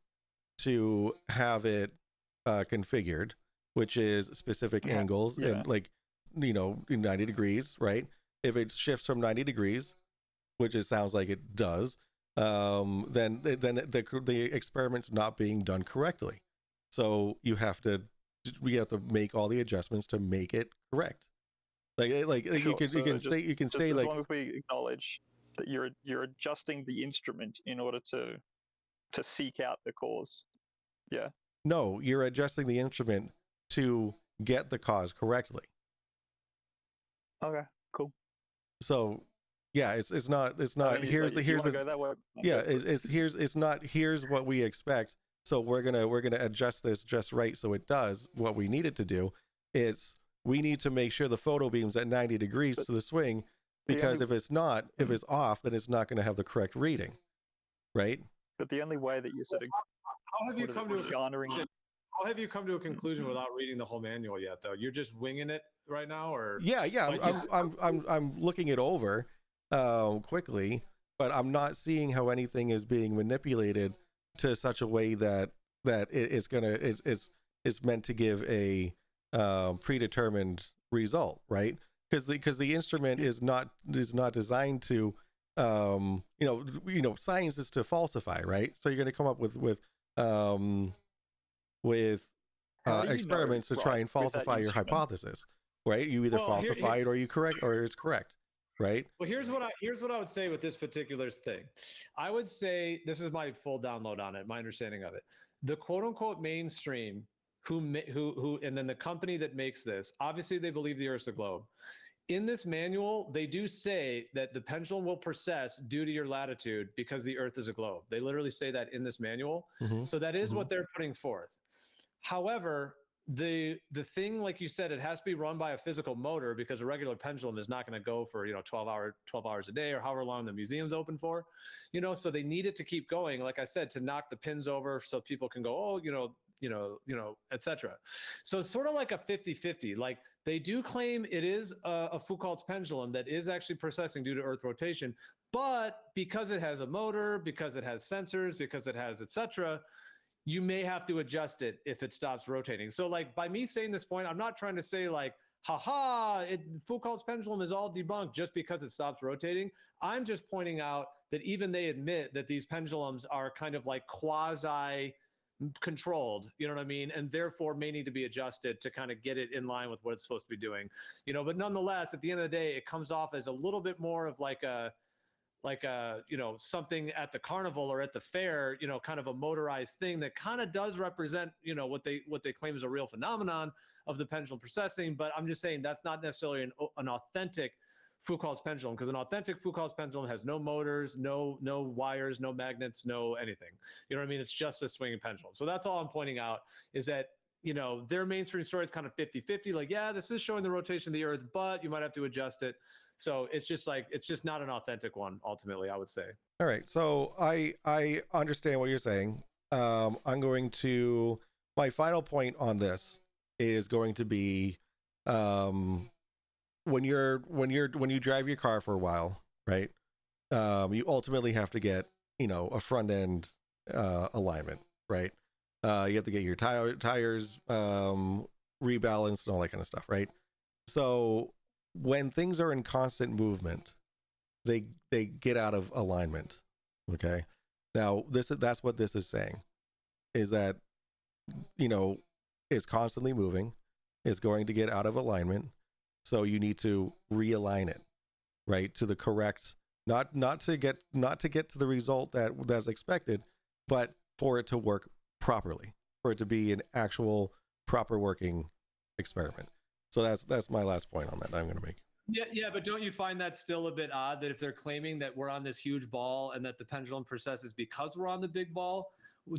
to have it configured, which is specific angles and 90 degrees, right? If it shifts from 90 degrees, which it sounds like it does, then the experiment's not being done correctly. So we have to make all the adjustments to make it correct. Like sure. you can say as like, long as we acknowledge that you're adjusting the instrument in order to seek out the cause. Yeah. No, you're adjusting the instrument to get the cause correctly. Okay, cool. So yeah, it's not here's what we expect. So we're gonna adjust this just right so it does what we need it to do. We need to make sure the photo beam's at 90 degrees to the swing, because if it's off, then it's not going to have the correct reading, right? But the only way that you're sort of how have you come to garnering? How have you come to a conclusion without reading the whole manual yet, though? You're just winging it right now, or yeah. I'm looking it over quickly, but I'm not seeing how anything is being manipulated to such a way that it's meant to give a predetermined result, right? Because the instrument is not designed to science is to falsify, right? So you're going to come up with experiments to try and falsify your hypothesis, right? You either falsify it or you correct, or it's correct, right? Well, here's what I would say with this particular thing. I would say, this is my full download on it, my understanding of it. The quote unquote mainstream who and then the company that makes this, obviously they believe the Earth's a globe. In this manual, they do say that the pendulum will precess due to your latitude because the Earth is a globe. They literally say that in this manual. Mm-hmm. So that is what they're putting forth. However, the thing, like you said, it has to be run by a physical motor, because a regular pendulum is not going to go for 12 hours a day or however long the museum's open for, so they need it to keep going, like I said, to knock the pins over so people can go, etc. So it's sort of like a 50-50. Like, they do claim it is a Foucault's pendulum that is actually precessing due to Earth rotation, but because it has a motor, because it has sensors, because it has etc., you may have to adjust it if it stops rotating. So like, by me saying this point, I'm not trying to say like, Foucault's pendulum is all debunked just because it stops rotating. I'm just pointing out that even they admit that these pendulums are kind of like quasi controlled, you know what I mean? And therefore may need to be adjusted to kind of get it in line with what it's supposed to be doing, but nonetheless, at the end of the day, it comes off as a little bit more of like a you know, something at the carnival or at the fair, you know, kind of a motorized thing that kind of does represent, you know, what they claim is a real phenomenon of the pendulum processing. But I'm just saying that's not necessarily an authentic Foucault's pendulum, because an authentic Foucault's pendulum has no motors, no wires, no magnets, no anything. You know what I mean? It's just a swinging pendulum. So that's all I'm pointing out, is that, you know, their mainstream story is kind of 50-50. Like, yeah, this is showing the rotation of the Earth, but you might have to adjust it. So it's just like, it's just not an authentic one, ultimately, I would say. All right. So I understand what you're saying. I'm going to, my final point on this is going to be, when you drive your car for a while, right? You ultimately have to get, you know, a front end alignment, right? You have to get your tires rebalanced and all that kind of stuff, right? So when things are in constant movement, they get out of alignment. Okay. Now that's what this is saying, is that, you know, it's constantly moving, it's going to get out of alignment. So you need to realign it, right, to the correct, not to get to the result that's expected, but for it to work properly, for it to be an actual proper working experiment. So that's my last point on that I'm going to make. Yeah, but don't you find that still a bit odd that if they're claiming that we're on this huge ball and that the pendulum processes because we're on the big ball,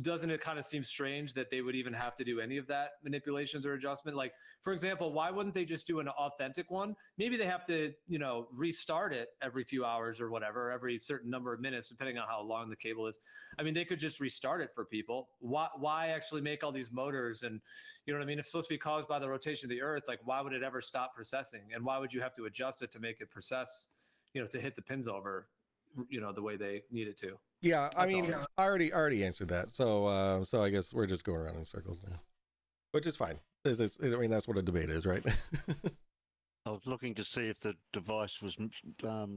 doesn't it kind of seem strange that they would even have to do any of that manipulations or adjustment? Like, for example, why wouldn't they just do an authentic one? Maybe they have to, you know, restart it every few hours or whatever, every certain number of minutes, depending on how long the cable is. I mean, they could just restart it for people. Why actually make all these motors? And you know what I mean? If it's supposed to be caused by the rotation of the Earth, like, why would it ever stop processing? And why would you have to adjust it to make it process, you know, to hit the pins over, you know, the way they need it to? Yeah, I mean, I already answered that. So so I guess we're just going around in circles now, which is fine. I mean, that's what a debate is, right? I was looking to see if the device was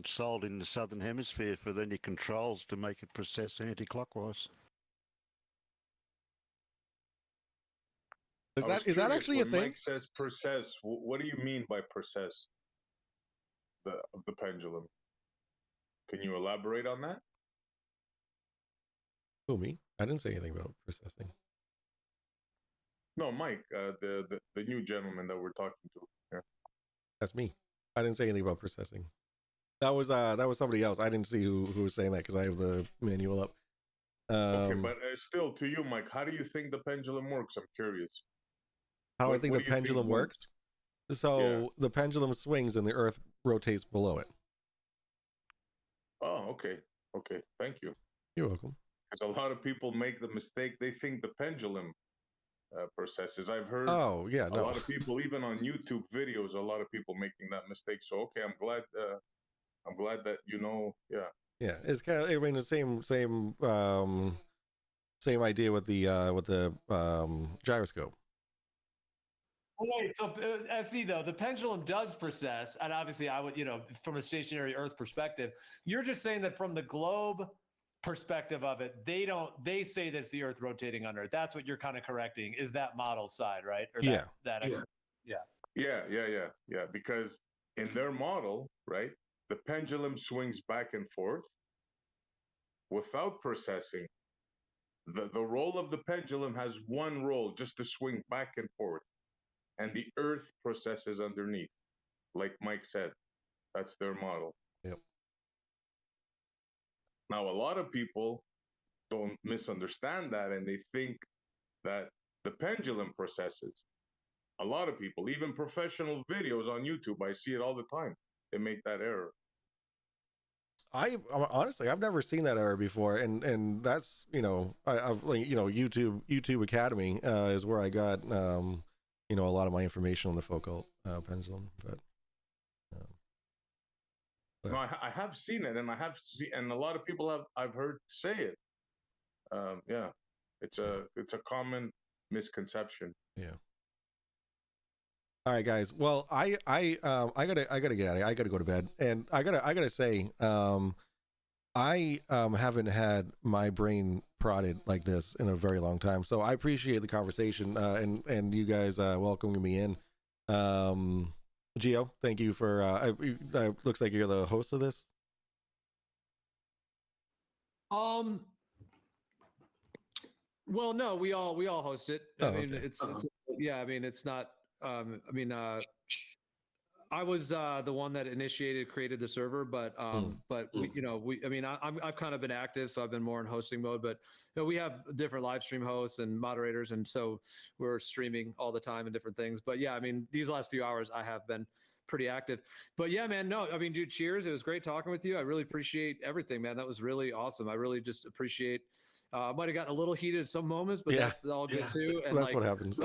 sold in the Southern Hemisphere for any controls to make it process anti-clockwise. Is that actually a thing? Mike says process. What do you mean by process? Of the pendulum. Can you elaborate on that? Who, me? I didn't say anything about processing. No, Mike, the new gentleman that we're talking to. Yeah. That's me. I didn't say anything about processing. That was somebody else. I didn't see who was saying that because I have the manual up. Okay, but still, to you, Mike, how do you think the pendulum works? I'm curious. How I think the pendulum works? So the pendulum swings and the Earth rotates below it. Oh, okay. Okay, thank you. You're welcome. Because a lot of people make the mistake, they think the pendulum processes. I've heard a lot of people, even on YouTube videos, a lot of people making that mistake. So okay, I'm glad that you know. Yeah, it's kind of, I mean, the same idea with the gyroscope. Wait, so SE though, the pendulum does process, and obviously I would, you know, from a stationary Earth perspective, you're just saying that from the globe perspective of it, they say that's the Earth rotating under it. That's what you're kind of correcting, is that model side, right? Or yeah. Yeah. Because in their model, right, the pendulum swings back and forth without processing. The role of the pendulum has one role, just to swing back and forth. And the Earth processes underneath, like Mike said. That's their model. Yep. Now, a lot of people don't misunderstand that, and they think that the pendulum processes. A lot of people, even professional videos on YouTube, I see it all the time. They make that error. Honestly, I've never seen that error before, and that's, you know, I've like, you know, YouTube Academy is where I got you know, a lot of my information on the Foucault pendulum, but no, I have seen it, and and a lot of people I've heard say it. Yeah, it's a common misconception. Yeah. All right, guys. Well, I gotta get out of here. I gotta go to bed, and I gotta say, I haven't had my brain prodded like this in a very long time. So I appreciate the conversation, and you guys welcoming me in. Gio, thank you for. Looks like you're the host of this. Well, no, we all host it. Oh, I mean, okay. it's yeah. I mean, it's not. I mean, I was the one that initiated, created the server, but we, you know, I mean, I've kind of been active, so I've been more in hosting mode. But you know, we have different live stream hosts and moderators, and so we're streaming all the time and different things. But yeah, I mean, these last few hours I have been pretty active. But yeah, man, no, I mean, dude, cheers. It was great talking with you. I really appreciate everything, man. That was really awesome. I really just appreciate. Might have gotten a little heated at some moments, but Yeah. that's all good too. And That's like, what happens.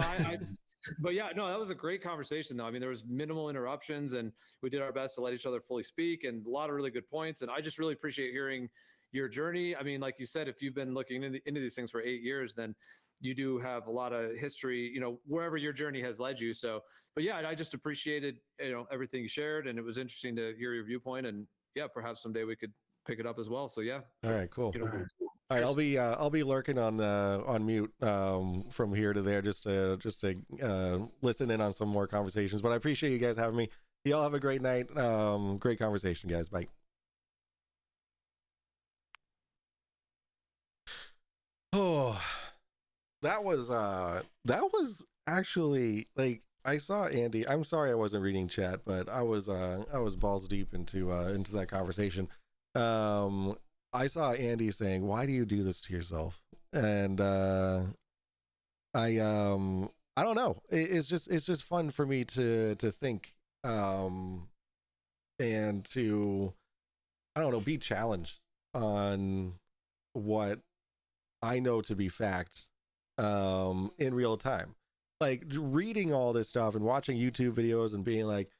but yeah, no, that was a great conversation though. I mean, there was minimal interruptions and we did our best to let each other fully speak and a lot of really good points. And I just really appreciate hearing your journey. I mean, like you said, if you've been looking into these things for 8 years, then you do have a lot of history, you know, wherever your journey has led you. So, but yeah, I just appreciated, you know, everything you shared and it was interesting to hear your viewpoint and yeah, perhaps someday we could pick it up as well. So yeah. All right, cool. You know, All right, I'll be lurking on mute from here to there just to listen in on some more conversations. But I appreciate you guys having me. Y'all have a great night. Great conversation, guys. Bye. Oh, that was actually like I saw Andy. I'm sorry I wasn't reading chat, but I was balls deep into that conversation. I saw Andy saying, "Why do you do this to yourself?" And I don't know. It's just fun for me to think and to I don't know, be challenged on what I know to be facts in real time. Like reading all this stuff and watching YouTube videos and being like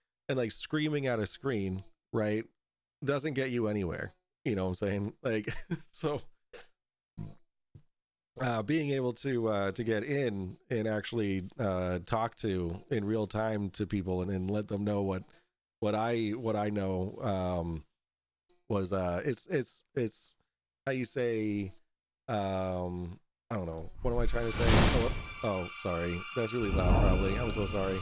screaming at a screen, right? Doesn't get you anywhere. You know what I'm saying? Like, so being able to get in and actually talk to in real time to people and let them know what I know was it's how you say I don't know, what am I trying to say? Oh, sorry, that's really loud probably. I'm so sorry.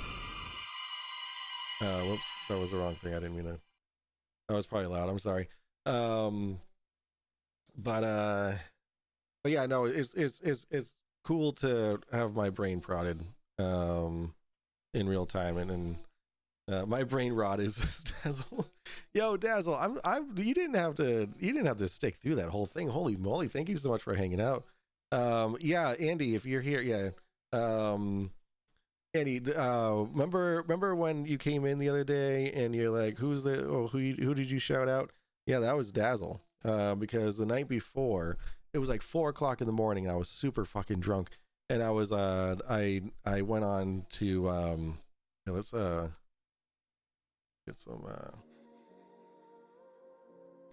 Whoops, that was the wrong thing. I didn't mean to. That was probably loud. I'm sorry. But yeah, no, it's cool to have my brain prodded in real time and my brain rot is Dazzle. Yo, Dazzle, you didn't have to stick through that whole thing. Holy moly, thank you so much for hanging out. Yeah, Andy, if you're here, yeah. Andy, remember when you came in the other day and you're like, who did you shout out? Yeah, that was Dazzle. Because the night before, it was like 4 o'clock in the morning and I was super fucking drunk. And I was I went on to let's get some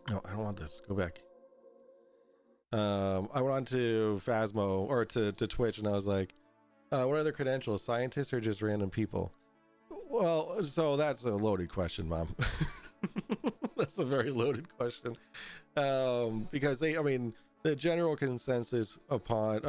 no, I don't want this. Go back. I went on to Phasmo or to Twitch and I was like, what are their credentials? Scientists or just random people? Well, so that's a loaded question, Mom. That's a very loaded question. Because the general consensus upon,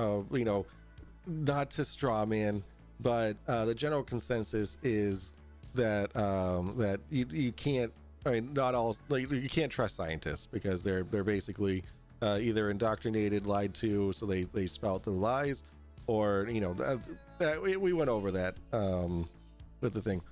not to straw man, but the general consensus is that that you can't. I mean, not all. Like, you can't trust scientists because they're basically either indoctrinated, lied to, so they spout the lies, or that we went over that with the thing.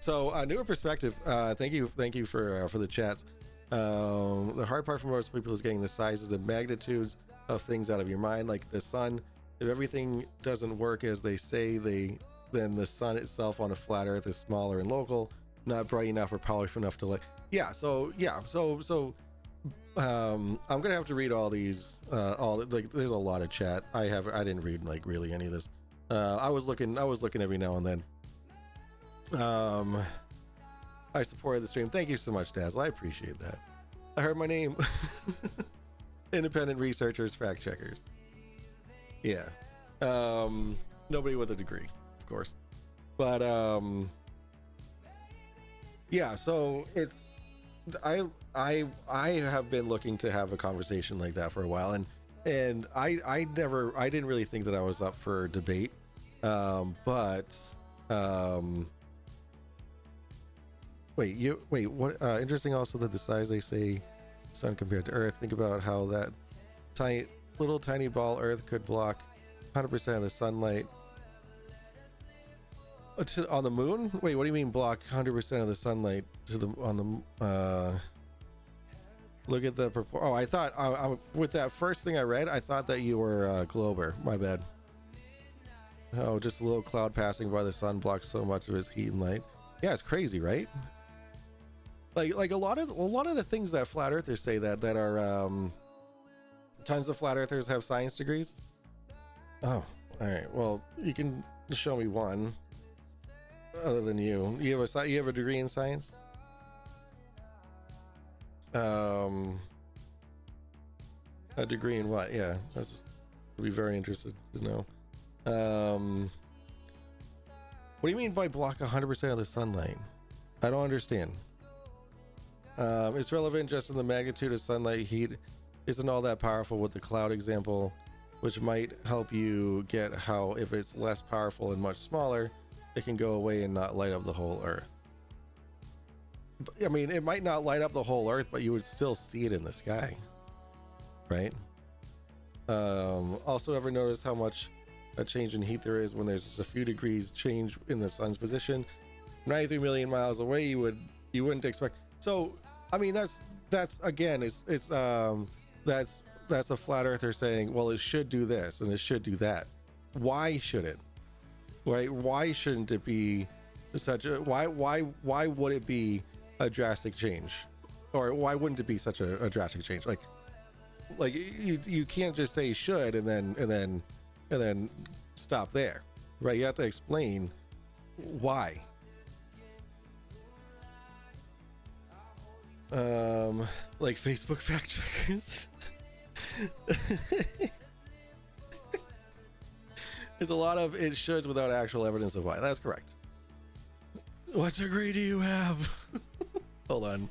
So newer perspective. Thank you for the chats. The hard part for most people is getting the sizes and magnitudes of things out of your mind, like the sun. If everything doesn't work as they say, then the sun itself on a flat Earth is smaller and local, not bright enough or powerful enough to like. So I'm gonna have to read all these. There's a lot of chat. I didn't read like really any of this. I was looking every now and then. I supported the stream. Thank you so much, Dazzle. I appreciate that. I heard my name. Independent researchers, fact checkers. Yeah. Nobody with a degree, of course. But yeah, so it's I have been looking to have a conversation like that for a while, and I didn't really think that I was up for debate. Wait, what interesting also that the size they say sun compared to Earth, think about how that little tiny ball Earth could block 100% of the sunlight on the moon. Wait, what do you mean block 100% of the sunlight on the look at the oh, I thought I with that first thing I read, I thought that you were Glober. My bad. Oh, just a little cloud passing by the sun blocks so much of its heat and light. Yeah, it's crazy, right? Like a lot of the things that flat earthers say that are tons of flat earthers have science degrees. Oh, all right. Well, you can show me one other than you. You have a degree in science? A degree in what? Yeah, that's I'd be very interested to know. What do you mean by block 100% of the sunlight? I don't understand. It's relevant just in the magnitude of sunlight heat isn't all that powerful with the cloud example, which might help you get how if it's less powerful and much smaller, it can go away and not light up the whole Earth. I mean, it might not light up the whole Earth, but you would still see it in the sky, right? Also, ever notice how much a change in heat there is when there's just a few degrees change in the sun's position? 93 million miles away, you wouldn't expect. So, I mean, that's again, that's a flat earther saying, well, it should do this and it should do that. Why should it? Right? Why shouldn't it be such a why would it be a drastic change? Or why wouldn't it be such a drastic change? Like you can't just say should and then stop there, right? You have to explain why. Like Facebook fact checkers. There's a lot of it shoulds without actual evidence of why. That's correct. What degree do you have? Hold on.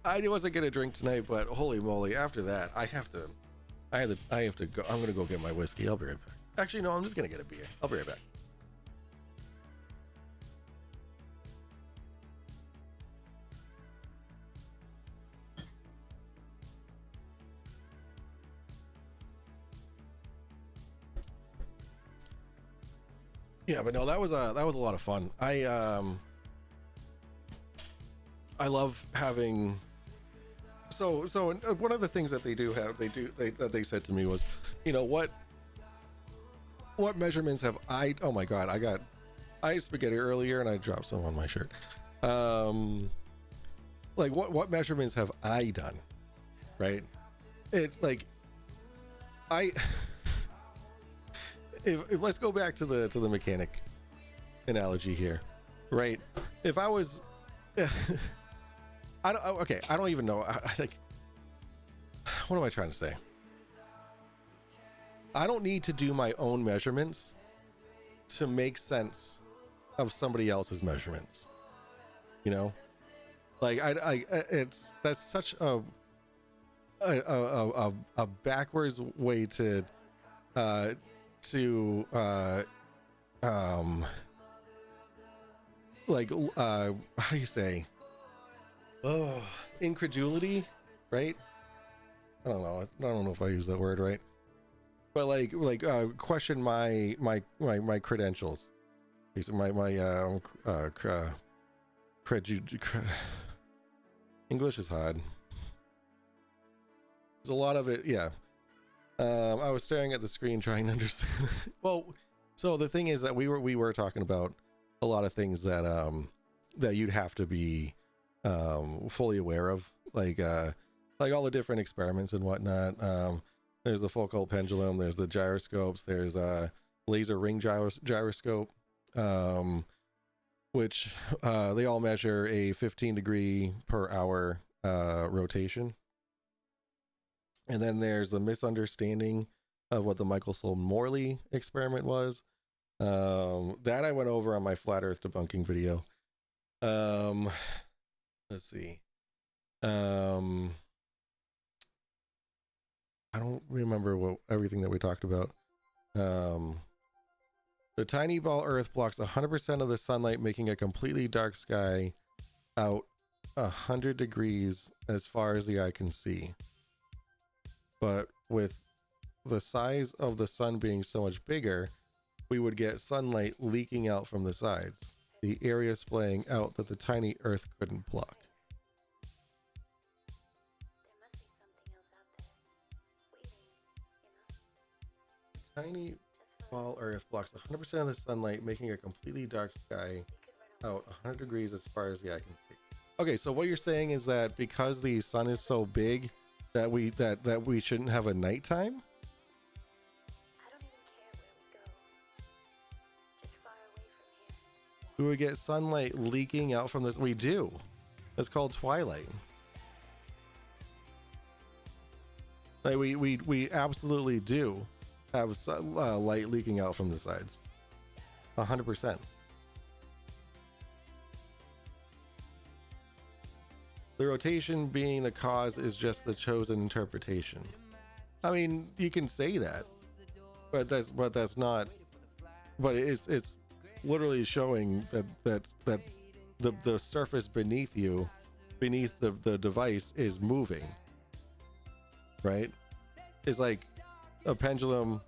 I wasn't gonna drink tonight, but holy moly, after that, I have to go. I'm gonna go get my whiskey. I'll be right back. Actually, no, I'm just gonna get a beer. I'll be right back. Yeah, but no, that was a lot of fun. I love having. So one of the things that they said to me was, you know, what measurements have I? Oh my God, I ate spaghetti earlier and I dropped some on my shirt. Like what measurements have I done? Right? If let's go back to the mechanic analogy here, right? If I was, I don't even know. Like, what am I trying to say? I don't need to do my own measurements to make sense of somebody else's measurements. You know, like that's such a backwards way to how do you say, incredulity, right? I don't know if I use that word right, but question my credentials. English is hard. There's a lot of it, yeah. I was staring at the screen trying to understand. Well, so the thing is that we were talking about a lot of things that you'd have to be fully aware of, like all the different experiments and whatnot. There's the Foucault pendulum, there's the gyroscopes, there's a laser ring gyroscope, which they all measure a 15 degree per hour rotation. And then there's the misunderstanding of what the Michelson-Morley experiment was. That I went over on my flat earth debunking video. Let's see. I don't remember everything that we talked about. The tiny ball Earth blocks 100% of the sunlight, making a completely dark sky out 100 degrees as far as the eye can see. But with the size of the sun being so much bigger, we would get sunlight leaking out from the sides, the area splaying out that the tiny Earth couldn't block. Tiny small Earth blocks 100% of the sunlight, making a completely dark sky out 100 degrees as far as the eye can see. Okay, so what you're saying is that because the sun is so big that we shouldn't have a nighttime? We would get sunlight leaking out from this. We do. It's called twilight. Like we absolutely do have light leaking out from the sides. 100%. The rotation being the cause is just the chosen interpretation. I mean, you can say that, but that's not. But it's literally showing that the surface beneath you, beneath the device, is moving. Right? It's like a pendulum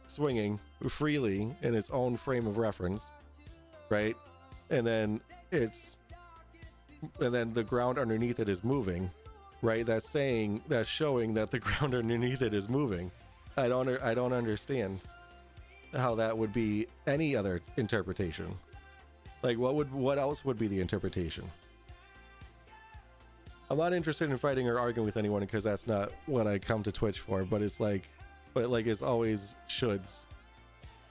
swinging freely in its own frame of reference, right? And then the ground underneath it is moving, right? That's showing that the ground underneath it is moving. I don't understand how that would be any other interpretation. Like what else would be the interpretation? I'm not interested in fighting or arguing with anyone because that's not what I come to Twitch for, but it's always shoulds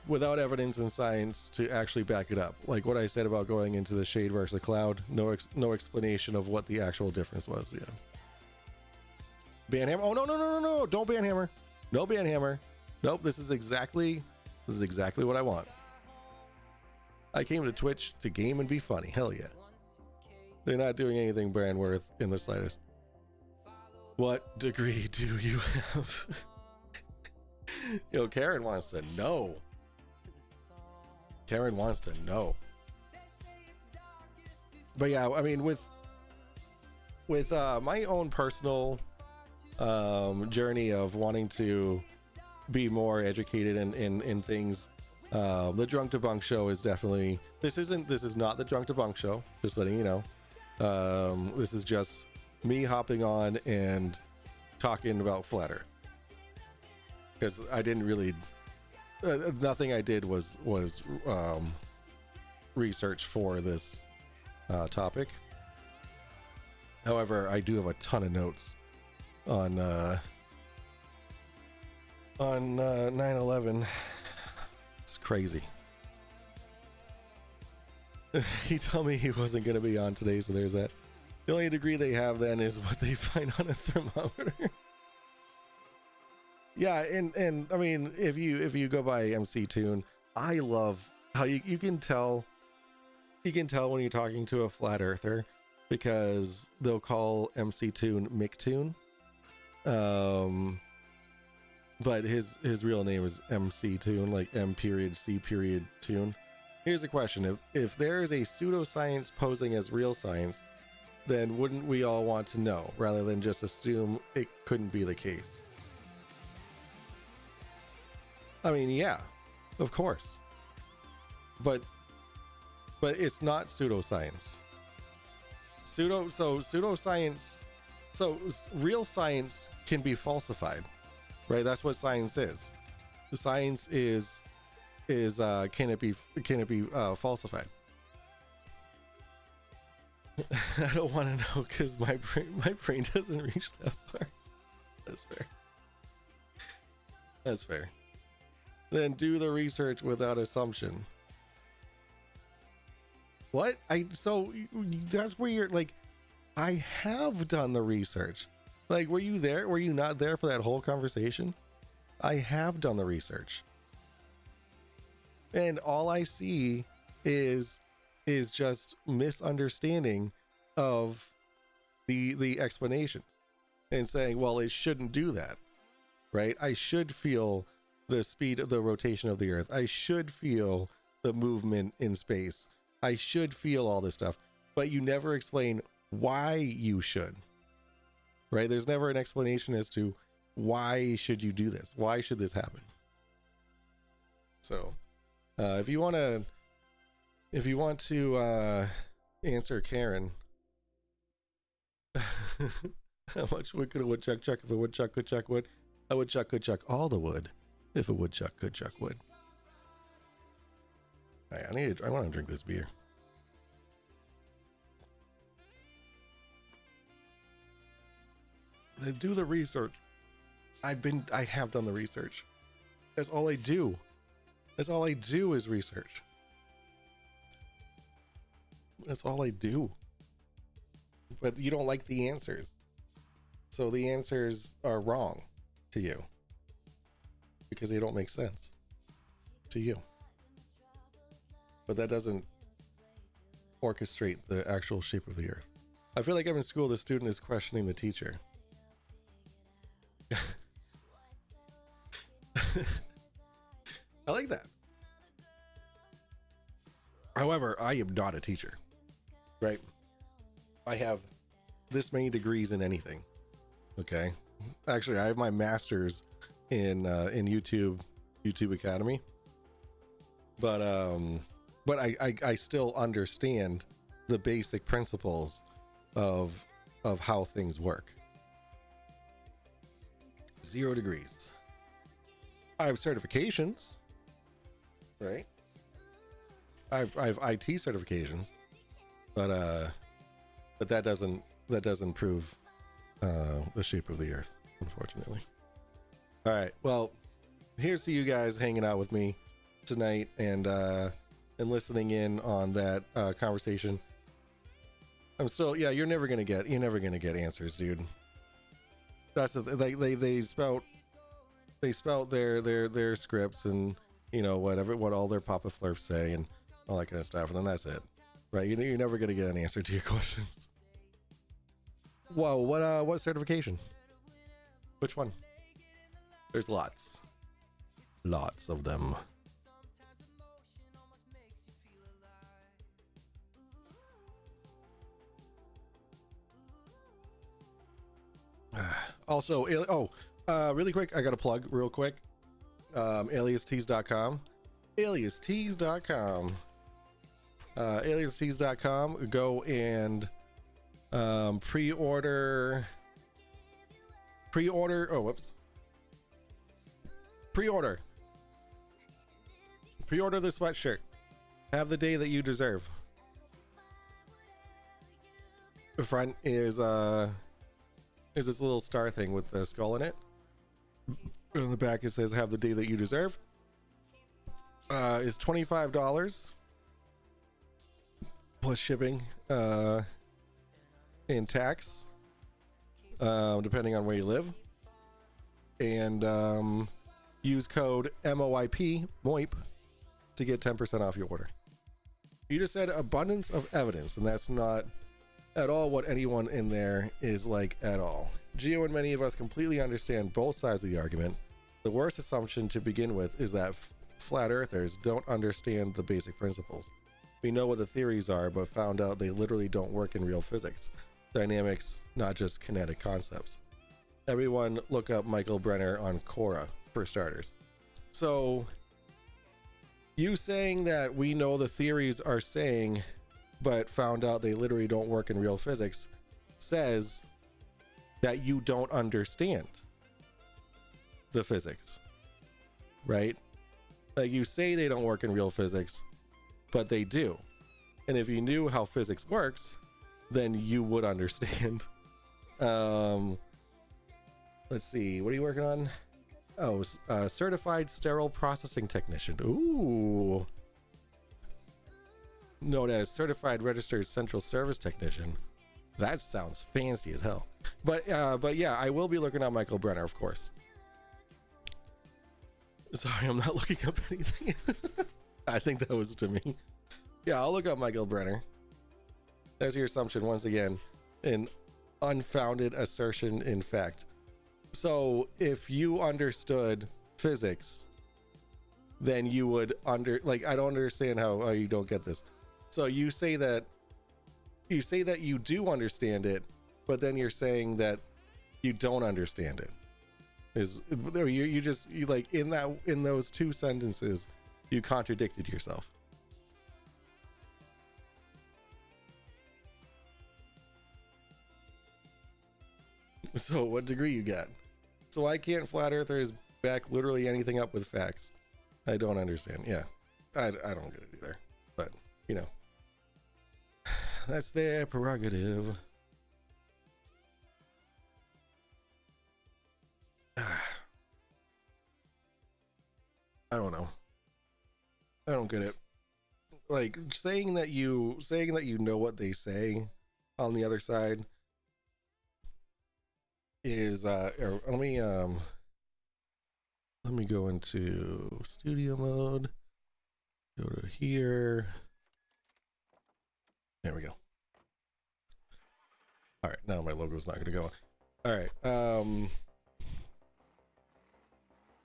without evidence and science to actually back it up. Like what I said about going into the shade versus the cloud, no explanation of what the actual difference was. Yeah. Banhammer. Oh no, don't banhammer. No banhammer. Nope, this is exactly what I want. I came to Twitch to game and be funny. Hell yeah. They're not doing anything brand worth in the slightest. What degree do you have? Yo, Karen wants to know. Karen wants to know. But yeah, I mean, with my own personal journey of wanting to be more educated in things, the Drunk Debunk Show is definitely, this is not the Drunk Debunk Show, just letting you know. This is just me hopping on and talking about Flat Earth, because I didn't really nothing I did was research for this topic. However, I do have a ton of notes on 9/11. It's crazy. He told me he wasn't going to be on today, so there's that. The only degree they have then is what they find on a thermometer. Yeah, and I mean, if you go by MC Toon, I love how you can tell when you're talking to a flat earther, because they'll call MC Toon Mick Toon. But his real name is MC Toon, like M.C. Toon. Here's a question: if there is a pseudoscience posing as real science, then wouldn't we all want to know rather than just assume it couldn't be the case? I mean, yeah, of course. But it's not pseudoscience. Pseudoscience. So real science can be falsified, right? That's what science is. Science is can it be falsified? I don't want to know because my brain doesn't reach that far. That's fair. That's fair. Then do the research without assumption. What? So that's where you're like, I have done the research. Like, were you there? Were you not there for that whole conversation? I have done the research. And all I see is just misunderstanding of the explanations and saying, well, it shouldn't do that, right? I should feel the speed of the rotation of the earth. I should feel the movement in space. I should feel all this stuff, but you never explain why you should, right? There's never an explanation as to why should you do this? Why should this happen? So, if you want to answer Karen, how much wood could a woodchuck chuck if a woodchuck could chuck wood? A woodchuck could chuck all the wood if a woodchuck could chuck wood. All right, I want to drink this beer. They do the research. I have done the research. That's all I do. That's all I do is research. That's all I do. But you don't like the answers. So the answers are wrong to you. Because they don't make sense to you. But that doesn't orchestrate the actual shape of the earth. I feel like I'm in school, the student is questioning the teacher. I like that. However, I am not a teacher, right? I have this many degrees in anything. Okay. Actually, I have my master's in YouTube Academy. But I still understand the basic principles of how things work. 0 degrees. I have certifications, right? I have IT certifications, but that doesn't prove the shape of the earth, unfortunately. All right, well, here's to you guys hanging out with me tonight and listening in on that conversation. I'm still, yeah, you're never gonna get answers, dude. That's the they spout their scripts and what all their Papa Flurfs say and all that kind of stuff, and then that's it, right? You're never gonna get an answer to your questions. Whoa, what certification? Which one? There's lots of them. Also, really quick, I got a plug real quick. aliastees.com. aliastees.com. Go and pre-order the sweatshirt. Have the day that you deserve. The front is this little star thing with the skull in it. On the back it says have the day that you deserve. Is $25 plus shipping and tax, depending on where you live. And use code MOIP to get 10% off your order. You just said abundance of evidence, and that's not at all what anyone in there is like at all. Geo and many of us completely understand both sides of the argument. The worst assumption to begin with is that flat earthers don't understand the basic principles. We know what the theories are, but found out they literally don't work in real physics. Dynamics, not just kinetic concepts. Everyone look up Michael Brenner on Quora for starters. So you saying that we know the theories are saying but found out they literally don't work in real physics says that you don't understand the physics, right? Like, you say they don't work in real physics, but they do. And if you knew how physics works, then you would understand. Let's see, what are you working on? Oh, certified sterile processing technician. Ooh. Known as certified registered central service technician. That sounds fancy as hell. But yeah, I will be looking at Michael Brenner, of course. Sorry, I'm not looking up anything. I think that was to me. Yeah, I'll look up Michael Brenner. There's your assumption once again. An unfounded assertion in fact. So if you understood physics, then you would I don't understand how you don't get this. So you say that you do understand it, but then you're saying that you don't understand it. Is you like in those two sentences, you contradicted yourself. So what degree you got? So I can't flat earthers back literally anything up with facts. I don't understand. Yeah, I don't get it either. But you know, that's their prerogative. I don't know. I don't get it. Like saying that you know what they say on the other side is let me go into studio mode. Go to here. There we go. All right, now my logo's not gonna go. All right.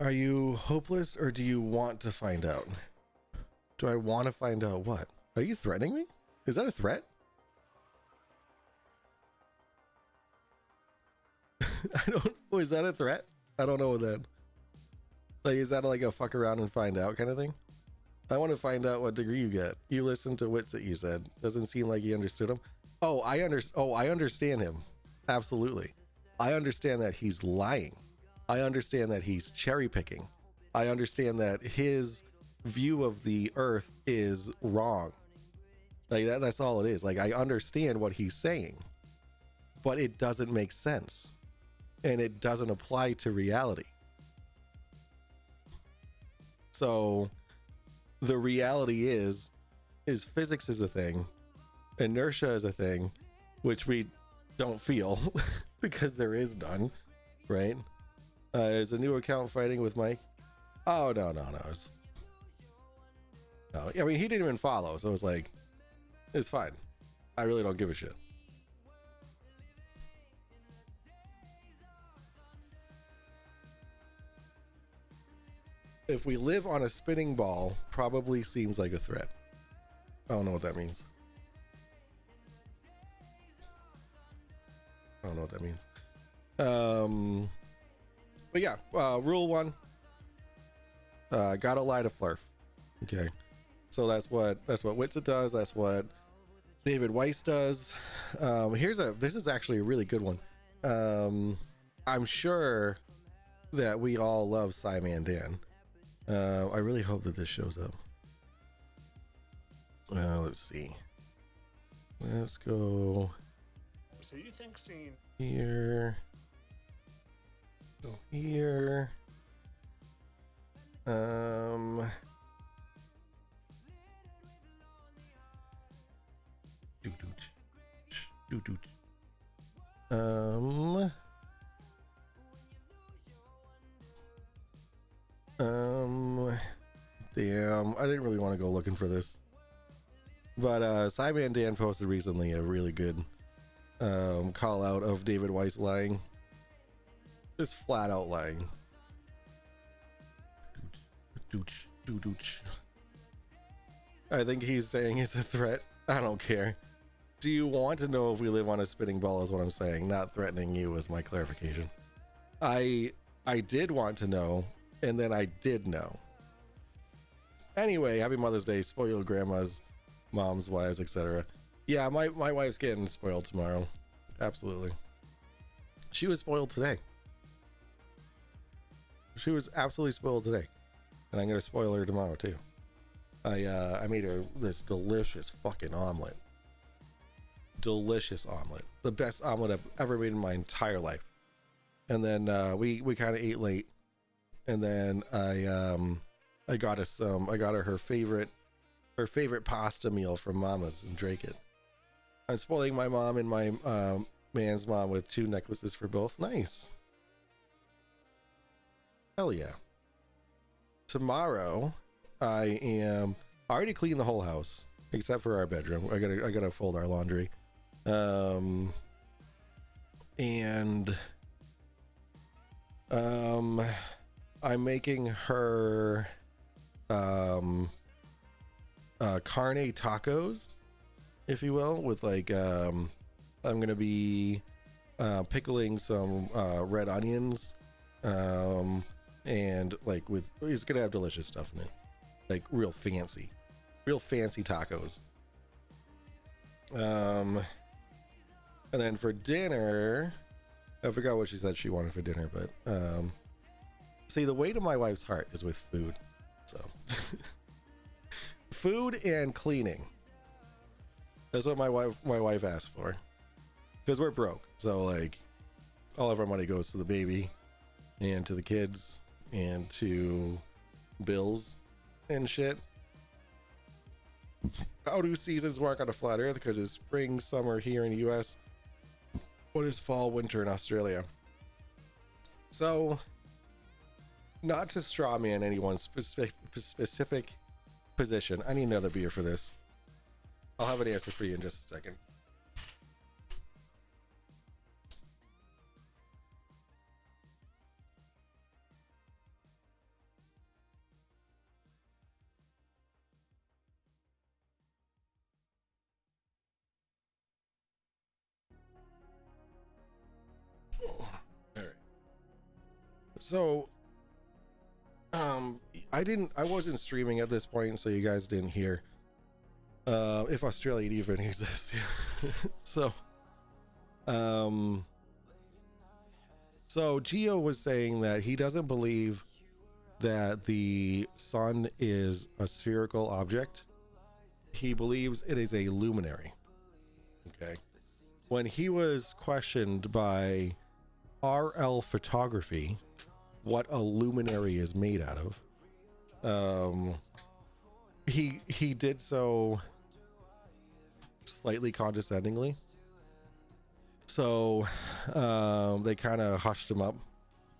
Are you hopeless or do you want to find out? Do I want to find out what? Are you threatening me? Is that a threat? Is that a threat? I don't know what that. Like, is that like a fuck around and find out kind of thing? I want to find out what degree you get. You listened to wits that you said. Doesn't seem like you understood him. Oh, I understand him. Absolutely. I understand that he's lying. I understand that he's cherry picking. I understand that his view of the earth is wrong. Like that's all it is. Like I understand what he's saying, but it doesn't make sense. And it doesn't apply to reality. So the reality is physics is a thing, inertia is a thing, which we don't feel because there is none, right? Is a new account fighting with Mike? Oh no. No, I mean he didn't even follow, so it's like it's fine. I really don't give a shit. If we live on a spinning ball, probably seems like a threat. I don't know what that means. I don't know what that means. But yeah, rule 1. Gotta lie to Flurf. Okay. So that's what Witsit does. That's what David Weiss does. This is actually a really good one. I'm sure that we all love Cyman Dan. I really hope that this shows up. Let's see. Let's go. So you think seeing here. Go here. Damn, I didn't really want to go looking for this, but Cyman Dan posted recently a really good call out of David Weiss lying, just flat out lying. I think he's saying it's a threat. I don't care. Do you want to know if we live on a spinning ball is what I'm saying, not threatening you is my clarification. I did want to know, and then I did know. Anyway, happy Mother's Day, spoiled grandmas, moms, wives, etc. Yeah, my wife's getting spoiled tomorrow. Absolutely. She was spoiled today. She was absolutely spoiled today. And I'm gonna spoil her tomorrow too. I made her this delicious fucking omelet. Delicious omelet. The best omelet I've ever made in my entire life. And then we kind of ate late. And then I got her her favorite pasta meal from Mama's and drank it. I'm spoiling my mom and my man's mom with 2 necklaces for both. Nice. Hell yeah. Tomorrow I already cleaned the whole house except for our bedroom. I gotta fold our laundry. I'm making her carne tacos, if you will, with like I'm gonna be pickling some red onions and like it's gonna have delicious stuff in it, like real fancy tacos. And then for dinner, I forgot what she said she wanted for dinner, but see, the way to my wife's heart is with food, so food and cleaning. That's what my wife asked for, because we're broke, so like all of our money goes to the baby and to the kids and to bills and shit. How do seasons work on a flat earth? Because it's spring, summer here in the US. What is fall, winter in Australia? So, not to straw man anyone's specific position. I need another beer for this. I'll have an answer for you in just a second. So, I wasn't streaming at this point, so you guys didn't hear if Australia even exists. So Geo was saying that he doesn't believe that the sun is a spherical object. He believes it is a luminary. Okay. When he was questioned by RL Photography what a luminary is made out of, he did so slightly condescendingly. So they kind of hushed him up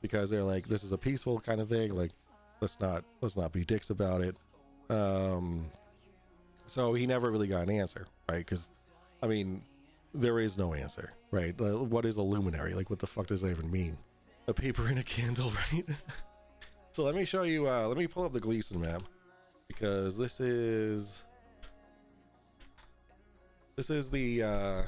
because they're like, this is a peaceful kind of thing, like let's not be dicks about it. So he never really got an answer, right? Because I mean, there is no answer, right? What is a luminary? Like, what the fuck does that even mean? A paper in a candle, right? So let me show you, let me pull up the Gleason map, because this is the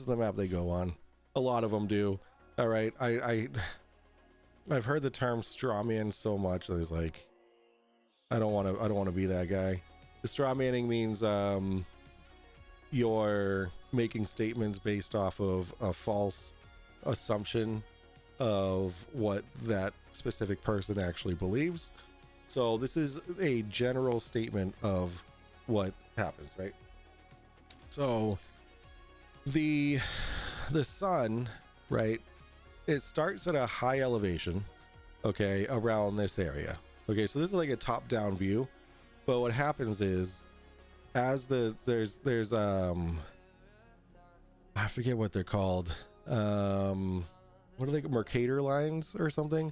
map they go on. A lot of them do. All right, I've heard the term straw man so much that it's like, I don't want to be that guy. The straw manning means you're making statements based off of a false assumption of what that specific person actually believes. So this is a general statement of what happens, right? So the sun, right, it starts at a high elevation, okay, around this area. Okay, so this is like a top-down view, but what happens is, as there's I forget what they're called, what are they, Mercator lines or something?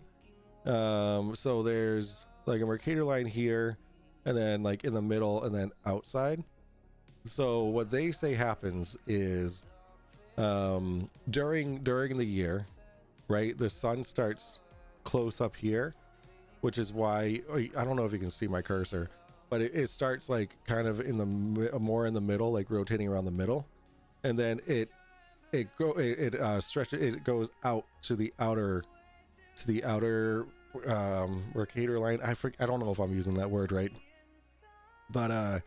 So there's like a Mercator line here, and then like in the middle, and then outside. So what they say happens is, during the year, right, the sun starts close up here, which is why, I don't know if you can see my cursor, but it starts like kind of in the more in the middle, like rotating around the middle, and then it stretches, it goes out to the outer Mercator line. I don't know if I'm using that word right, but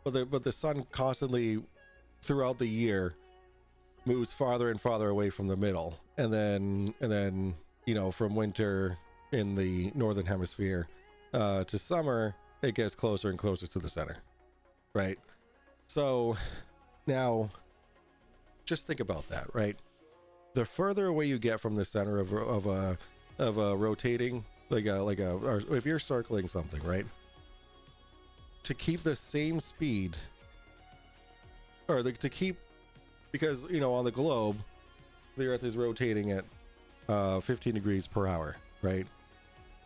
the sun constantly throughout the year moves farther and farther away from the middle, and then you know, from winter in the northern hemisphere to summer, it gets closer and closer to the center, right? So now just think about that, right? The further away you get from the center of a rotating, or if you're circling something, right, to keep the same speed, or to keep, because, you know, on the globe the earth is rotating at 15 degrees per hour, right?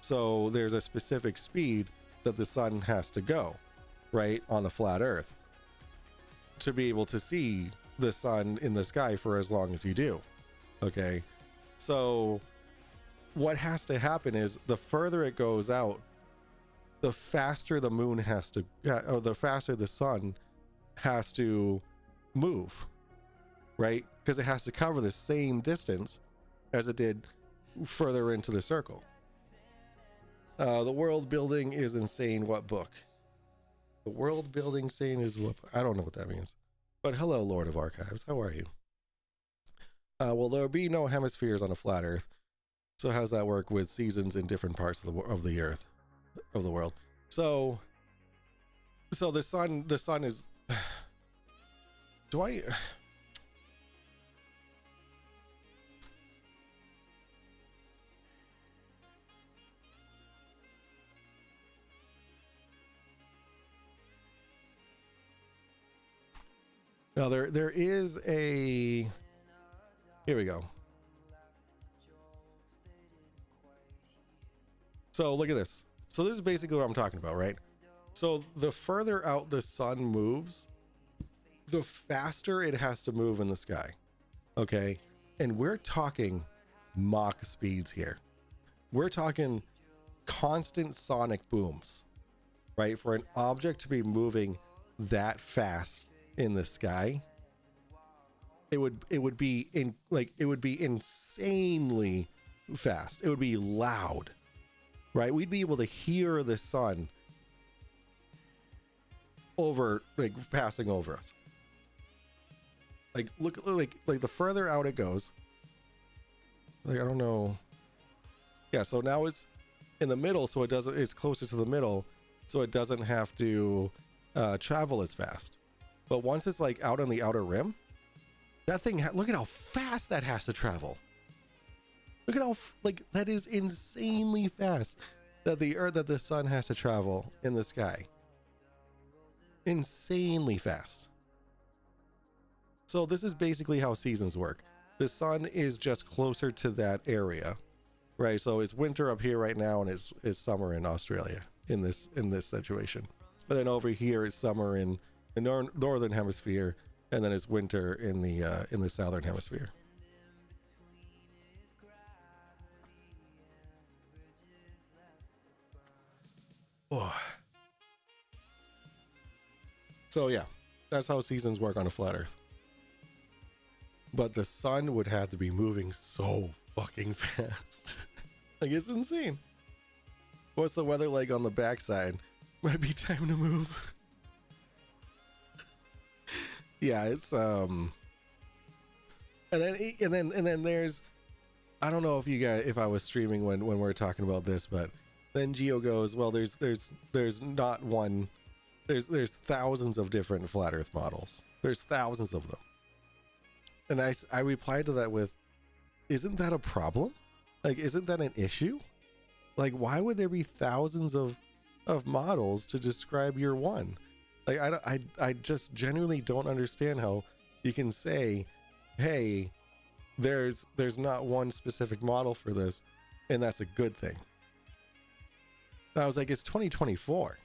So there's a specific speed that the sun has to go, right, on a flat earth, to be able to see the sun in the sky for as long as you do. Okay, so what has to happen is, the further it goes out, the faster the moon has to, or the faster the sun has to move, right? Because it has to cover the same distance as it did further into the circle. The world building is insane. What book? The world building insane is what? I don't know what that means. But hello, Lord of Archives. How are you? Well, there'll be no hemispheres on a flat Earth. So how's that work with seasons in different parts of the Earth, of the world? So the sun is. Do I? Now there is a. Here we go. So look at this. So this is basically what I'm talking about, right? So the further out the sun moves, the faster it has to move in the sky. Okay? And we're talking Mach speeds here. We're talking constant sonic booms, right? For an object to be moving that fast in the sky, it would be insanely fast. It would be loud, right? We'd be able to hear the sun passing over us. Look the further out it goes. I don't know. Yeah, so now it's in the middle, so it's closer to the middle, so it doesn't have to travel as fast. But once it's out on the outer rim, that thing, look at how fast that has to travel. Look at how that is insanely fast that the sun has to travel in the sky. Insanely fast. So this is basically how seasons work. The sun is just closer to that area, right? So it's winter up here right now, and it's summer in Australia in this situation. And then over here it's summer in the northern hemisphere, and then it's winter in the southern hemisphere. Oh. So yeah, that's how seasons work on a flat Earth. But the sun would have to be moving so fucking fast. It's insane. What's the weather like on the backside? Might be time to move. Yeah, it's and then there's, I don't know if I was streaming when we were talking about this, but then Geo goes, well, there's not one, there's thousands of different flat Earth models. There's thousands of them. And I replied to that with, isn't that a problem? Isn't that an issue? Why would there be thousands of models to describe your one? I just genuinely don't understand how you can say, hey, there's not one specific model for this, and that's a good thing. And I was like, it's 2024,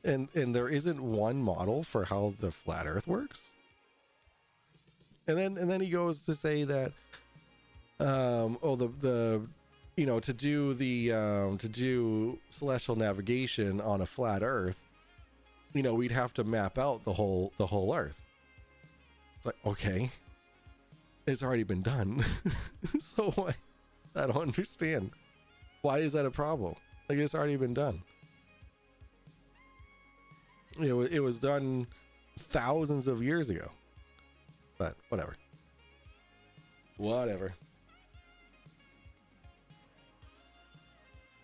and there isn't one model for how the flat Earth works. And then he goes to say that, to do celestial navigation on a flat Earth, we'd have to map out the whole Earth. It's like, okay, it's already been done. So why? I don't understand. Why is that a problem? It's already been done. It was done thousands of years ago. But whatever.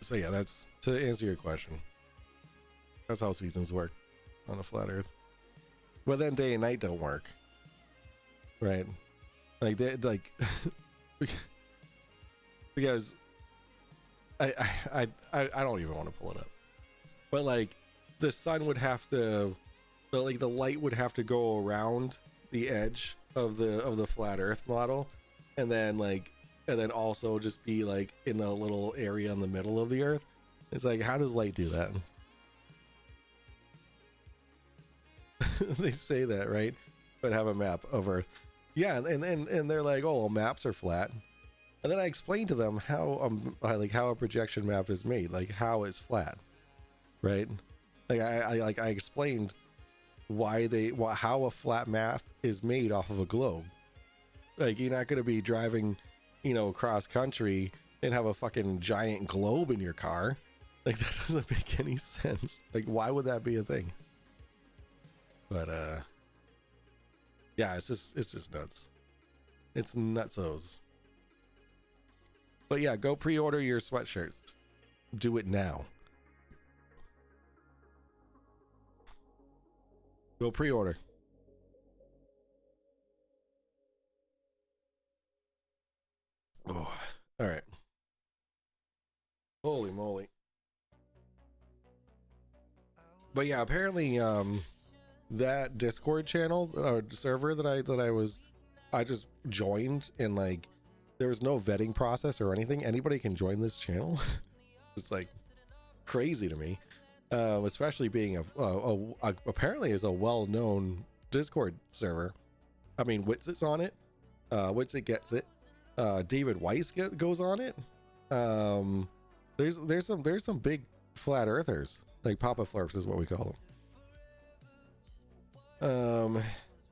So yeah, that's to answer your question. That's how seasons work on a flat Earth. But then day and night don't work, right? Because I don't even want to pull it up. But the sun would have to, the light would have to go around the edge of the flat Earth model, and then also just be in a little area in the middle of the Earth. It's how does light do that? They say that, right? But have a map of Earth. Yeah, and they're like, oh, well, maps are flat. And then I explained to them how how a projection map is made, how it's flat, right? I explained how a flat map is made off of a globe. You're not going to be driving, cross country and have a fucking giant globe in your car. Like, that doesn't make any sense. Like, why would that be a thing? But yeah, it's just nuts. It's nutsos. But yeah, go pre-order your sweatshirts. Do it now. Go pre-order. Oh, all right. Holy moly. But yeah, apparently that Discord channel or server that I just joined, and like there was no vetting process or anything. Anybody can join this channel. It's like crazy to me. Especially being apparently is a well-known Discord server. I mean, Witsit's on it. Witsit gets it. David Weiss goes on it. There's some big flat earthers, like Papa Flurps is what we call them.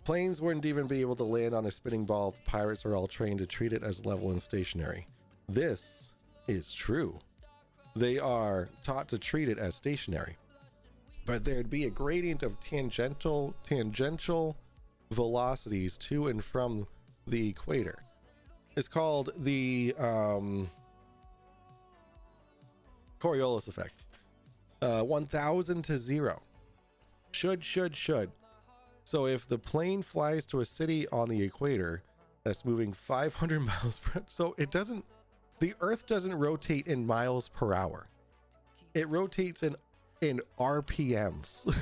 Planes wouldn't even be able to land on a spinning ball if the pirates are all trained to treat it as level and stationary. This is true. They are taught to treat it as stationary, but there'd be a gradient of tangential velocities to and from the equator. It's called the Coriolis effect. 1000 to 0. Should. So if the plane flies to a city on the equator that's moving 500 miles per hour, so it doesn't, the Earth doesn't rotate in miles per hour. It rotates in RPMs.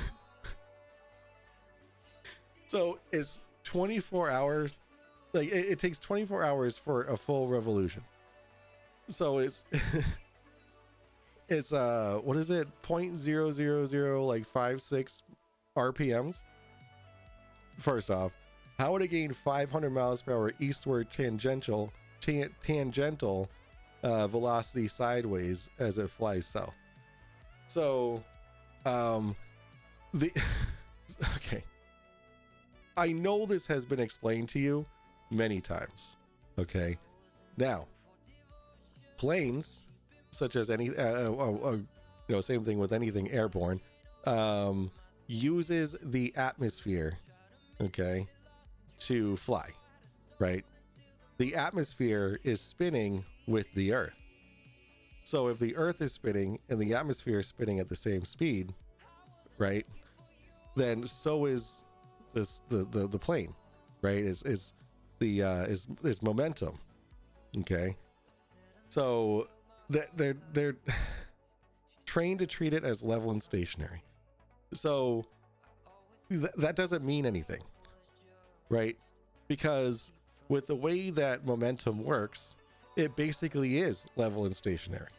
So it's 24 hours. Like it takes 24 hours for a full revolution. So it's it's what is it? 0.000 like 56 RPMs. First off, how would it gain 500 miles per hour eastward tangential velocity sideways as it flies south? So okay, I know this has been explained to you many times. Okay, now planes such as any same thing with anything airborne, uses the atmosphere, okay, to fly, right? The atmosphere is spinning with the Earth. So if the Earth is spinning and the atmosphere is spinning at the same speed, right, then so is the plane, right? Is momentum. Okay, so they're trained to treat it as level and stationary. So that doesn't mean anything, right? Because with the way that momentum works, it basically is level and stationary,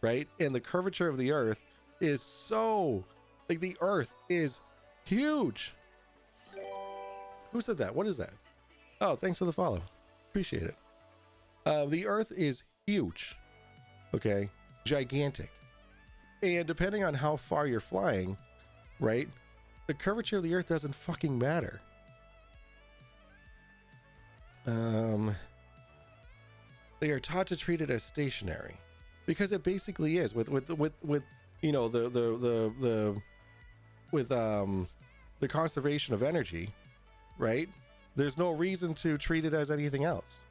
right? And the curvature of the Earth is so, like, the Earth is huge. Who said that? What is that? Oh, thanks for the follow. Appreciate it. The Earth is huge, okay? Gigantic. And depending on how far you're flying, right, the curvature of the Earth doesn't fucking matter. They are taught to treat it as stationary because it basically is with you know the conservation of energy, right? There's no reason to treat it as anything else.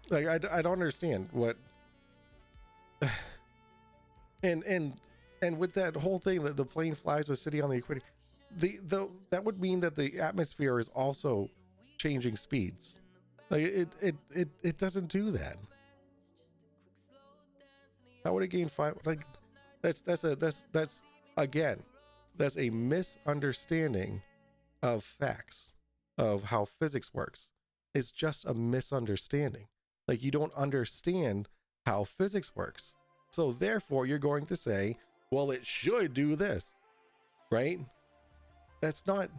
Like I don't understand what and with that whole thing that the plane flies to a city on the equator, that would mean that the atmosphere is also changing speeds. Like it doesn't do that. How would it gain 5? Like that's again, that's a misunderstanding of facts of how physics works. It's just a misunderstanding. Like you don't understand how physics works. So therefore you're going to say, well, it should do this, right? That's not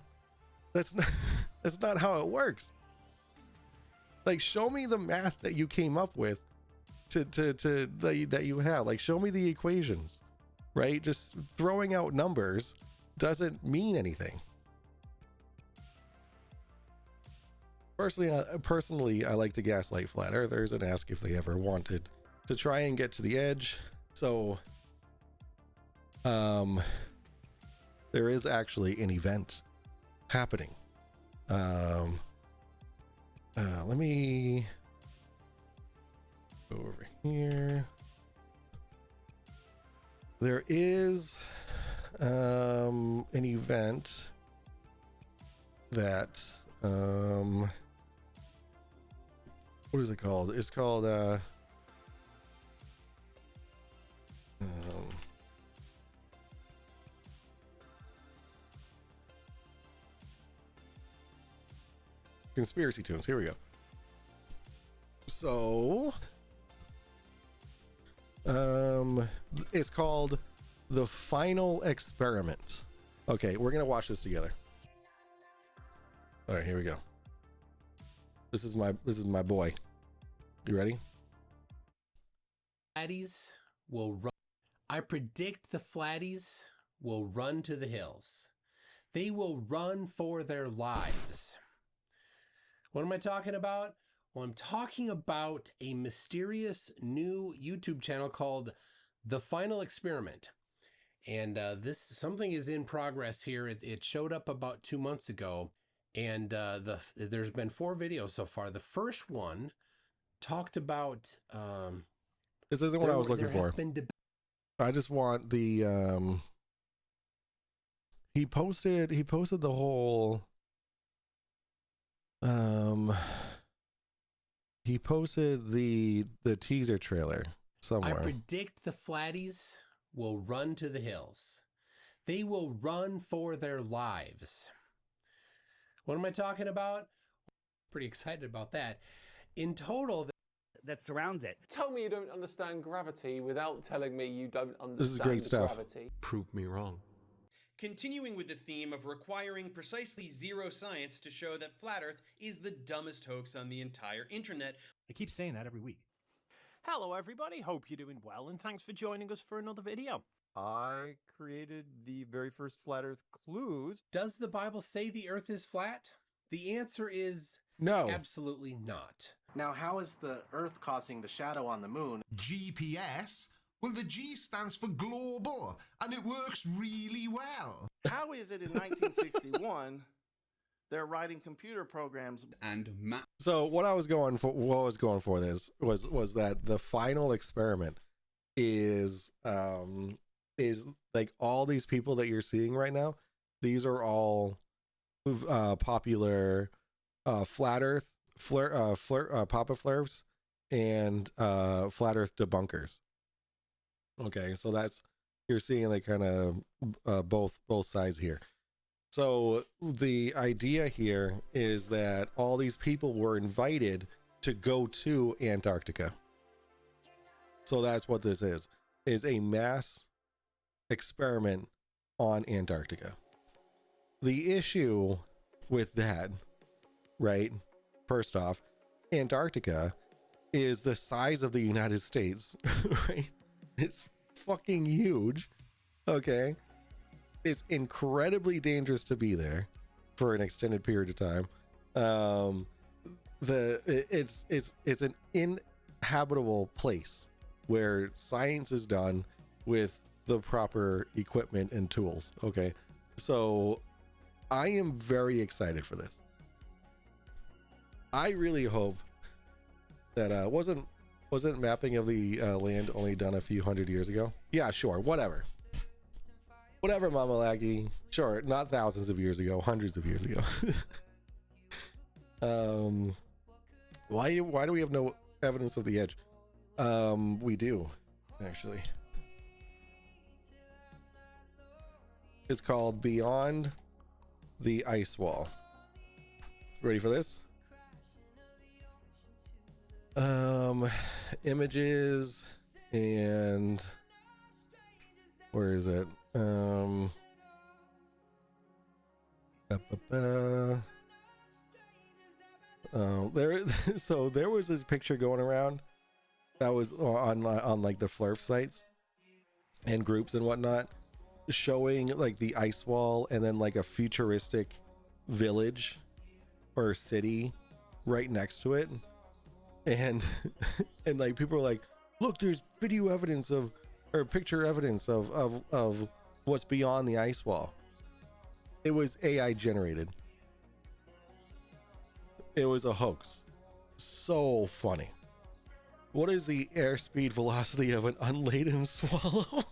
that's not how it works. Like, show me the math that you came up with that you have. Like, show me the equations, right? Just throwing out numbers doesn't mean anything. Personally, I like to gaslight flat earthers and ask if they ever wanted to try and get to the edge. So, there is actually an event happening. Let me go over here. There is an event that what is it called? It's called Conspiracy Tunes. Here we go. So it's called The Final Experiment. Okay, we're gonna watch this together. All right, here we go. This is my boy. You ready? Flatties will run. I predict the flatties will run to the hills. They will run for their lives. What am I talking about? Well, I'm talking about a mysterious new YouTube channel called The Final Experiment. And something is in progress here. It showed up about 2 months ago. And there's been 4 videos so far. The first one talked about this isn't what I was looking for. I just want the he posted the whole he posted the teaser trailer somewhere. I predict the flatties will run to the hills. They will run for their lives. What am I talking about? Pretty excited about that. In total, that surrounds it. Tell me you don't understand gravity without telling me you don't understand This is great stuff. gravity. Prove me wrong. Continuing with the theme of requiring precisely zero science to show that Flat Earth is the dumbest hoax on the entire internet. I keep saying that every week. Hello everybody, hope you're doing well and thanks for joining us for another video. I created the very first Flat Earth clues. Does the Bible say the earth is flat? The answer is no. Absolutely not. Now, how is the earth causing the shadow on the moon? GPS? Well, the G stands for global, and it works really well. How is it in 1961 they're writing computer programs and So what I was going for this was that the final experiment is like all these people that you're seeing right now. These are all popular flat Earth Papa Flares and flat Earth debunkers. Okay, so that's you're seeing like kind of both sides here. So the idea here is that all these people were invited to go to Antarctica. So that's what this is a mass experiment on Antarctica. The issue with that, right? First off, Antarctica is the size of the United States, right? It's fucking huge. Okay. It's incredibly dangerous to be there for an extended period of time. It's an inhabitable place where science is done with the proper equipment and tools. Okay. So I am very excited for this. I really hope that wasn't mapping of the land only done a few hundred years ago? Yeah, sure, whatever, Mama Laggy. Sure, not thousands of years ago, hundreds of years ago. Why do we have no evidence of the edge? We do, actually. It's called Beyond the Ice Wall. Ready for this? Images and where is it? So there was this picture going around that was on like the Flurf sites and groups and whatnot, showing like the ice wall and then like a futuristic village or city right next to it, and and like people are like, look, there's video evidence of, or picture evidence of what's beyond the ice wall. It was AI generated. It was a hoax. So funny. What is the airspeed velocity of an unladen swallow?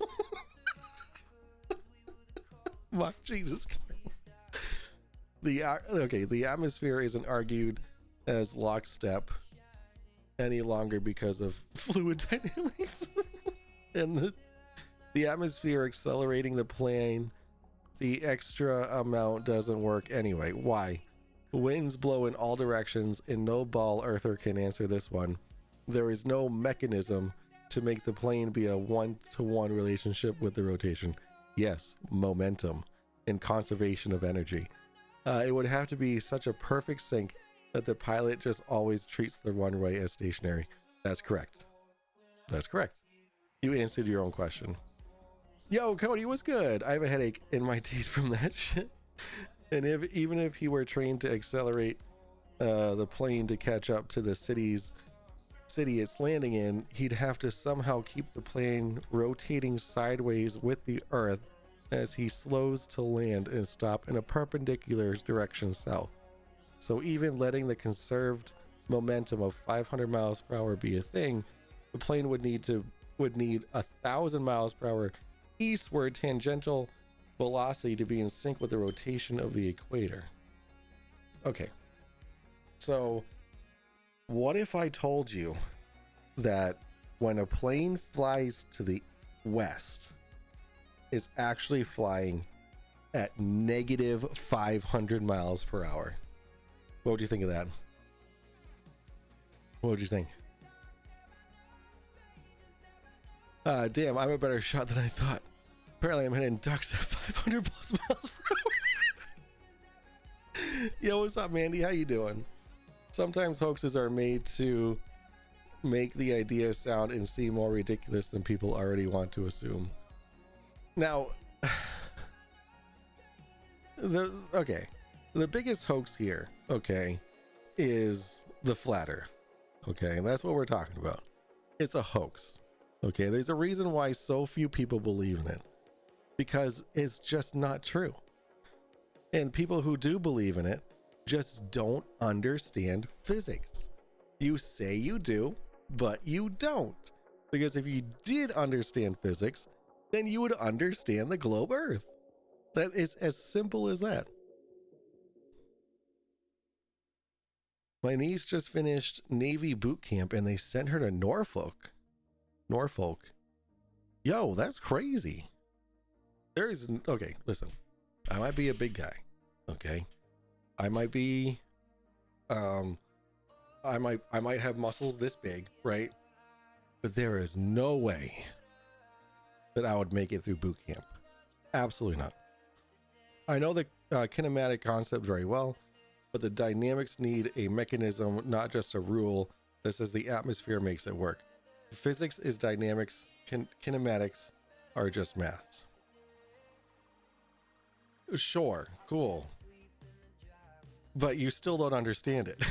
My Jesus Christ. The atmosphere isn't argued as lockstep any longer because of fluid dynamics. And the atmosphere accelerating the plane, the extra amount doesn't work anyway. Why? Winds blow in all directions, and no ball earther can answer this one. There is no mechanism to make the plane be a one-to-one relationship with the rotation. Yes, momentum and conservation of energy. It would have to be such a perfect sync that the pilot just always treats the runway as stationary. That's correct. That's correct. You answered your own question. Yo, Cody, what's good? I have a headache in my teeth from that shit. And even if he were trained to accelerate the plane to catch up to the city it's landing in, he'd have to somehow keep the plane rotating sideways with the Earth as he slows to land and stop in a perpendicular direction south. So even letting the conserved momentum of 500 miles per hour be a thing, the plane would need 1,000 miles per hour eastward tangential velocity to be in sync with the rotation of the equator. Okay, so what if I told you that when a plane flies to the west, it's actually flying at negative 500 miles per hour? What would you think of that? What would you think? Damn, I'm a better shot than I thought. Apparently I'm hitting ducks at 500 plus miles per hour. Yo, what's up, Mandy? How you doing? Sometimes hoaxes are made to make the idea sound and seem more ridiculous than people already want to assume. Now, the biggest hoax here, okay, is the flat Earth. Okay, and that's what we're talking about. It's a hoax. Okay, there's a reason why so few people believe in it. Because it's just not true. And people who do believe in it just don't understand physics. You say you do, but you don't. Because if you did understand physics, then you would understand the globe Earth. That is as simple as that. My niece just finished Navy boot camp and they sent her to Norfolk. Yo, that's crazy. Okay, listen, I might be a big guy. Okay. I might be, I might have muscles this big, right? But there is no way that I would make it through boot camp. Absolutely not. I know the kinematic concept very well, but the dynamics need a mechanism, not just a rule that says the atmosphere makes it work. Physics is dynamics, kinematics are just maths. Sure, cool. But you still don't understand it.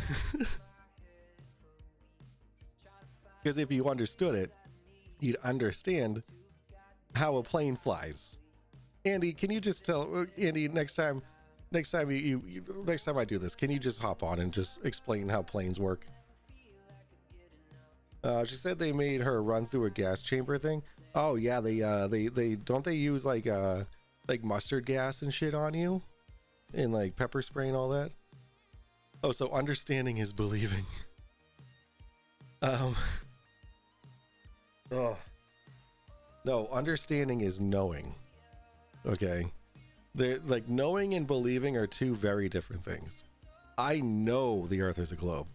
Because if you understood it, you'd understand how a plane flies. Andy, can you just tell Andy next time I do this, can you just hop on and just explain how planes work? She said they made her run through a gas chamber thing. Oh yeah, they don't they use like mustard gas and shit on you, and like pepper spray and all that. Oh, so understanding is believing. No, understanding is knowing. Okay, they're like knowing and believing are two very different things. I know the Earth is a globe.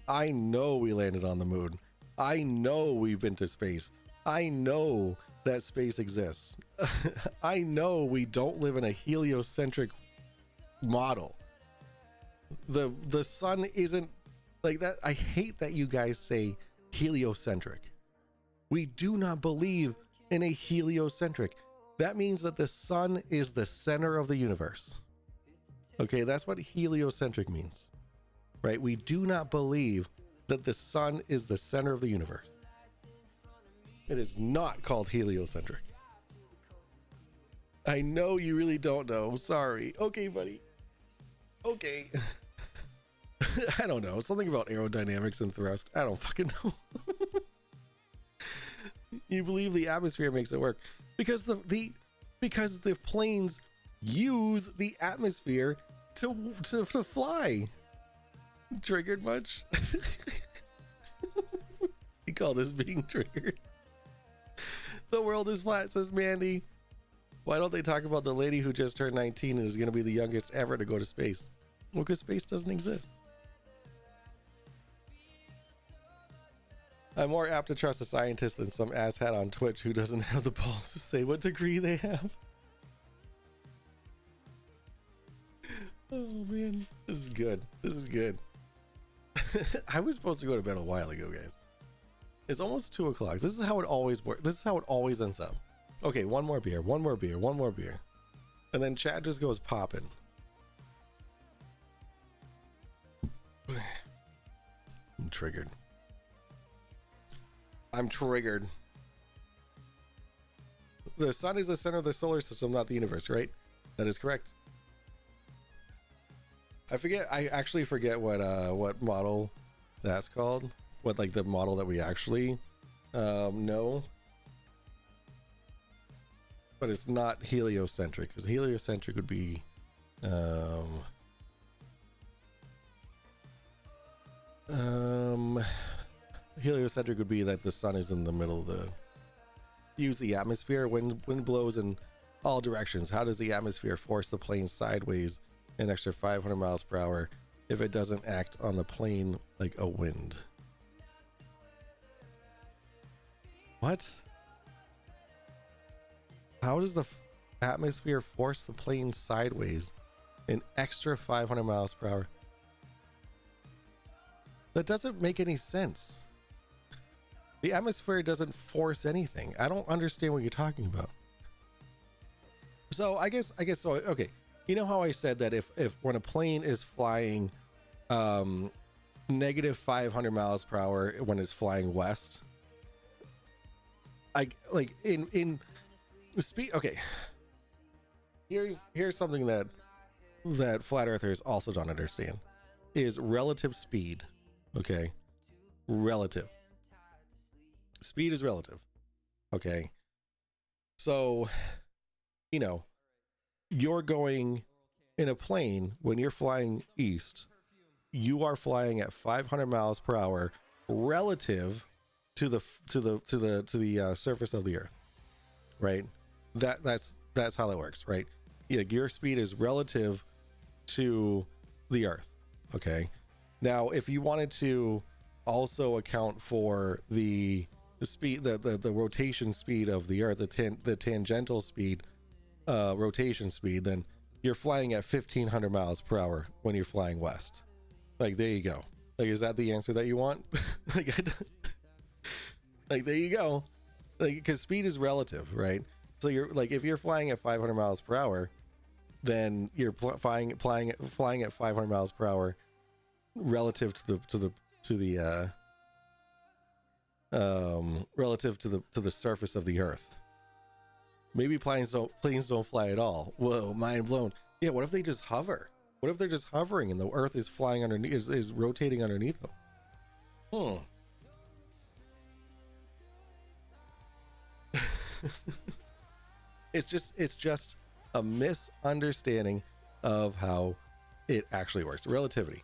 I know we landed on the moon. I know we've been to space. I know that space exists. I know we don't live in a heliocentric model. The sun isn't like that. I hate that you guys say heliocentric. We do not believe in a heliocentric. That means that the sun is the center of the universe. Okay, that's what heliocentric means. right? We do not believe that the sun is the center of the universe. It is not called heliocentric. I know you really don't know. Sorry. Okay, buddy. Okay. I don't know. Something about aerodynamics and thrust. I don't fucking know. You believe the atmosphere makes it work because because the planes use the atmosphere to fly. Triggered much? You call this being triggered? The world is flat, says Mandy. Why don't they talk about the lady who just turned 19 and is going to be the youngest ever to go to space? Well, because space doesn't exist. I'm more apt to trust a scientist than some asshat on Twitch who doesn't have the balls to say what degree they have. Oh man, this is good. This is good. I was supposed to go to bed a while ago, guys. It's almost 2 o'clock. This is how it always works. This is how it always ends up. Okay, one more beer, one more beer, one more beer. And then chat just goes popping. I'm triggered. I'm triggered. The sun is the center of the solar system, not the universe, right? That is correct. I actually forget what model that's called. What, like, the model that we actually know. But it's not heliocentric, because heliocentric would be heliocentric would be that the sun is in the middle of the atmosphere. Wind blows in all directions. How does the atmosphere force the plane sideways an extra 500 miles per hour if it doesn't act on the plane like a wind? What? How does the atmosphere force the plane sideways an extra 500 miles per hour? That doesn't make any sense. The atmosphere doesn't force anything. I don't understand what you're talking about. So I guess so. Okay. You know how I said that if when a plane is flying negative 500 miles per hour when it's flying west, like in the speed. Okay. Here's something that flat earthers also don't understand is relative speed. Okay. Relative. Speed is relative. Okay. So, you know, you're going in a plane when you're flying east, you are flying at 500 miles per hour relative to the surface of the earth. Right? That's how that works, right? Yeah, your speed is relative to the earth. Okay. Now, if you wanted to also account for the speed, the rotation speed of the earth, the tangential speed, rotation speed, then you're flying at 1500 miles per hour when you're flying west. Like, there you go. Like, is that the answer that you want? Like, there you go. Like, because speed is relative, right? So you're like, if you're flying at 500 miles per hour, then you're flying at 500 miles per hour relative to the surface of the earth. Maybe planes don't fly at all. Whoa, mind blown. Yeah, what if they just hover? What if they're just hovering and the earth is flying underneath, is rotating underneath them? It's just a misunderstanding of how it actually works. Relativity.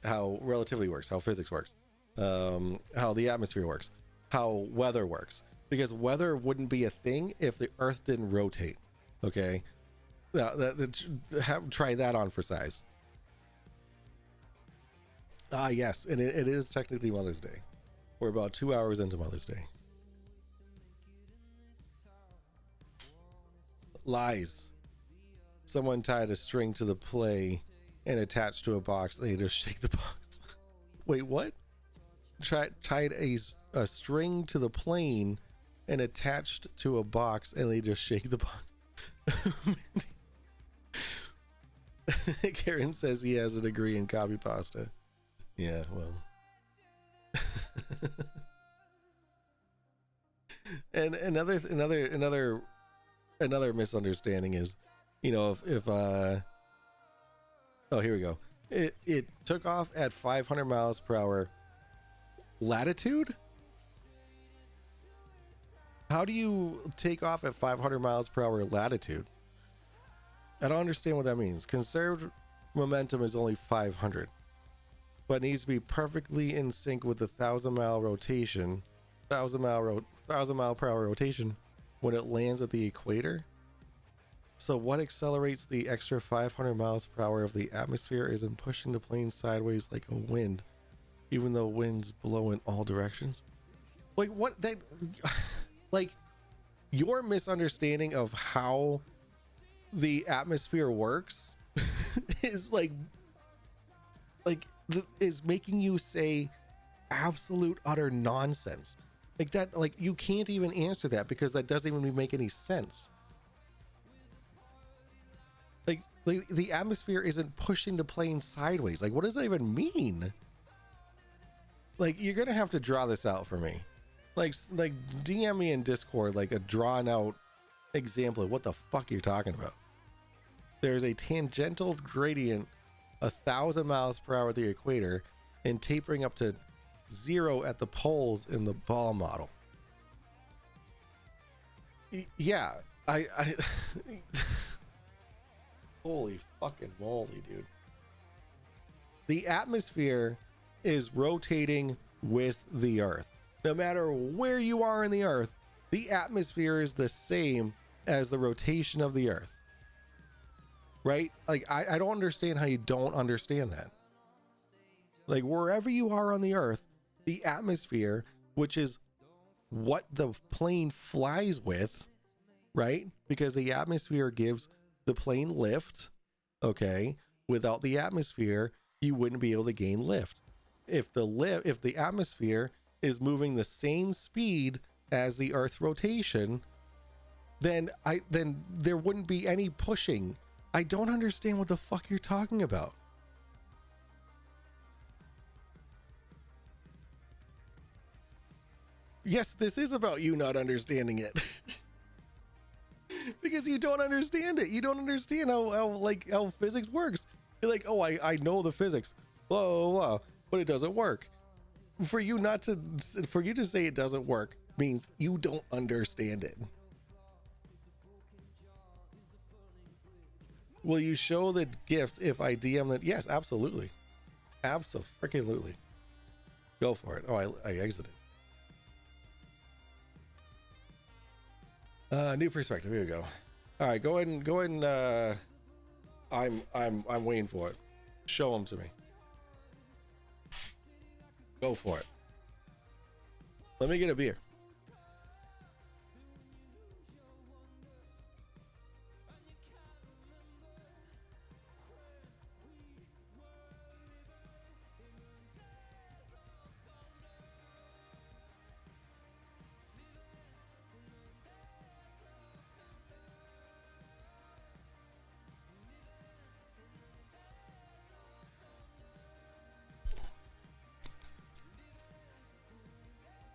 How relativity works, how physics works, how the atmosphere works, how weather works. Because weather wouldn't be a thing if the earth didn't rotate. Okay? Now, try that on for size. Ah, yes, and it is technically Mother's Day. We're about 2 hours into Mother's Day. Lies. Someone tied a string to the play and attached to a box. They just shake the box. Wait, what? Tied a string to the plane and attached to a box, and they just shake the box. Karen says he has a degree in copy pasta. Yeah, well. And another misunderstanding is, you know, if oh, here we go. It took off at 500 miles per hour latitude. How do you take off at 500 miles per hour latitude? I don't understand what that means. Conserved momentum is only 500, but needs to be perfectly in sync with the 1,000 mile per hour rotation when it lands at the equator. So what accelerates the extra 500 miles per hour of the atmosphere isn't pushing the plane sideways like a wind, even though winds blow in all directions? Like what that like your misunderstanding of how the atmosphere works is is making you say absolute utter nonsense. Like that, like you can't even answer that because that doesn't even make any sense. Like the atmosphere isn't pushing the plane sideways. Like what does that even mean? Like you're gonna have to draw this out for me. Like DM me in Discord like a drawn out example of what the fuck you're talking about. There's a tangential gradient 1,000 miles per hour at the equator and tapering up to 0 at the poles in the ball model. Yeah, I holy fucking moly, dude. The atmosphere is rotating with the Earth. No matter where you are in the Earth, the atmosphere is the same as the rotation of the Earth. Right? Like, I don't understand how you don't understand that. Like, wherever you are on the Earth, the atmosphere, which is what the plane flies with, right? Because the atmosphere gives the plane lift, okay? Without the atmosphere, you wouldn't be able to gain lift. If the atmosphere is moving the same speed as the Earth's rotation, then there wouldn't be any pushing. I don't understand what the fuck you're talking about. Yes, this is about you not understanding it. Because you don't understand it. You don't understand how physics works. You're like, oh, I know the physics, blah, blah, blah, but it doesn't work. For you to say it doesn't work means you don't understand it. Will you show the gifts if I DM that? Yes, absolutely. Abso-freaking-lutely. Go for it. Oh, I exited. New perspective. Here we go. All right, go ahead. I'm waiting for it. Show them to me. Go for it. Let me get a beer.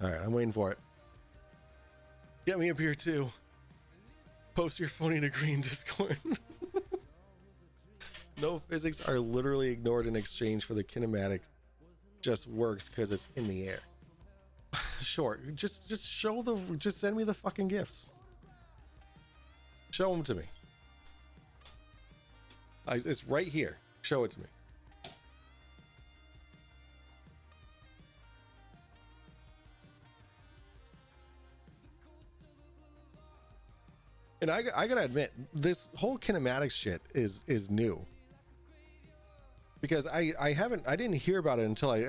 All right, I'm waiting for it. Get me a beer too. Post your phony degree in Discord. No physics are literally ignored in exchange for the kinematic. Just works because it's in the air. Sure, just send me the fucking gifts. Show them to me. It's right here. Show it to me. And I gotta admit, this whole kinematics shit is new, because I didn't hear about it until I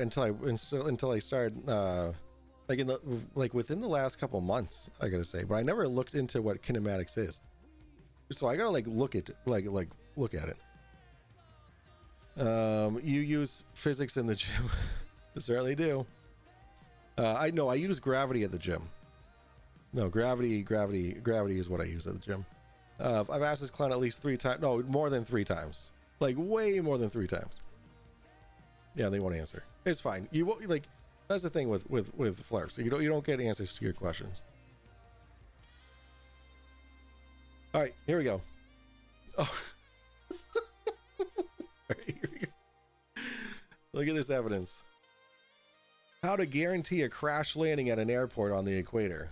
started within the last couple months, I gotta say. But I never looked into what kinematics is, so I gotta look at it. You use physics in the gym? I certainly do. I use gravity at the gym. No, gravity is what I use at the gym. I've asked this clown at least 3 times. No, more than 3 times. Like way more than 3 times. Yeah, they won't answer. It's fine. You won't like. That's the thing with flares. So you don't get answers to your questions. All right, here we go. Oh. All right, here we go. Look at this evidence. How to guarantee a crash landing at an airport on the equator.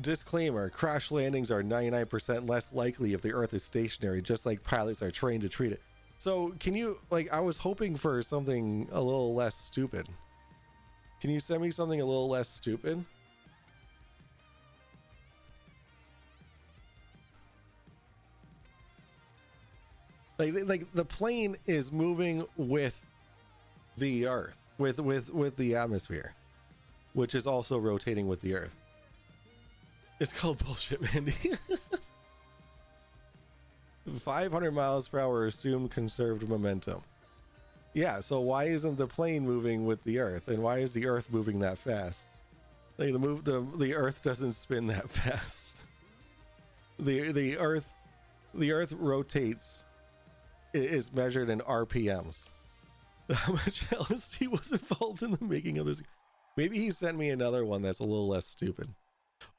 Disclaimer: crash landings are 99% less likely if the Earth is stationary, just like pilots are trained to treat it. So can you, like, I was hoping for something a little less stupid. Can you send me something a little less stupid? Like the plane is moving with the Earth, with the atmosphere, which is also rotating with the Earth. It's called bullshit, Mandy. 500 miles per hour assumed conserved momentum. Yeah, so why isn't the plane moving with the Earth, and why is the Earth moving that fast? Like the Earth doesn't spin that fast. The Earth rotates. Is measured in RPMs. How much LSD was involved in the making of this? Maybe he sent me another one that's a little less stupid.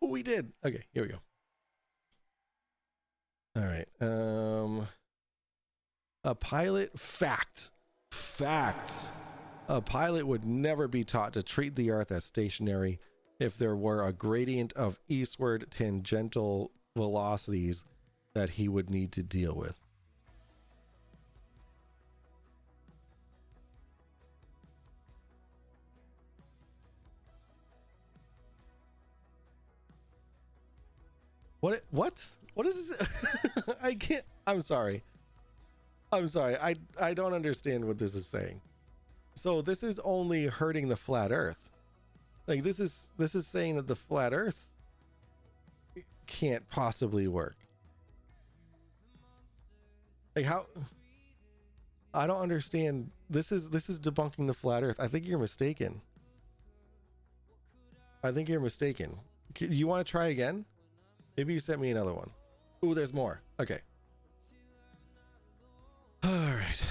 Oh, we did. Okay, here we go. All right. A pilot fact. A pilot would never be taught to treat the Earth as stationary if there were a gradient of eastward tangential velocities that he would need to deal with. What is this? I can't. I'm sorry. I don't understand what this is saying. So this is only hurting the flat Earth. Like this is saying that the flat Earth can't possibly work. Like how? I don't understand. This is debunking the flat Earth. I think you're mistaken. You want to try again? Maybe you sent me another one. Ooh, there's more. Okay. All right.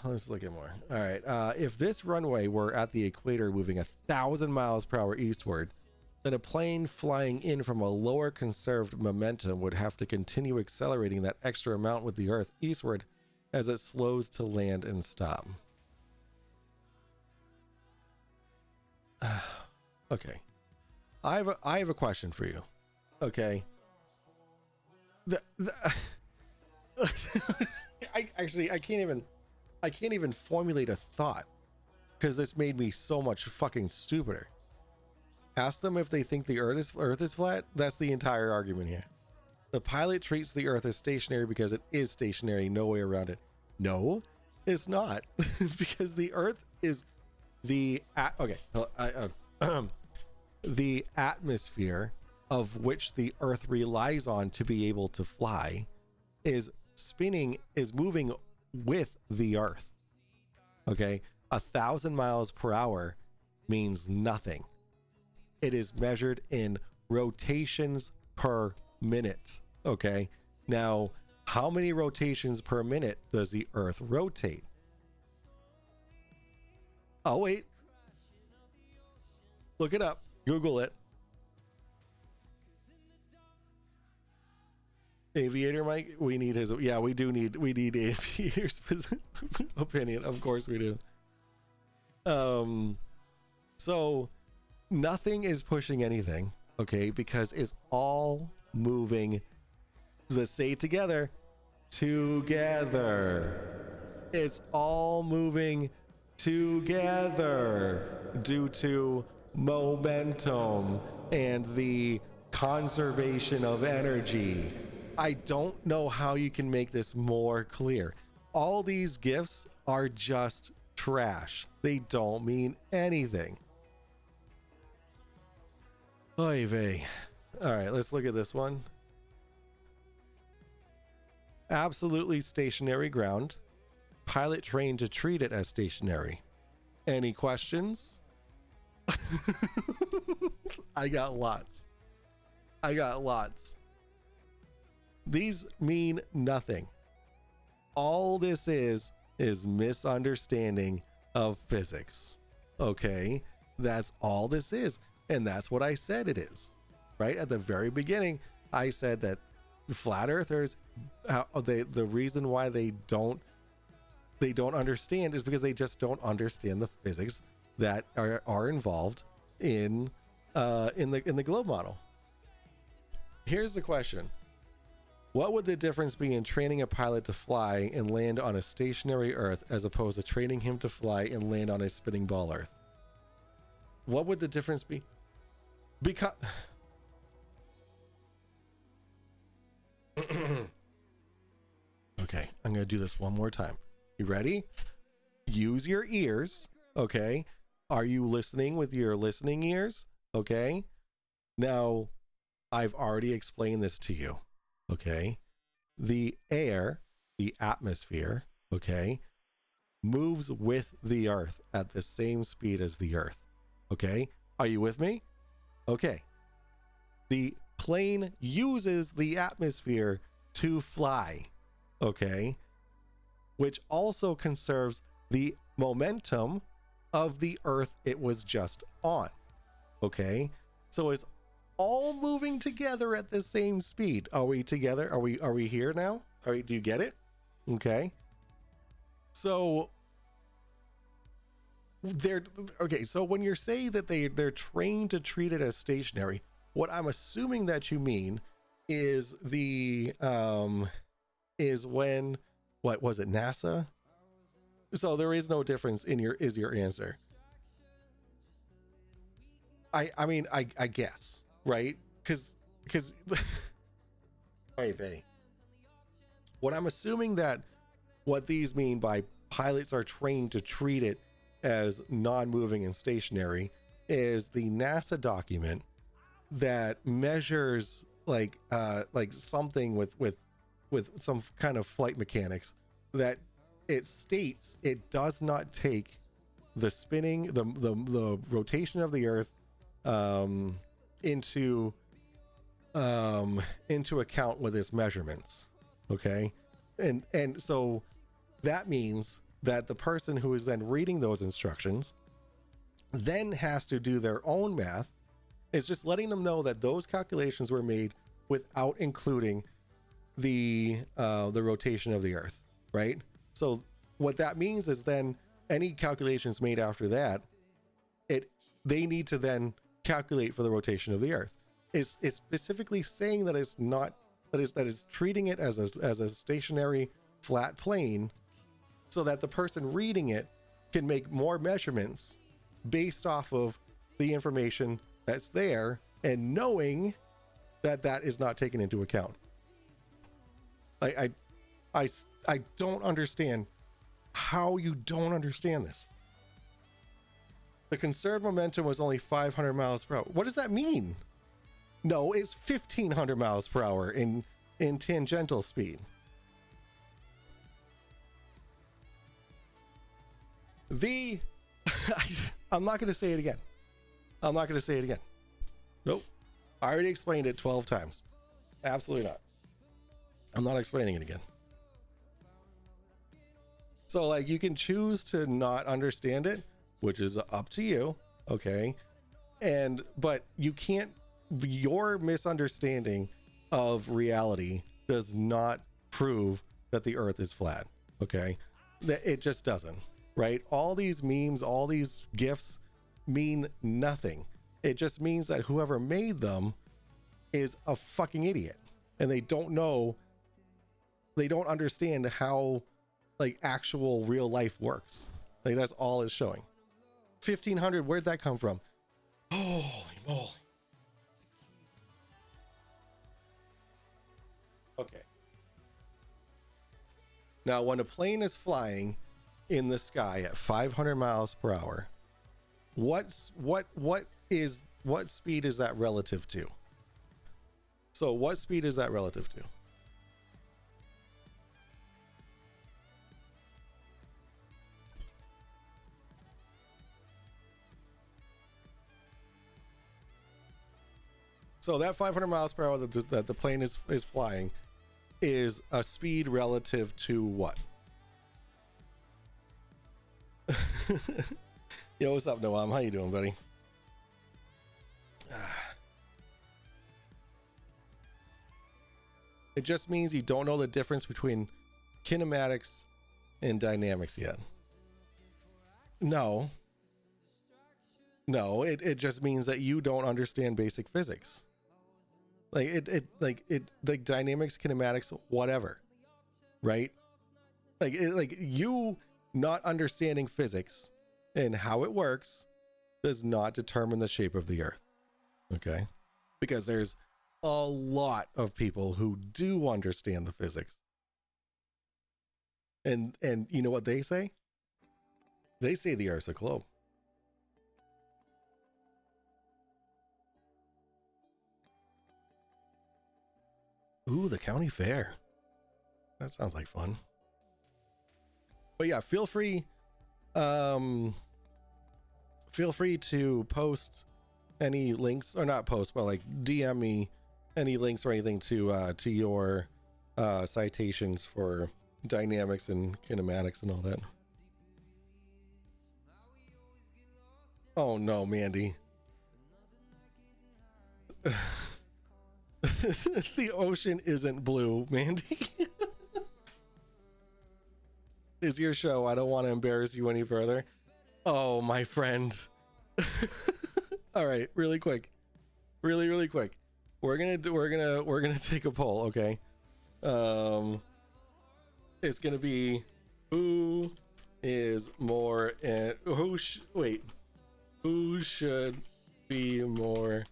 Let's look at more. All right. If this runway were at the equator moving 1,000 miles per hour eastward, then a plane flying in from a lower conserved momentum would have to continue accelerating that extra amount with the Earth eastward as it slows to land and stop. Okay. I have a question for you. Okay. I can't even formulate a thought because this made me so much fucking stupider. Ask them if they think the Earth is flat. That's the entire argument here. The pilot treats the Earth as stationary because it is stationary, no way around it. No, it's not. Because the Earth is the the atmosphere of which the Earth relies on to be able to fly is moving with the Earth. Okay, 1,000 miles per hour means nothing. It is measured in rotations per minute. Okay, now how many rotations per minute does the Earth rotate? Oh wait, look it up, Google it. Aviator Mike, we need his. Yeah, we need Aviator's opinion. Of course we do. So nothing is pushing anything, okay, because it's all moving. Let's say it together. It's all moving together due to momentum and the conservation of energy. I don't know how you can make this more clear. All these gifts are just trash. They don't mean anything. Oy vey. All right, let's look at this one. Absolutely stationary ground. Pilot trained to treat it as stationary. Any questions? I got lots. These mean nothing. All this is is misunderstanding of physics. Okay, that's all this is, and that's what I said it is. Right at the very beginning, I said that flat earthers, the reason why they don't understand is because they just don't understand the physics that are involved in the globe model. Here's the question: what would the difference be in training a pilot to fly and land on a stationary Earth as opposed to training him to fly and land on a spinning ball Earth? What would the difference be? Because okay, I'm gonna do this one more time. You ready? Use your ears. Okay, are you listening with your listening ears? Okay, now I've already explained this to you. Okay, the air, the atmosphere, okay, moves with the Earth at the same speed as the Earth. Okay, are you with me? Okay, the plane uses the atmosphere to fly, okay, which also conserves the momentum of the Earth it was just on. Okay, so it's all moving together at the same speed. Are we together? Are we here now? Do you get it? Okay, so so when you're saying that they're trained to treat it as stationary, what I'm assuming that you mean is is when, what was it, NASA? So there is no difference in your answer. I mean I guess, right? Because what I'm assuming that what these mean by pilots are trained to treat it as non-moving and stationary is the NASA document that measures like something with some kind of flight mechanics, that it states it does not take the spinning, the rotation of the Earth into account with its measurements. Okay, and so that means that the person who is then reading those instructions then has to do their own math. It's just letting them know that those calculations were made without including the rotation of the Earth, right? So what that means is then any calculations made after that, they need to then calculate for the rotation of the Earth. It's specifically saying that it's not, that it's treating it as a stationary flat plane, so that the person reading it can make more measurements based off of the information that's there, and knowing that that is not taken into account. I don't understand how you don't understand this. The conserved momentum was only 500 miles per hour. What does that mean? No, it's 1500 miles per hour in tangential speed. I'm not going to say it again. I'm not going to say it again. Nope. I already explained it 12 times. Absolutely not. I'm not explaining it again. So like, you can choose to not understand it, which is up to you. Okay. But you can't, your misunderstanding of reality does not prove that the Earth is flat. Okay. It just doesn't, right? All these memes, all these GIFs mean nothing. It just means that whoever made them is a fucking idiot, and they don't know, they don't understand how like actual real life works. Like, that's all it's showing. 1500, where'd that come from? Holy moly. Okay. Now, when a plane is flying in the sky at 500 miles per hour, what speed is that relative to? So what speed is that relative to? So that 500 miles per hour that the plane is flying is a speed relative to what? Yo, what's up, Noam? How you doing, buddy? It just means you don't know the difference between kinematics and dynamics yet. No, it just means that you don't understand basic physics. Like dynamics, kinematics, whatever, right? Like you not understanding physics and how it works does not determine the shape of the earth. Okay? Because there's a lot of people who do understand the physics. And you know what they say? They say the earth's a globe. Ooh, the county fair. That sounds like fun. But yeah, feel free to post any links, or not post, but like DM me any links or anything to your citations for dynamics and kinematics and all that. Oh no, Mandy. The ocean isn't blue, Mandy. Is your show. I don't want to embarrass you any further. Oh, my friend. All right, really quick. Really quick. We're gonna take a poll, okay? It's gonna be who is more who should be more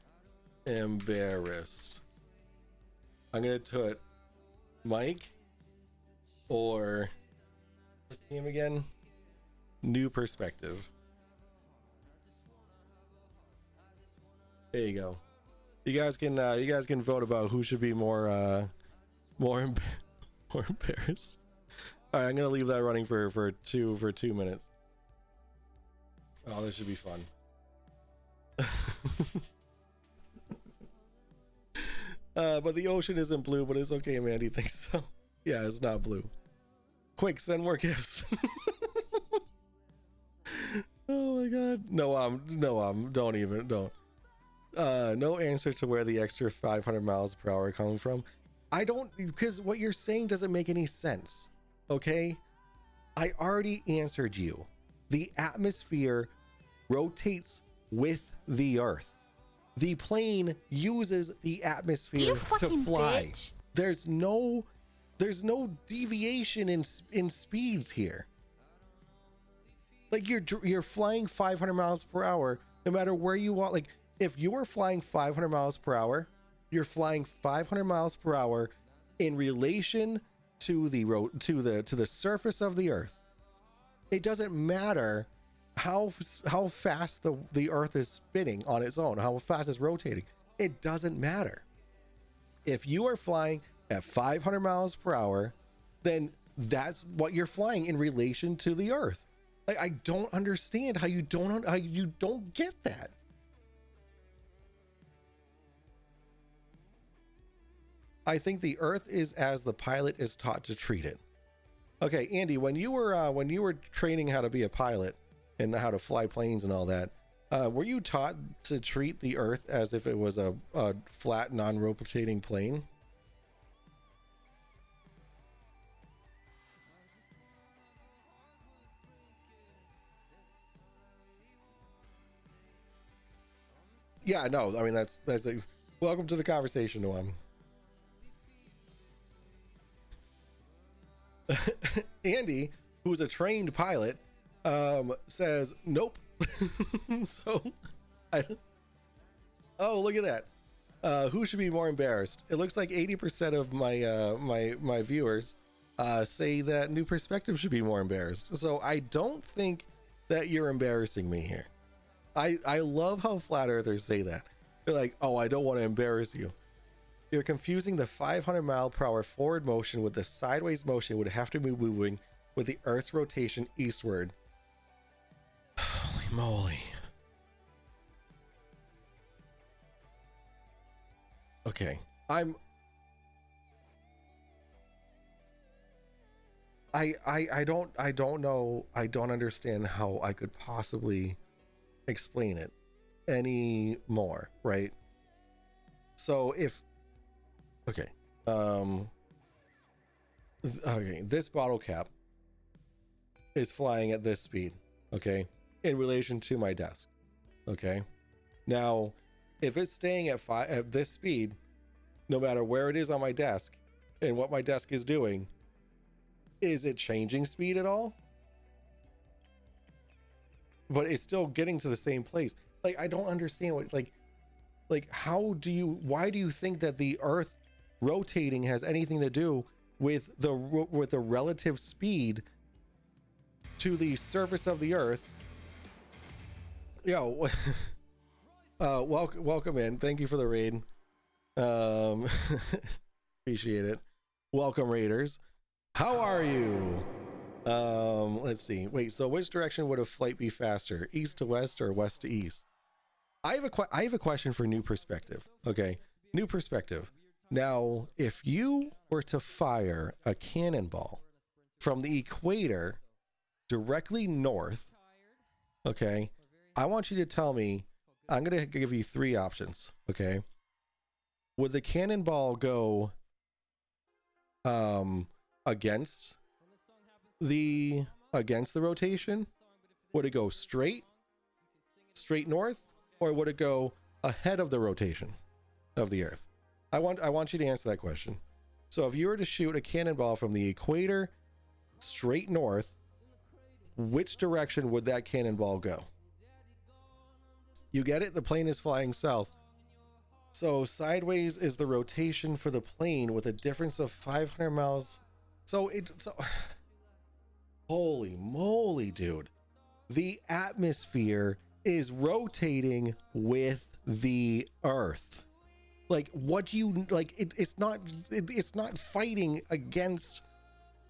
embarrassed. I'm gonna put Mike or what's his name again? New Perspective. There you go. You guys can vote about who should be more embarrassed. All right, I'm gonna leave that running for 2 minutes. Oh, this should be fun. But the ocean isn't blue, but it's okay, Mandy thinks so. Yeah, it's not blue. Quick, send more gifts. Oh my god. No, don't. No answer to where the extra 500 miles per hour coming from. I don't, because what you're saying doesn't make any sense. Okay? I already answered you. The atmosphere rotates with the earth. The plane uses the atmosphere to fly. Bitch. There's no deviation in speeds here. Like you're flying 500 miles per hour no matter where you are. Like if you are flying 500 miles per hour, you're flying 500 miles per hour in relation to the surface of the earth. It doesn't matter how fast the earth is spinning on its own, how fast it's rotating. It doesn't matter. If you are flying at 500 miles per hour, then that's what you're flying in relation to the earth. Like, I don't understand how you don't get that. I think the earth is as the pilot is taught to treat it. Okay, Andy, when you were training how to be a pilot and how to fly planes and all that, were you taught to treat the earth as if it was a flat, non-rotating plane? Yeah, no, I mean that's like, welcome to the conversation, Noam. Andy, who's a trained pilot, says nope. So oh, look at that. Who should be more embarrassed? It looks like 80% of my viewers say that New Perspective should be more embarrassed. So I don't think that you're embarrassing me here. I love how flat earthers say that. They're like, oh, I don't want to embarrass you. You're confusing the 500 mile per hour forward motion with the sideways motion would have to be moving with the Earth's rotation eastward. Holy moly. Okay, I don't know. I don't understand how I could possibly explain it any more, right? So if okay, this bottle cap is flying at this speed, okay, in relation to my desk, okay. Now, if it's staying at this speed, no matter where it is on my desk and what my desk is doing, is it changing speed at all? But it's still getting to the same place. Like, I don't understand what, like why do you think that the Earth rotating has anything to do with the relative speed to the surface of the Earth? Yo, welcome in. Thank you for the raid. Appreciate it. Welcome, raiders. How are you? Let's see. Wait, so which direction would a flight be faster? East to west or west to east? I have a question for New Perspective. Okay, New Perspective. Now, if you were to fire a cannonball from the equator directly north, okay, I want you to tell me, I'm going to give you 3 options, okay? Would the cannonball go against the rotation? Would it go straight north, or would it go ahead of the rotation of the Earth? I want you to answer that question. So if you were to shoot a cannonball from the equator straight north, which direction would that cannonball go? You get it? The plane is flying south. So sideways is the rotation for the plane with a difference of 500 miles. So holy moly, dude. The atmosphere is rotating with the Earth. Like, what do you like? It's not fighting against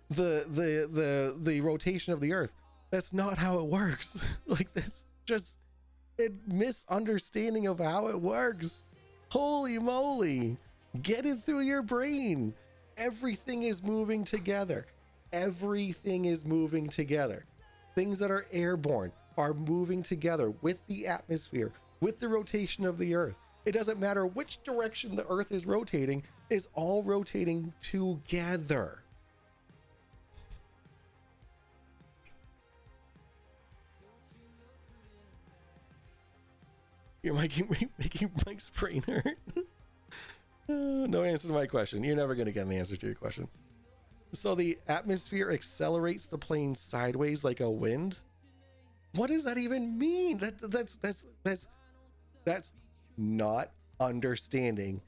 the rotation of the Earth. That's not how it works. Like, that's just a misunderstanding of how it works. Holy moly, get it through your brain. Everything is moving together. Everything is moving together. Things that are airborne are moving together with the atmosphere, with the rotation of the Earth. It doesn't matter which direction the Earth is rotating, it's all rotating together. You're making Mike's brain hurt. No answer to my question. You're never going to get an answer to your question. So the atmosphere accelerates the plane sideways like a wind. What does that even mean? That's not understanding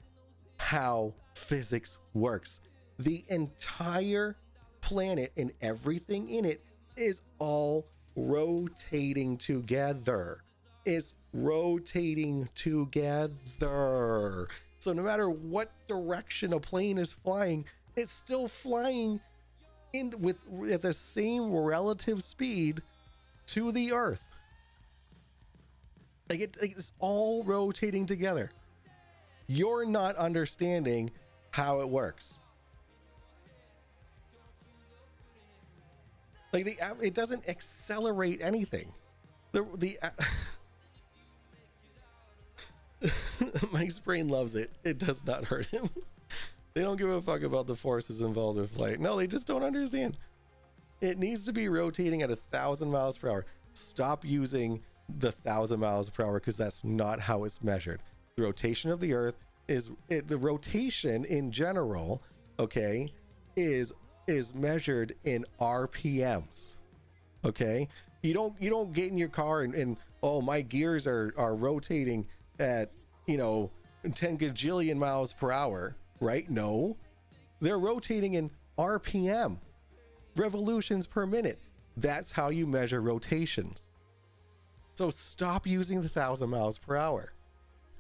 how physics works. The entire planet and everything in it is all rotating together. It's rotating together. So no matter what direction a plane is flying, it's still flying at the same relative speed to the Earth. Like it's all rotating together. You're not understanding how it works. Like it doesn't accelerate anything. Mike's brain loves it. It does not hurt him. They don't give a fuck about the forces involved with flight. No, they just don't understand. It needs to be rotating at 1,000 miles per hour. Stop using the 1,000 miles per hour because that's not how it's measured. The rotation of the Earth the rotation in general, okay, is measured in RPMs. Okay, you don't get in your car and oh, my gears are rotating at 10 gajillion miles per hour, right? No, they're rotating in RPM, revolutions per minute. That's how you measure rotations. So stop using the 1,000 miles per hour.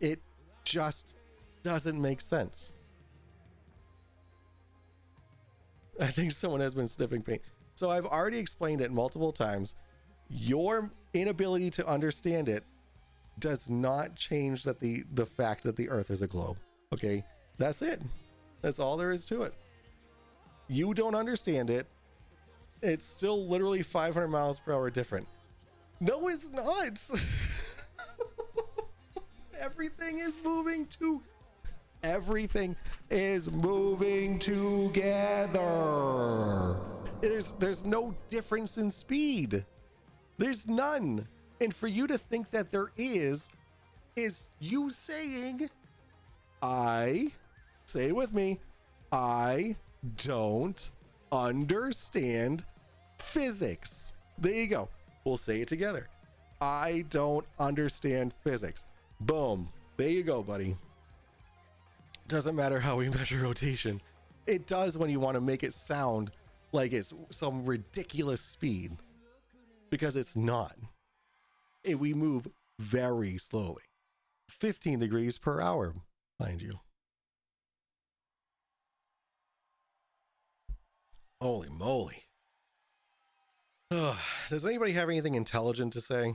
It just doesn't make sense. I think someone has been sniffing paint. So I've already explained it multiple times. Your inability to understand it does not change that the fact that the Earth is a globe. Okay, that's it. That's all there is to it. You don't understand it. It's still literally 500 miles per hour different. No, it's not. Everything is moving together. There's no difference in speed. There's none. And for you to think that there is you saying, say it with me, I don't understand physics. There you go. We'll say it together. I don't understand physics. Boom. There you go, buddy. Doesn't matter how we measure rotation. It does when you want to make it sound like it's some ridiculous speed, because it's not. We move very slowly. 15 degrees per hour, mind you. Holy moly. Does anybody have anything intelligent to say?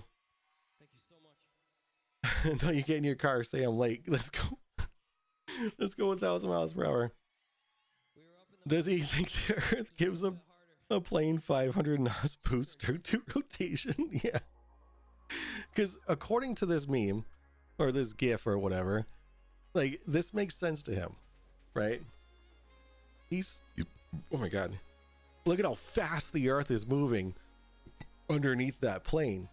Thank you so much. No, you get in your car, say I'm late. Let's go. Let's go 1,000 miles per hour. Does he think the Earth gives a plane 500 knots boost to rotation? Yeah. Because according to this meme, or this GIF or whatever, like, this makes sense to him, right? Oh my God. Look at how fast the Earth is moving underneath that plane.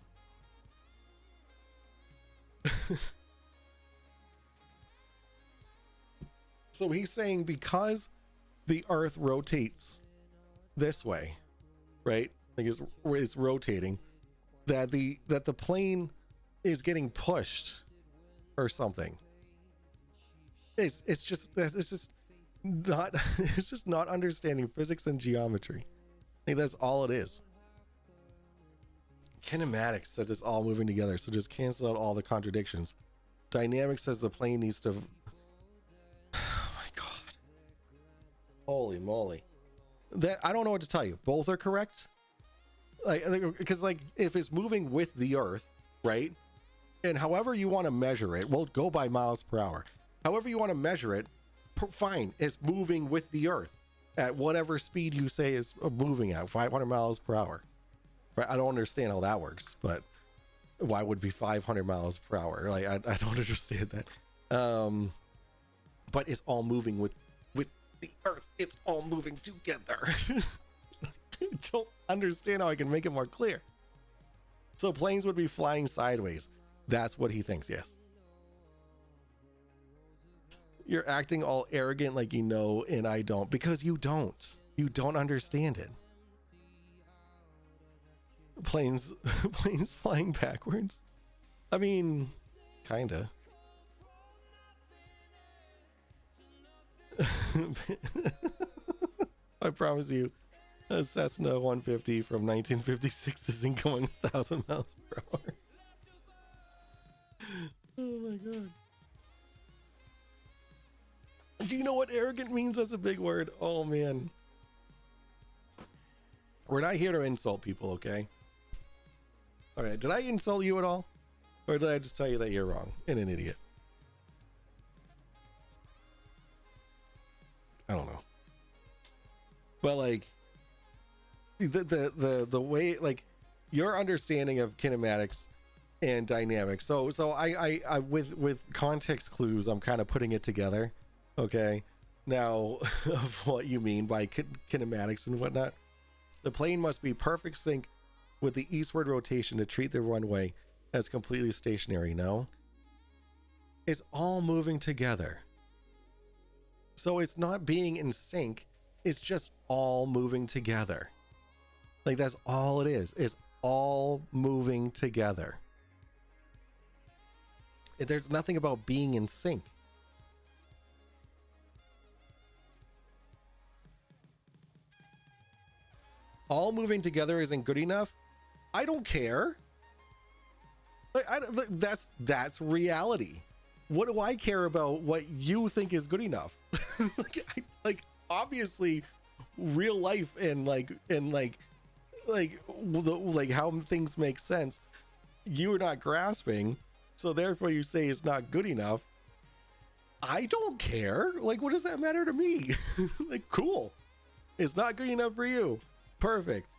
So he's saying because the Earth rotates this way, right? Like it's rotating, that the plane is getting pushed or something. It's just not it's just not understanding physics and geometry. I think that's all it is. Kinematics says it's all moving together, so just cancel out all the contradictions. Dynamics says the plane needs to. Oh my God. Holy moly. That I don't know what to tell you. Both are correct. Like, because like if it's moving with the Earth, right? And however you want to measure it, well, go by miles per hour. However you want to measure it, fine. It's moving with the Earth at whatever speed you say is moving at, 500 miles per hour. Right? I don't understand how that works, but why would it be 500 miles per hour? Like I don't understand that. But it's all moving with the Earth. It's all moving together. I don't understand how I can make it more clear. So planes would be flying sideways. That's what he thinks, yes. You're acting all arrogant like you know, and I don't, because you don't. You don't understand it. Planes flying backwards? I mean, kinda. I promise you, a Cessna 150 from 1956 isn't going 1,000 miles per hour. Oh my God. Do you know what arrogant means? That's a big word. Oh man. We're not here to insult people, okay? All right, did I insult you at all? Or did I just tell you that you're wrong and an idiot? I don't know. But like the way, like, your understanding of kinematics and dynamics. So I with context clues, I'm kind of putting it together. Okay. Now, of what you mean by kinematics and whatnot. The plane must be perfect sync with the eastward rotation to treat the runway as completely stationary. No, it's all moving together. So it's not being in sync. It's just all moving together. Like, that's all it is. It's all moving together. There's nothing about being in sync. All moving together isn't good enough. I don't care. Like, that's reality. What do I care about what you think is good enough? like obviously, real life and like how things make sense, you're not grasping. So therefore, you say it's not good enough. I don't care. Like, what does that matter to me? Like, cool. It's not good enough for you. Perfect.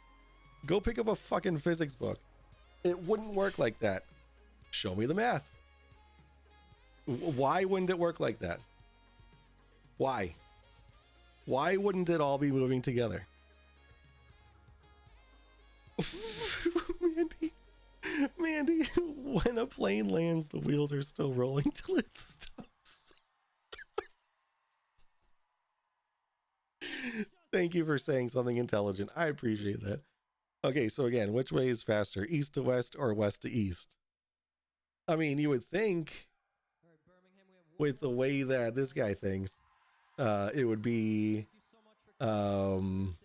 Go pick up a fucking physics book. It wouldn't work like that. Show me the math. Why wouldn't it work like that? Why? Why wouldn't it all be moving together? Mandy, when a plane lands, the wheels are still rolling till it stops. Thank you for saying something intelligent. I appreciate that. Okay, so again, which way is faster, east to west or west to east? I mean, you would think with the way that this guy thinks, it would be, well,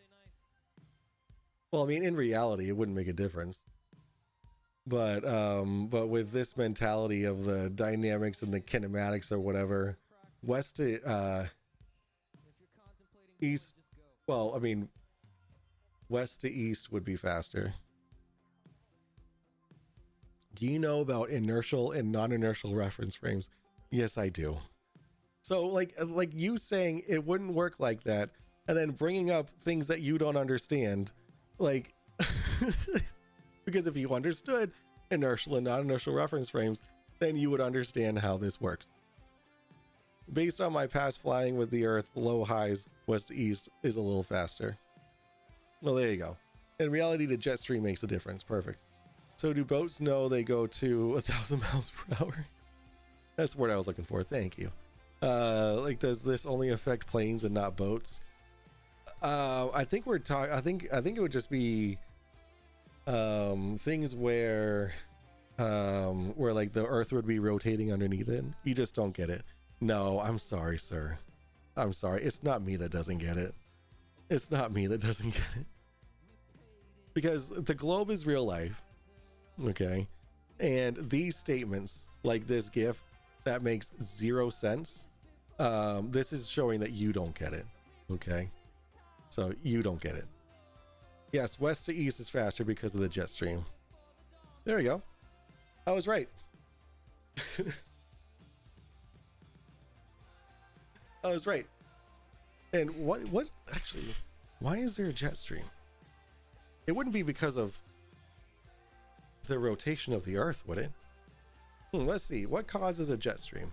I mean, in reality, it wouldn't make a difference. But with this mentality of the dynamics and the kinematics or whatever, west to east, well, I mean, west to east would be faster. Do you know about inertial and non-inertial reference frames? Yes, I do. So like you saying it wouldn't work like that, and then bringing up things that you don't understand, like, because if you understood inertial and non-inertial reference frames, then you would understand how this works. Based on my past flying with the Earth, low highs, west to east is a little faster. Well, there you go. In reality, the jet stream makes a difference. Perfect. So do boats know they go to 1,000 miles per hour? That's the word I was looking for. Thank you. Like, does this only affect planes and not boats? I think we're talking. I think it would just be things where like the Earth would be rotating underneath it. You just don't get it. No, I'm sorry, sir. I'm sorry. It's not me that doesn't get it. It's not me that doesn't get it. Because the globe is real life. Okay. And these statements, like this GIF, that makes zero sense. This is showing that you don't get it. Okay. So you don't get it. Yes, west to east is faster because of the jet stream. There we go. I was right. I was right. And what actually, why is there a jet stream? It wouldn't be because of the rotation of the Earth, would it? Let's see. What causes a jet stream?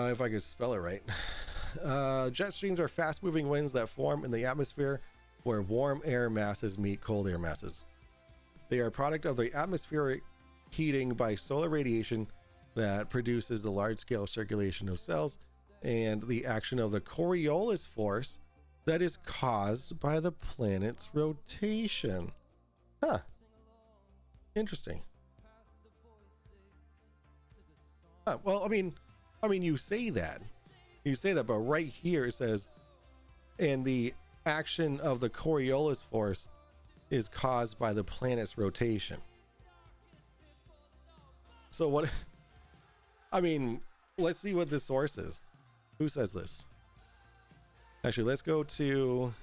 If I could spell it right. Jet streams are fast-moving winds that form in the atmosphere where warm air masses meet cold air masses. They are a product of the atmospheric heating by solar radiation that produces the large-scale circulation of cells and the action of the Coriolis force that is caused by the planet's rotation. Huh. Interesting. Huh. Well, I mean, you say that, but right here it says, and the action of the Coriolis force is caused by the planet's rotation. So what? I mean, let's see what this source is. Who says this? Actually, let's go to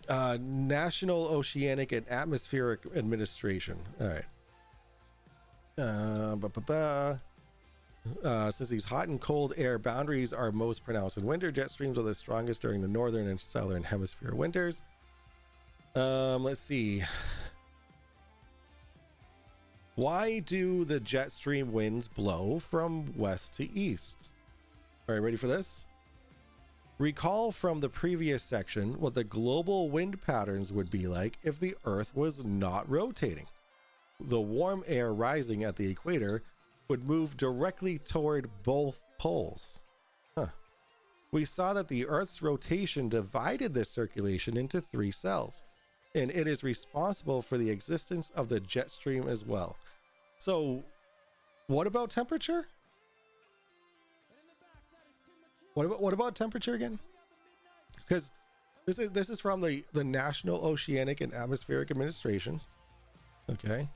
National Oceanic and Atmospheric Administration. All right. Since these hot and cold air boundaries are most pronounced in winter, jet streams are the strongest during the northern and southern hemisphere winters. Let's see. Why do the jet stream winds blow from west to east? All right, ready for this? Recall from the previous section what the global wind patterns would be like if the Earth was not rotating. The warm air rising at the equator would move directly toward both poles. We saw that the Earth's rotation divided this circulation into 3 cells, and it is responsible for the existence of the jet stream as well. So, what about temperature? What about temperature again? Because this is from the National Oceanic and Atmospheric Administration. Okay.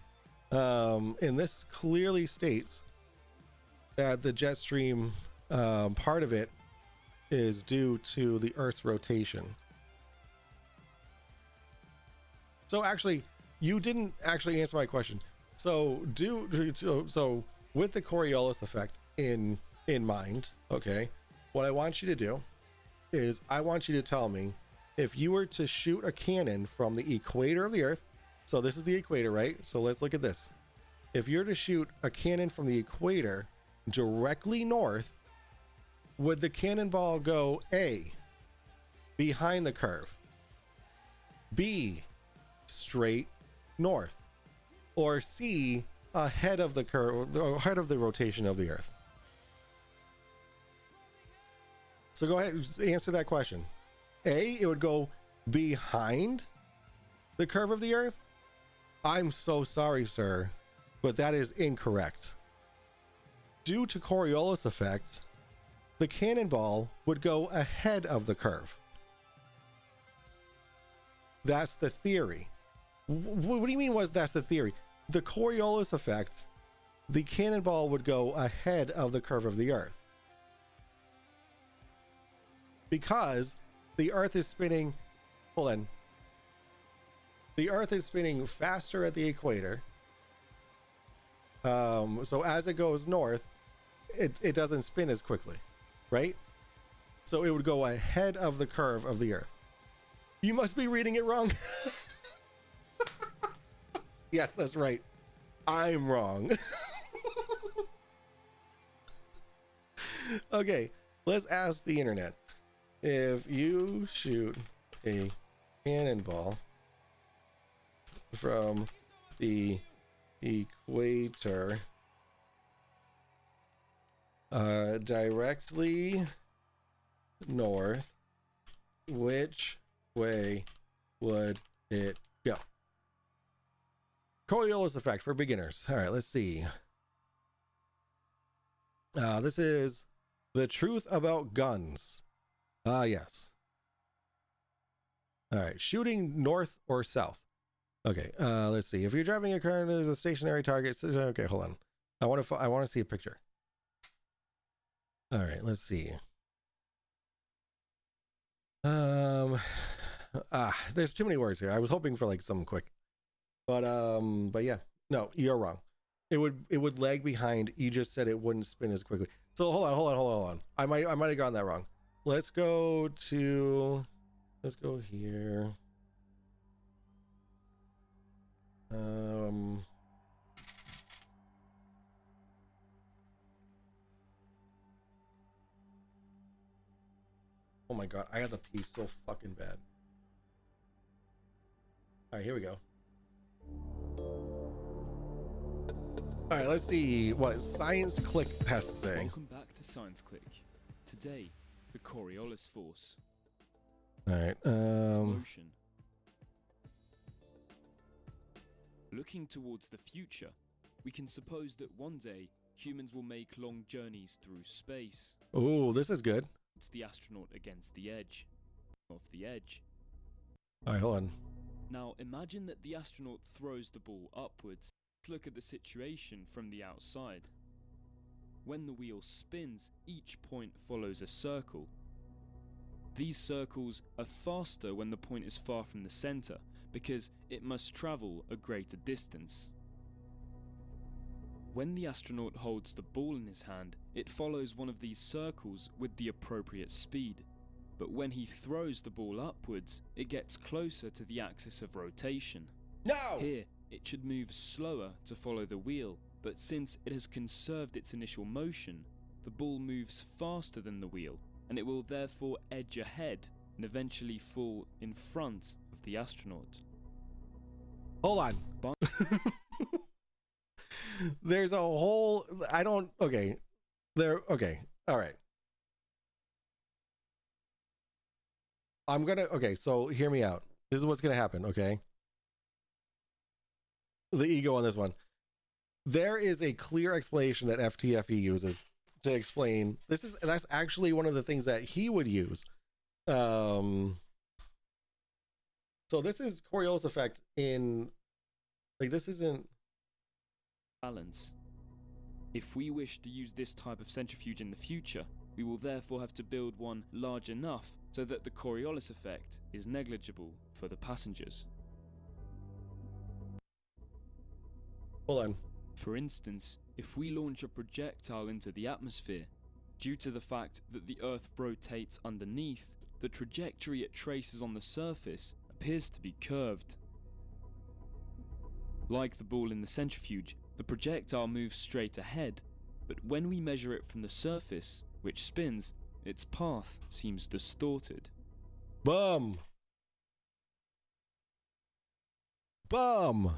And this clearly states that the jet stream, part of it is due to the Earth's rotation. So actually, you didn't actually answer my question. So with the Coriolis effect in in mind, okay, what I want you to do is I want you to tell me if you were to shoot a cannon from the equator of the Earth. So this is the equator, right? So let's look at this. If you're to shoot a cannon from the equator directly north, would the cannonball go A, behind the curve, B, straight north, or C, ahead of the curve, ahead of the rotation of the Earth? So go ahead, answer that question. A, it would go behind the curve of the Earth. I'm so sorry, sir, but that is incorrect. Due to Coriolis effect, the cannonball would go ahead of the curve. That's the theory. What do you mean that's the theory? The Coriolis effect, the cannonball would go ahead of the curve of the Earth. Because the Earth is spinning, hold on. The Earth is spinning faster at the equator. So as it goes north, it doesn't spin as quickly, right? So it would go ahead of the curve of the Earth. You must be reading it wrong. Yes, that's right. I'm wrong. Okay, let's ask the internet. If you shoot a cannonball from the equator directly north, which way would it go? Coriolis effect for beginners. All right, let's see. This is the truth about guns. Yes. All right, shooting north or south. Okay, let's see. If you're driving a car and there's a stationary target, okay, hold on. I want to see a picture. All right, let's see. There's too many words here. I was hoping for like something quick, but yeah, no, you're wrong. It would lag behind. You just said it wouldn't spin as quickly. So hold on. I might have gotten that wrong. Let's go here. Oh my god, I got the pee so fucking bad. All right, here we go. All right, let's see what Science Click has to say. Welcome back to Science Click. Today, the Coriolis force. All right. Motion. Looking towards the future, we can suppose that one day humans will make long journeys through space. Oh, this is good. It's the astronaut against the edge. Off the edge. All right, hold on. Now imagine that the astronaut throws the ball upwards. Let's look at the situation from the outside. When the wheel spins, each point follows a circle. These circles are faster when the point is far from the center, because it must travel a greater distance. When the astronaut holds the ball in his hand, it follows one of these circles with the appropriate speed. But when he throws the ball upwards, it gets closer to the axis of rotation. No! Here, it should move slower to follow the wheel, but since it has conserved its initial motion, the ball moves faster than the wheel, and it will therefore edge ahead and eventually fall in front of the astronaut. Hold on. There's a whole, okay. All right. Okay, so hear me out. This is what's going to happen, okay? The ego on this one. There is a clear explanation that FTFE uses to explain. That's actually one of the things that he would use. So this is Coriolis effect in, like, this isn't balance. If we wish to use this type of centrifuge in the future, we will therefore have to build one large enough so that the Coriolis effect is negligible for the passengers. Hold on. For instance, if we launch a projectile into the atmosphere, Due to the fact that the Earth rotates underneath, the trajectory it traces on the surface appears to be curved. Like the ball in the centrifuge, the projectile moves straight ahead, but when we measure it from the surface, which spins, its path seems distorted. Bum. Bum.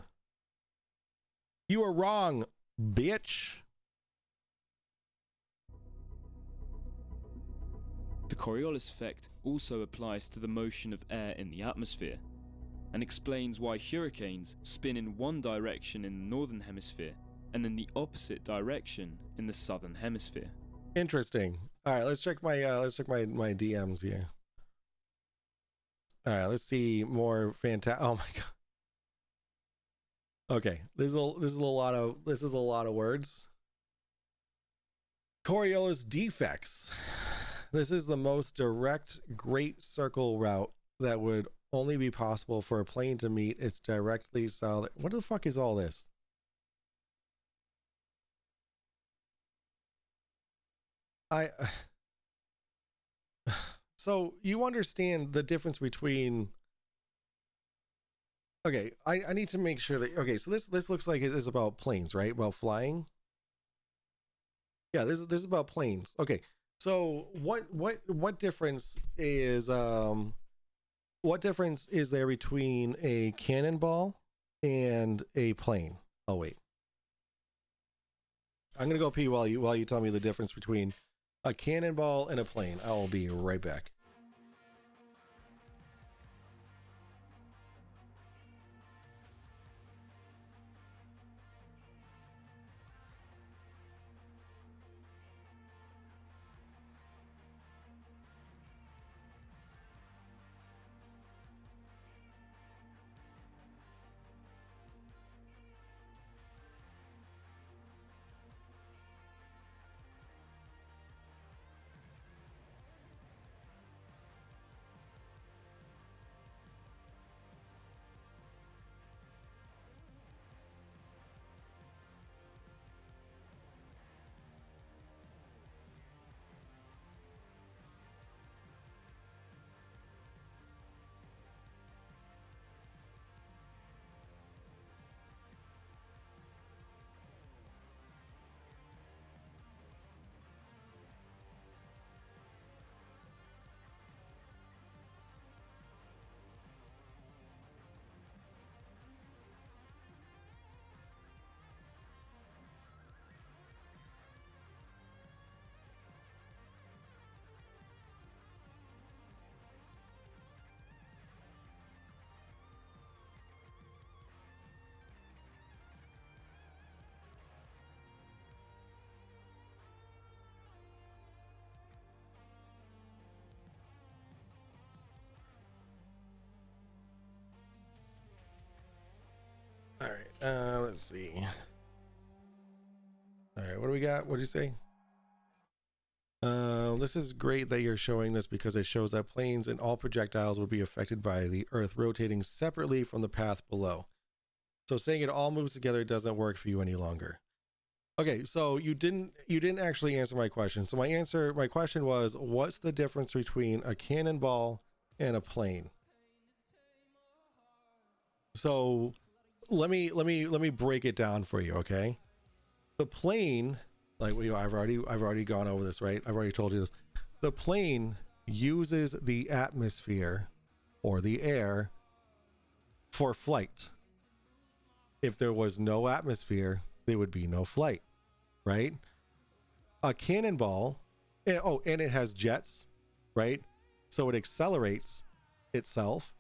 You were wrong, bitch. The Coriolis effect also applies to the motion of air in the atmosphere, and explains why hurricanes spin in one direction in the northern hemisphere and in the opposite direction in the southern hemisphere. Interesting. All right, let's check my my DMs here. All right, let's see more fantastic. Oh my god. Okay, this is a lot of words. Coriolis defects. This is the most direct great circle route that would only be possible for a plane to meet its directly south. What the fuck is all this? So you understand the difference between. Okay, I need to make sure that. Okay, so this looks like it is about planes, right? About flying. Yeah, this is about planes. Okay, so what difference is what difference is there between a cannonball and a plane? Oh wait, I'm gonna go pee while you tell me the difference between a cannonball and a plane. I will be right back. All right, let's see. All right, what do we got? What did you say? This is great that you're showing this because it shows that planes and all projectiles would be affected by the Earth rotating separately from the path below. So saying it all moves together doesn't work for you any longer. Okay, so you didn't actually answer my question. So my question was, what's the difference between a cannonball and a plane? So let me break it down for you, okay? The plane, like I've already gone over this, right? I've already told you this. The plane uses the atmosphere or the air for flight. If there was no atmosphere, there would be no flight, right? A cannonball, and it has jets, right? So it accelerates itself.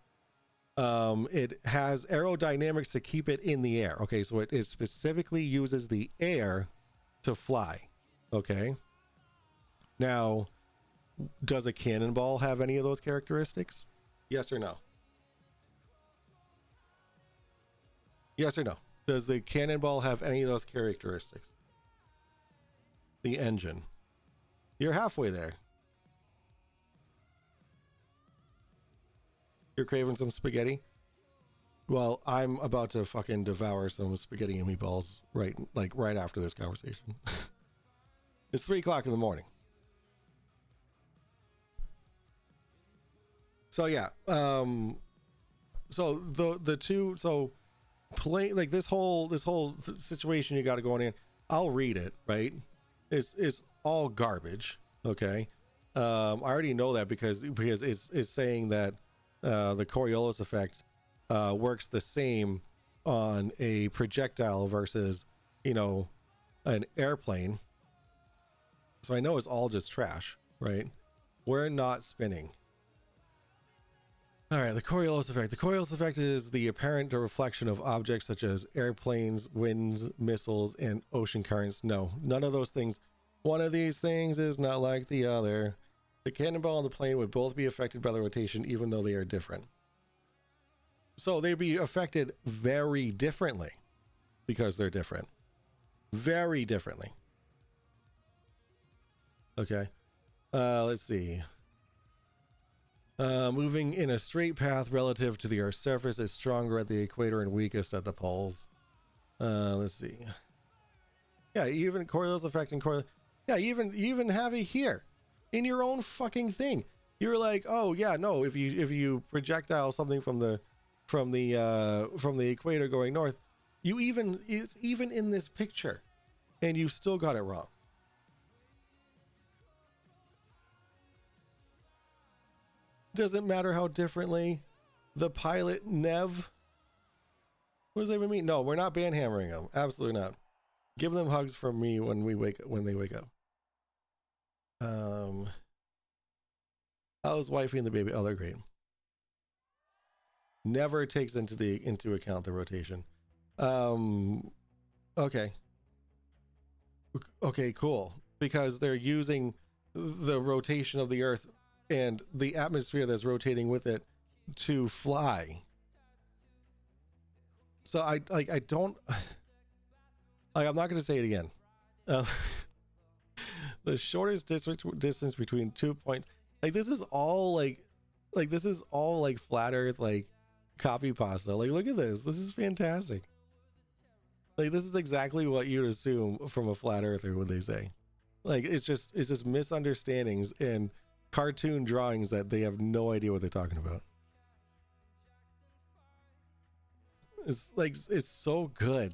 It has aerodynamics to keep it in the air. Okay, so it specifically uses the air to fly. Okay. Now, does a cannonball have any of those characteristics? Yes or no? Yes or no? Does the cannonball have any of those characteristics? The engine. You're halfway there. You're craving some spaghetti? Well, I'm about to fucking devour some spaghetti and meatballs right after this conversation. It's 3 o'clock in the morning. So yeah, so the two, so play like this whole situation you got to go in. I'll read it, right? It's all garbage. Okay. I already know that because it's saying that the Coriolis effect works the same on a projectile versus, you know, an airplane. So I know it's all just trash, right? We're not spinning. All right, the Coriolis effect. The Coriolis effect is the apparent reflection of objects such as airplanes, winds, missiles, and ocean currents. No, none of those things. One of these things is not like the other. The cannonball and the plane would both be affected by the rotation, even though they are different. So they'd be affected very differently because they're different. Very differently. Okay. Let's see. Moving in a straight path relative to the Earth's surface is stronger at the equator and weakest at the poles. Let's see. Yeah, even Coriolis effect and Coriolis. Yeah, you even have it here in your own fucking thing. You're like, oh yeah, no. If you projectile something from the equator going north, it's even in this picture, and you still got it wrong. Doesn't matter how differently the pilot Nev. What does that even mean? No, we're not banhammering them. Absolutely not. Give them hugs from me when they wake up. How's wifey and the baby? Oh, they're great. Never takes into account the rotation. Okay. Okay, cool. Because they're using the rotation of the Earth and the atmosphere that's rotating with it to fly. So I don't like, I'm not going to say it again. The shortest distance between 2 points. Like this is all like this is all like flat Earth, like copy pasta. Like look at this. This is fantastic. Like this is exactly what you'd assume from a flat earther when they say. Like it's just misunderstandings and cartoon drawings that they have no idea what they're talking about. It's like, it's so good.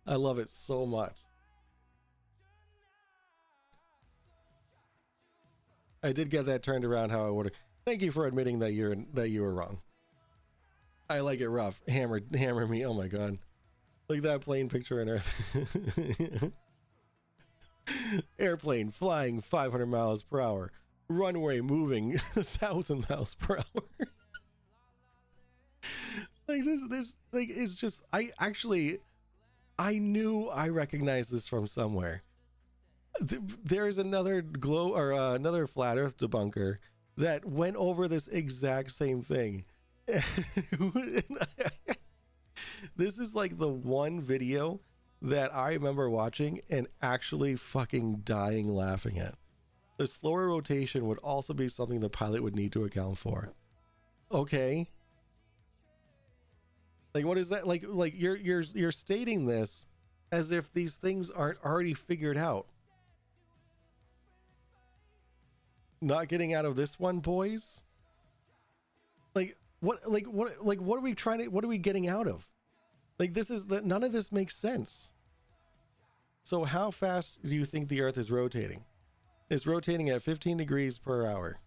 I love it so much. I did get that turned around how I would have. Thank you for admitting that you were wrong. I like it rough. Hammer me. Oh my god. Look at that plane picture in Earth. Airplane flying 500 miles per hour. Runway moving 1,000 miles per hour. Like this like it's just, I knew I recognized this from somewhere. There's another another flat earth debunker that went over this exact same thing. This is like the one video that I remember watching and actually fucking dying laughing at. The slower rotation would also be something the pilot would need to account for. Okay. Like what is that? Like you're stating this as if these things aren't already figured out. Not getting out of this one, boys? What are we trying to, what are we getting out of? Like none of this makes sense. So how fast do you think the Earth is rotating? It's rotating at 15 degrees per hour.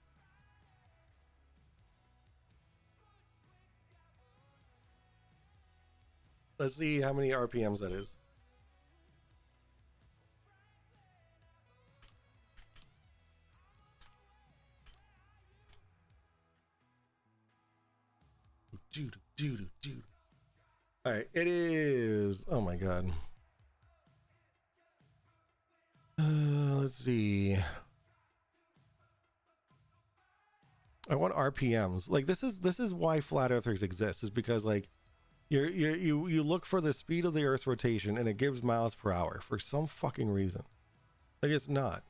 Let's see how many RPMs that is. All right, it is. Oh my god. Let's see. I want RPMs. Like this is why flat earthers exist. Is because like you look for the speed of the Earth's rotation and it gives miles per hour for some fucking reason. Like it's not.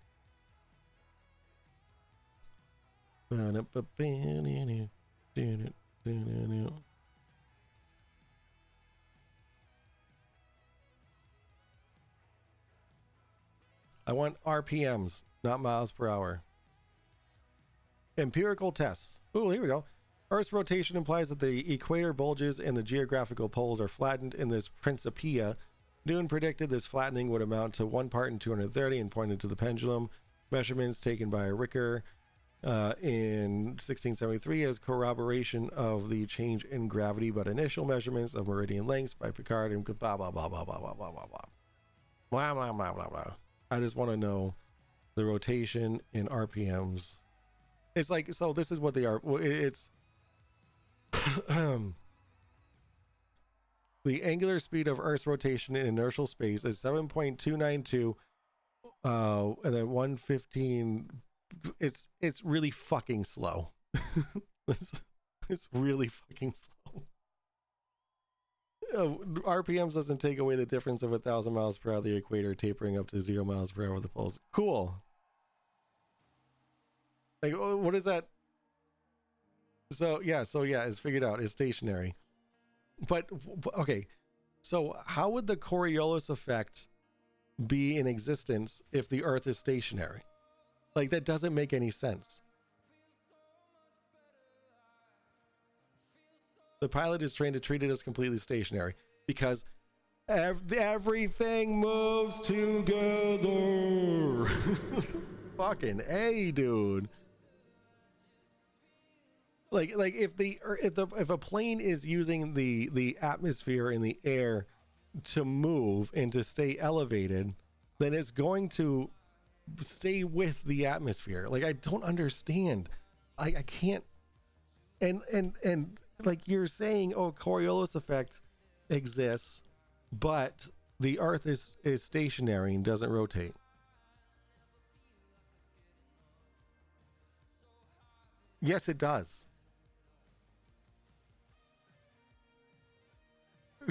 I want RPMs, not miles per hour. Empirical tests. Oh, here we go. Earth's rotation implies that the equator bulges and the geographical poles are flattened in this Principia. Newton predicted this flattening would amount to 1 part in 230 and pointed to the pendulum. Measurements taken by Ricker in 1673 as corroboration of the change in gravity, but initial measurements of meridian lengths by Picard and blah, blah, blah, blah, blah, blah, blah, blah, blah. Blah, blah, blah, blah, blah. I just want to know the rotation in RPMs. It's like, so this is what they are. It's the angular speed of Earth's rotation in inertial space is 7.292 and then 115. It's really fucking slow. It's really fucking slow. RPMs doesn't take away the difference of 1,000 miles per hour of the equator, tapering up to 0 miles per hour of the poles. Cool. Like, what is that? So yeah, it's figured out. It's stationary. But okay, so how would the Coriolis effect be in existence if the Earth is stationary? Like, that doesn't make any sense. The pilot is trained to treat it as completely stationary because everything moves together. Fucking A, dude. Like if a plane is using the atmosphere in the air to move and to stay elevated, then it's going to stay with the atmosphere. Like, I don't understand. I can't. And like you're saying, oh, Coriolis effect exists, but the Earth is stationary and doesn't rotate. Yes, it does.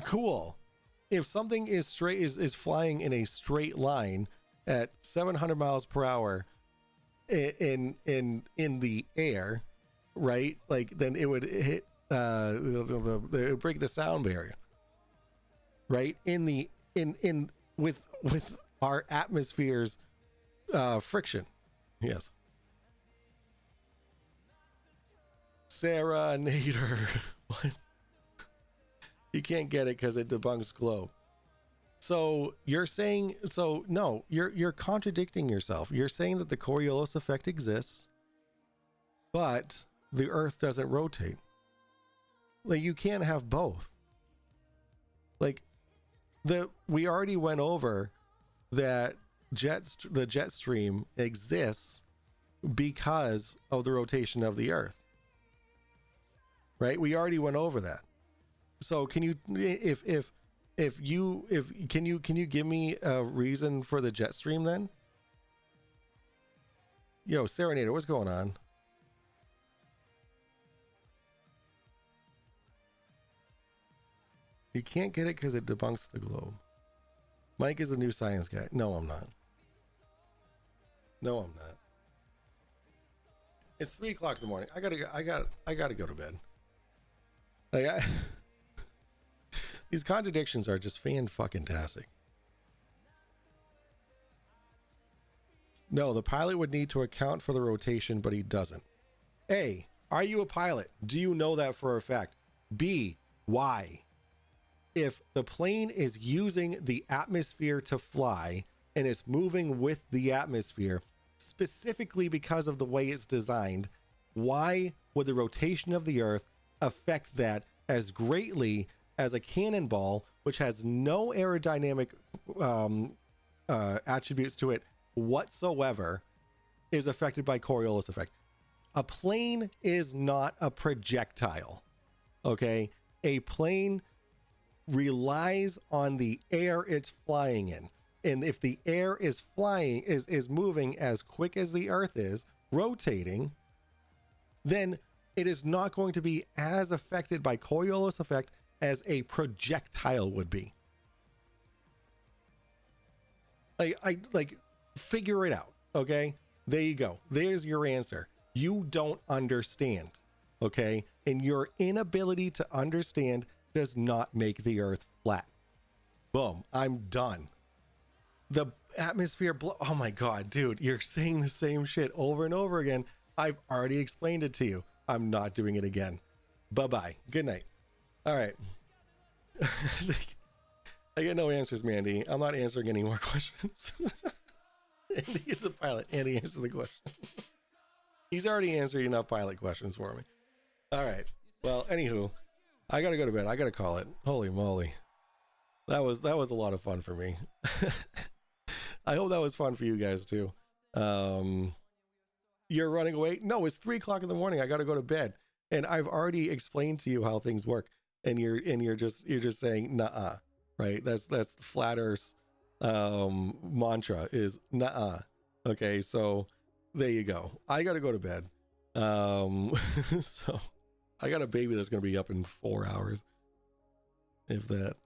Cool. If something is is flying in a straight line at 700 miles per hour in the air, right? Like, then it would hit it would break the sound barrier, right? With our atmosphere's friction. Yes. Sarah Nader. What? You can't get it because it debunks globe. So you're saying, so no, you're contradicting yourself. You're saying that the Coriolis effect exists, but the Earth doesn't rotate. Like, you can't have both. Like, we already went over that the jet stream exists because of the rotation of the Earth. Right? We already went over that. So can you, can you give me a reason for the jet stream then? Yo, Serenader, what's going on? You can't get it because it debunks the globe. Mike is a new science guy. No, I'm not. No, I'm not. It's 3 o'clock in the morning. I gotta go to bed. Like, these contradictions are just fan-fucking-tastic. No, the pilot would need to account for the rotation, but he doesn't. A, are you a pilot? Do you know that for a fact? B, why? If the plane is using the atmosphere to fly and it's moving with the atmosphere, specifically because of the way it's designed, why would the rotation of the Earth affect that as greatly as a cannonball, which has no aerodynamic attributes to it whatsoever, is affected by Coriolis effect? A plane is not a projectile. Okay? A plane relies on the air it's flying in. And if the air is flying, is moving as quick as the Earth is rotating, then it is not going to be as affected by Coriolis effect as a projectile would be. Like figure it out. Okay, there you go. There's your answer. You don't understand. Okay, and your inability to understand does not make the Earth flat. Boom. I'm done. The atmosphere oh my god, dude, you're saying the same shit over and over again. I've already explained it to you. I'm not doing it again. Bye-bye. Good night. All right. I get no answers, Mandy. I'm not answering any more questions. Andy is a pilot. Andy, answer the question. He's already answered enough pilot questions for me. All right. Well, anywho, I gotta go to bed. I gotta call it. Holy moly. That was a lot of fun for me. I hope that was fun for you guys too. You're running away? No, it's 3 o'clock in the morning. I gotta go to bed. And I've already explained to you how things work. And you're just saying nah, right? That's Flat Earth's mantra is nah. Okay, so there you go. I gotta go to bed. So I got a baby that's gonna be up in 4 hours, if that.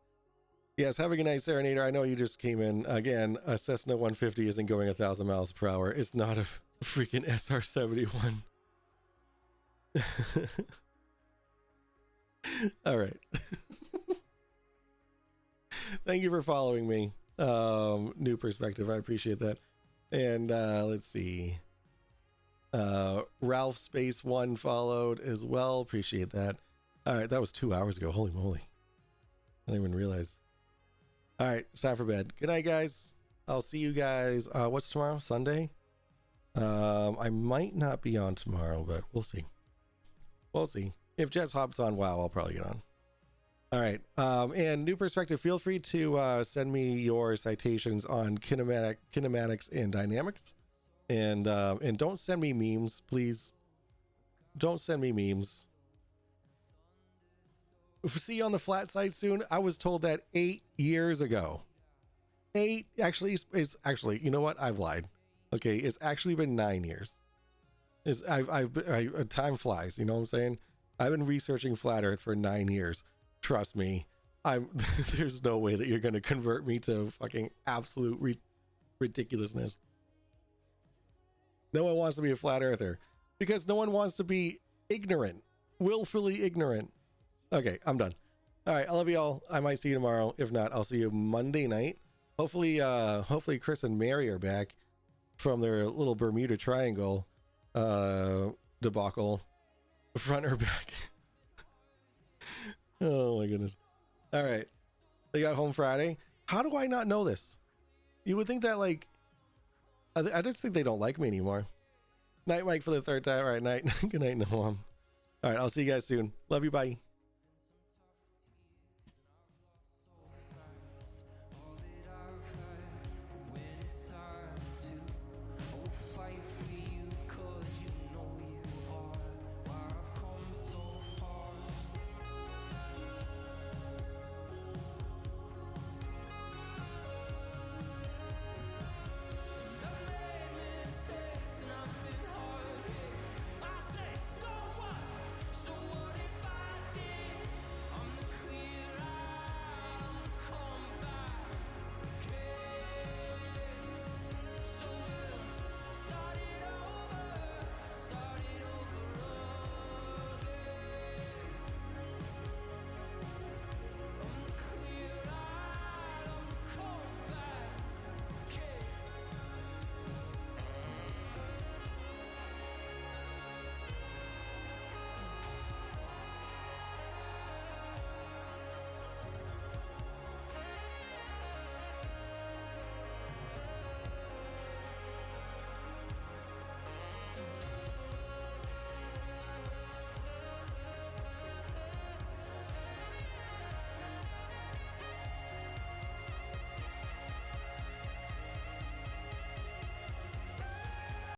Yes, have a good night, Serenader. I know you just came in. Again, a Cessna 150 isn't going 1,000 miles per hour. It's not a freaking SR-71. All right. Thank you for following me. New perspective. I appreciate that. And let's see. Ralph Space 1 followed as well. Appreciate that. All right, that was 2 hours ago. Holy moly. I didn't even realize. All right, it's time for bed. Good night, guys. I'll see you guys. What's tomorrow? Sunday? I might not be on tomorrow, but we'll see. We'll see. If Jets hops on WoW, I'll probably get on. All right. And New Perspective, feel free to send me your citations on kinematics and dynamics. And don't send me memes, please. Don't send me memes. See you on the flat side soon. I was told that 8 years ago. Actually, it's actually, you know what? I've lied. Okay, it's actually been 9 years. Time flies, you know what I'm saying? I've been researching Flat Earth for 9 years. Trust me, there's no way that you're going to convert me to fucking absolute ridiculousness. No one wants to be a flat earther because no one wants to be ignorant, willfully ignorant. Okay, I'm done. All right, I love you all. I might see you tomorrow. If not, I'll see you Monday night. Hopefully Chris and Mary are back from their little Bermuda Triangle debacle, front or back. Oh my goodness. All right, they got home Friday. How do I not know this? You would think that, like, I just think they don't like me anymore. Night Mike for the third time. All right, night. Good night, Noam. All right, I'll see you guys soon. Love you, bye.